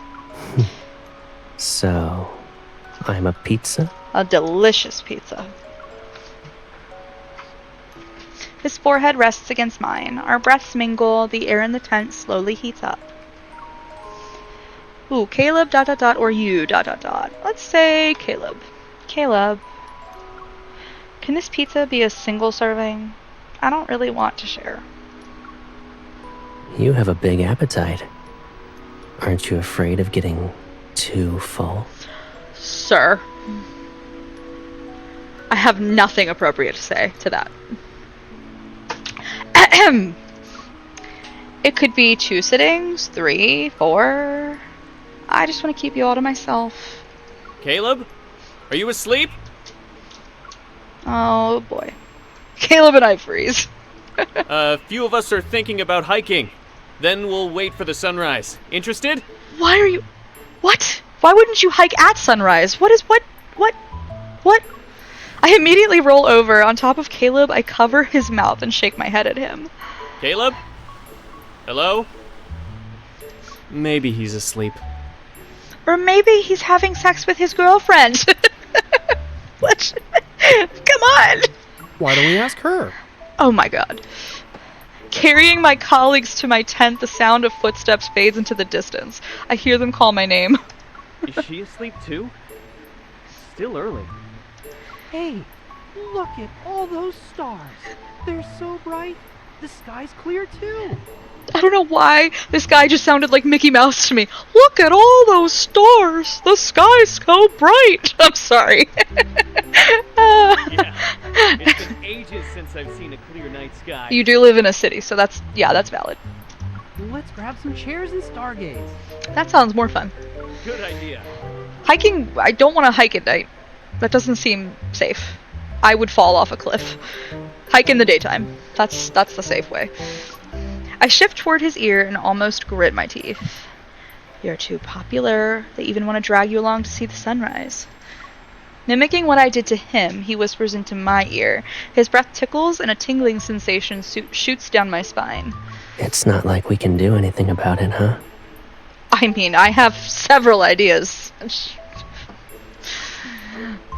So, I'm a pizza? A delicious pizza. His forehead rests against mine. Our breaths mingle. The air in the tent slowly heats up. Ooh, Caleb ... or you ... Let's say Caleb. Caleb. Can this pizza be a single serving? I don't really want to share. You have a big appetite. Aren't you afraid of getting too full? Sir, I have nothing appropriate to say to that. Ahem. It could be 2 sittings, 3, 4. I just want to keep you all to myself. Caleb? Are you asleep? Oh boy. Caleb and I freeze. A few of us are thinking about hiking. Then we'll wait for the sunrise. Interested? Why are you... What? Why wouldn't you hike at sunrise? What? I immediately roll over on top of Caleb, I cover his mouth and shake my head at him. Caleb? Hello? Maybe he's asleep. Or maybe he's having sex with his girlfriend. What? Come on! Why don't we ask her? Oh my god. Carrying my colleagues to my tent, the sound of footsteps fades into the distance. I hear them call my name. Is she asleep too? Still early. Hey, look at all those stars. They're so bright. The sky's clear too. I don't know why this guy just sounded like Mickey Mouse to me. Look at all those stars. The sky's so bright. I'm sorry. Yeah. It's been ages since I've seen a clear night sky. You do live in a city, so that's valid. Let's grab some chairs and stargaze. That sounds more fun. Good idea. Hiking, I don't want to hike at night. That doesn't seem safe. I would fall off a cliff. Hike in the daytime. That's the safe way. I shift toward his ear and almost grit my teeth. You're too popular. They even want to drag you along to see the sunrise. Mimicking what I did to him, he whispers into my ear. His breath tickles and a tingling sensation shoots down my spine. It's not like we can do anything about it, huh? I mean, I have several ideas.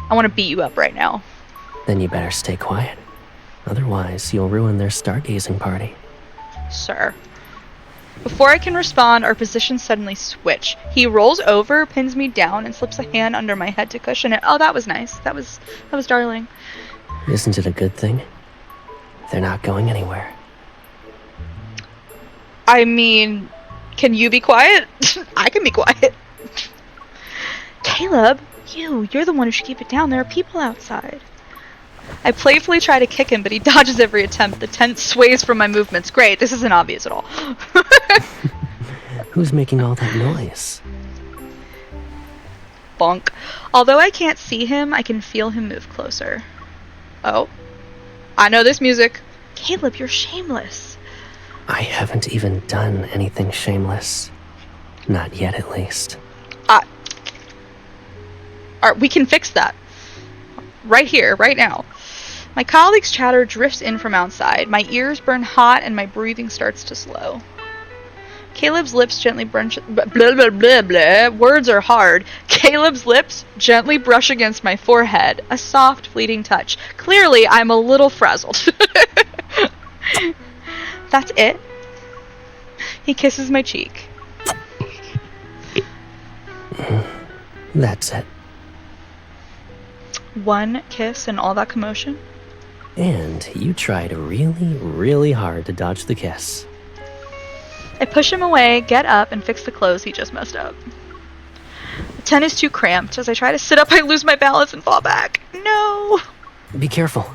I want to beat you up right now. Then you better stay quiet. Otherwise, you'll ruin their stargazing party. Sir. Before I can respond, our positions suddenly switch. He rolls over, pins me down, and slips a hand under my head to cushion it. Oh, that was nice. That was darling. Isn't it a good thing? They're not going anywhere. I mean, can you be quiet? I can be quiet. Caleb, you're the one who should keep it down. There are people outside. I playfully try to kick him, but he dodges every attempt. The tent sways from my movements. Great, this isn't obvious at all. Who's making all that noise? Bonk. Although I can't see him, I can feel him move closer. Oh. I know this music. Caleb, you're shameless. I haven't even done anything shameless. Not yet, at least. Alright, we can fix that. Right here, right now. My colleague's chatter drifts in from outside. My ears burn hot and my breathing starts to slow. Caleb's lips gently brush... Blah, blah, blah, blah. Words are hard. Caleb's lips gently brush against my forehead. A soft, fleeting touch. Clearly, I'm a little frazzled. That's it. He kisses my cheek. That's it. One kiss and all that commotion? And you tried really, really hard to dodge the kiss. I push him away, get up, and fix the clothes he just messed up. The tent is too cramped. As I try to sit up, I lose my balance and fall back. No! Be careful.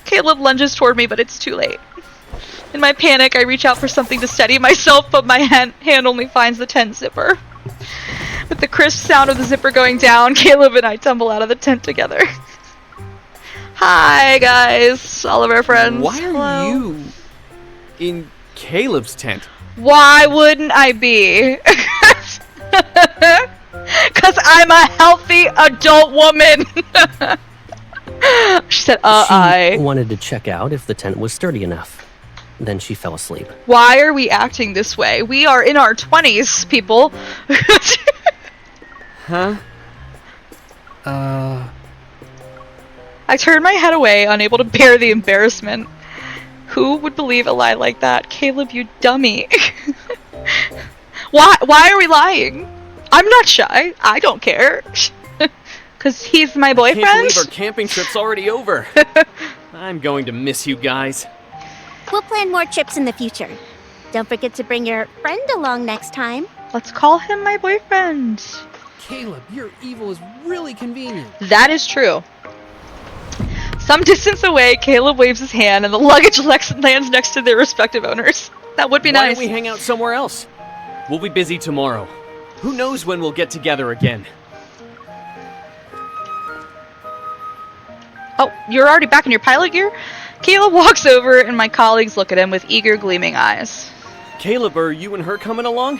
Caleb lunges toward me, but it's too late. In my panic, I reach out for something to steady myself, but my hand only finds the tent zipper. With the crisp sound of the zipper going down, Caleb and I tumble out of the tent together. Hi, guys. All of our friends. Why are Hello. you in Caleb's tent? Why wouldn't I be? Because I'm a healthy adult woman. She said, She wanted to check out if the tent was sturdy enough. Then she fell asleep. Why are we acting this way? We are in our 20s, people. Huh? I turned my head away, unable to bear the embarrassment. Who would believe a lie like that? Caleb, you dummy. Why are we lying? I'm not shy. I don't care. Because he's my boyfriend? I can't believe our camping trip's already over. I'm going to miss you guys. We'll plan more trips in the future. Don't forget to bring your friend along next time. Let's call him my boyfriend. Caleb, your evil is really convenient. That is true. Some distance away, Caleb waves his hand and the luggage lands next to their respective owners. That would be Why nice. don't we hang out somewhere else? We'll be busy tomorrow. Who knows when we'll get together again? Oh, you're already back in your pilot gear? Caleb walks over and my colleagues look at him with eager, gleaming eyes. Caleb, are you and her coming along?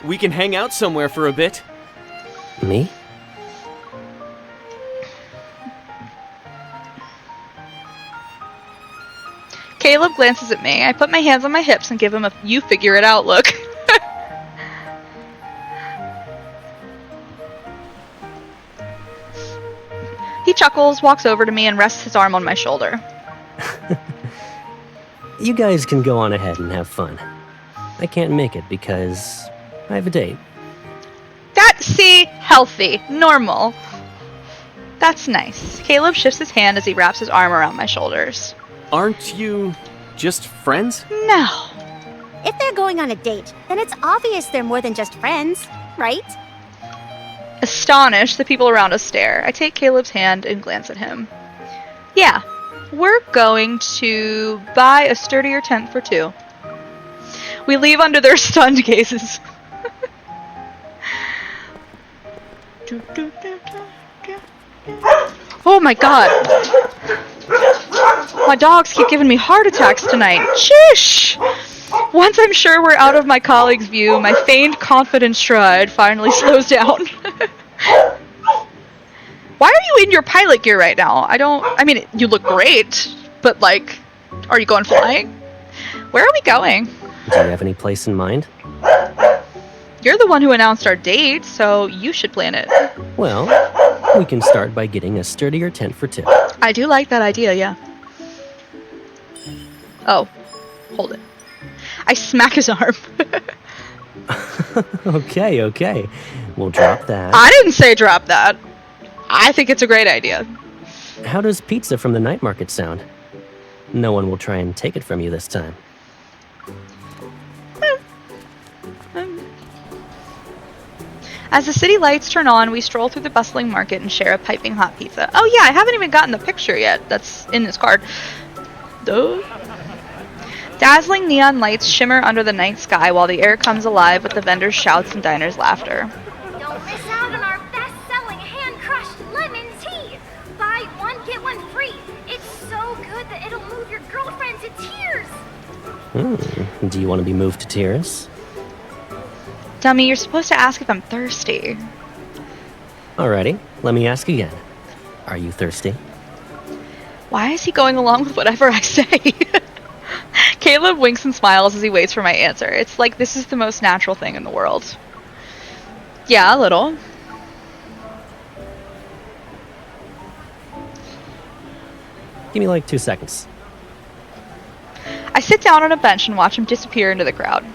We can hang out somewhere for a bit. Me? Caleb glances at me. I put my hands on my hips and give him a you figure it out look. He chuckles, walks over to me, and rests his arm on my shoulder. You guys can go on ahead and have fun. I can't make it because I have a date. See? Healthy. Normal. That's nice. Caleb shifts his hand as he wraps his arm around my shoulders. Aren't you just friends? No. If they're going on a date, then it's obvious they're more than just friends, right? Astonished, the people around us stare. I take Caleb's hand and glance at him. Yeah, we're going to buy a sturdier tent for two. We leave under their stunned gazes. Oh my god. My dogs keep giving me heart attacks tonight. Sheesh! Once I'm sure we're out of my colleague's view, my feigned confident stride finally slows down. Why are you in your pilot gear right now? I mean, you look great, but like, are you going flying? Where are we going? Do you have any place in mind? You're the one who announced our date, so you should plan it. Well, we can start by getting a sturdier tent for two. I do like that idea, yeah. Oh, hold it. I smack his arm. Okay. We'll drop that. I didn't say drop that. I think it's a great idea. How does pizza from the night market sound? No one will try and take it from you this time. As the city lights turn on, we stroll through the bustling market and share a piping hot pizza. Oh yeah, I haven't even gotten the picture yet that's in this card. Duh. Dazzling neon lights shimmer under the night sky while the air comes alive with the vendors' shouts and diners' laughter. Don't miss out on our best-selling hand-crushed lemon tea! Buy one, get one free! It's so good that it'll move your girlfriend to tears! Do you want to be moved to tears? Dummy, you're supposed to ask if I'm thirsty. Alrighty, let me ask again. Are you thirsty? Why is he going along with whatever I say? Caleb winks and smiles as he waits for my answer. It's like this is the most natural thing in the world. Yeah, a little. Give me like 2 seconds. I sit down on a bench and watch him disappear into the crowd.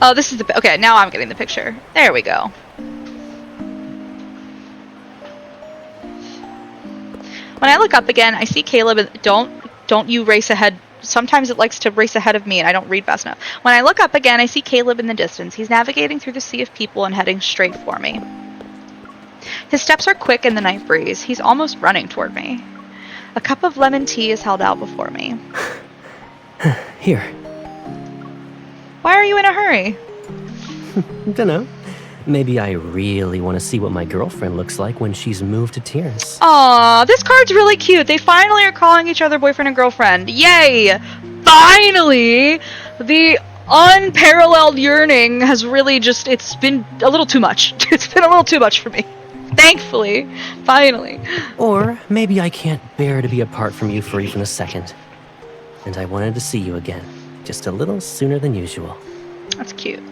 Oh, this is the... Okay, now I'm getting the picture. There we go. When I look up again, I see Caleb and... Don't you race ahead. Sometimes it likes to race ahead of me and I don't read fast enough. When I look up again, I see Caleb in the distance. He's navigating through the sea of people and heading straight for me. His steps are quick in the night breeze. He's almost running toward me. A cup of lemon tea is held out before me. Here. Why are you in a hurry? Dunno. Maybe I really want to see what my girlfriend looks like when she's moved to tears. Aw, this card's really cute. They finally are calling each other boyfriend and girlfriend. Yay! Finally! The unparalleled yearning has really just... It's been a little too much. It's been a little too much for me. Thankfully. Finally. Or maybe I can't bear to be apart from you for even a second. And I wanted to see you again. Just a little sooner than usual. That's cute.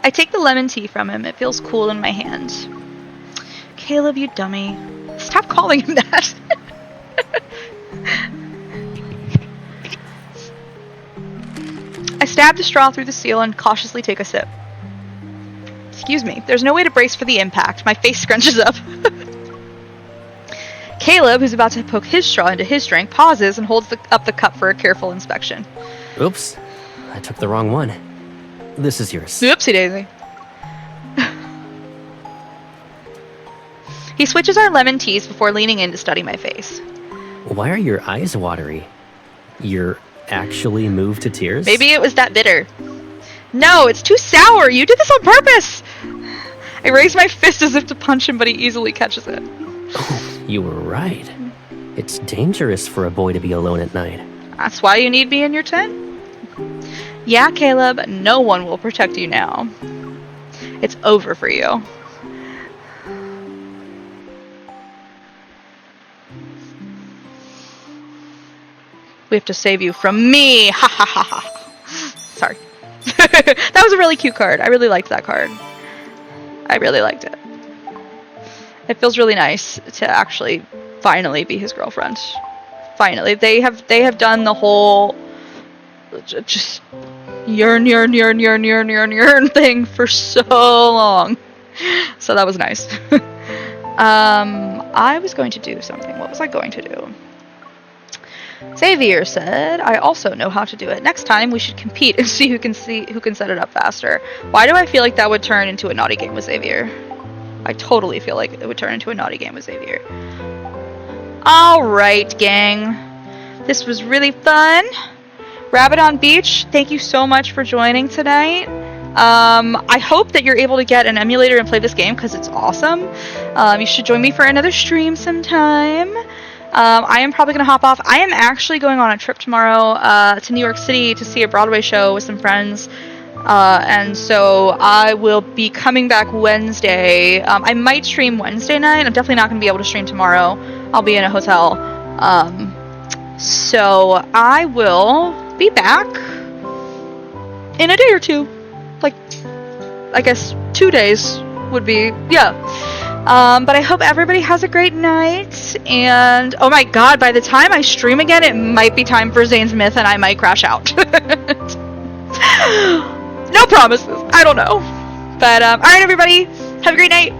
I take the lemon tea from him. It feels cool in my hand. Caleb, you dummy. Stop calling him that. I stab the straw through the seal and cautiously take a sip. Excuse me. There's no way to brace for the impact. My face scrunches up. Caleb, who's about to poke his straw into his drink, pauses and holds up the cup for a careful inspection. Oops. I took the wrong one. This is yours. Oopsie daisy. He switches our lemon teas before leaning in to study my face. Why are your eyes watery? You're actually moved to tears? Maybe it was that bitter. No, it's too sour. You did this on purpose. I raise my fist as if to punch him, but he easily catches it. Oh, you were right. It's dangerous for a boy to be alone at night. That's why you need me in your tent? Yeah, Caleb, no one will protect you now. It's over for you. We have to save you from me! Ha ha ha ha. Sorry. That was a really cute card. I really liked that card. I really liked it. It feels really nice to actually finally be his girlfriend. Finally. They have done the whole just yearn thing for so long. So that was nice. I was going to do something. What was I going to do? Xavier said, I also know how to do it. Next time we should compete and see who can set it up faster. Why do I feel like that would turn into a naughty game with Xavier? I totally feel like it would turn into a naughty game with Xavier. Alright, gang. This was really fun. Rabbit on Beach, thank you so much for joining tonight. I hope that you're able to get an emulator and play this game because it's awesome. You should join me for another stream sometime. I am probably going to hop off. I am actually going on a trip tomorrow to New York City to see a Broadway show with some friends. And so I will be coming back Wednesday. I might stream Wednesday night. I'm definitely not going to be able to stream tomorrow. I'll be in a hotel. So I will be back in a day or two. Like, I guess 2 days would be, yeah. But I hope everybody has a great night, and oh my god, by the time I stream again, it might be time for ZAYNE'S Myth, and I might crash out. No promises, I don't know. But, alright everybody, have a great night.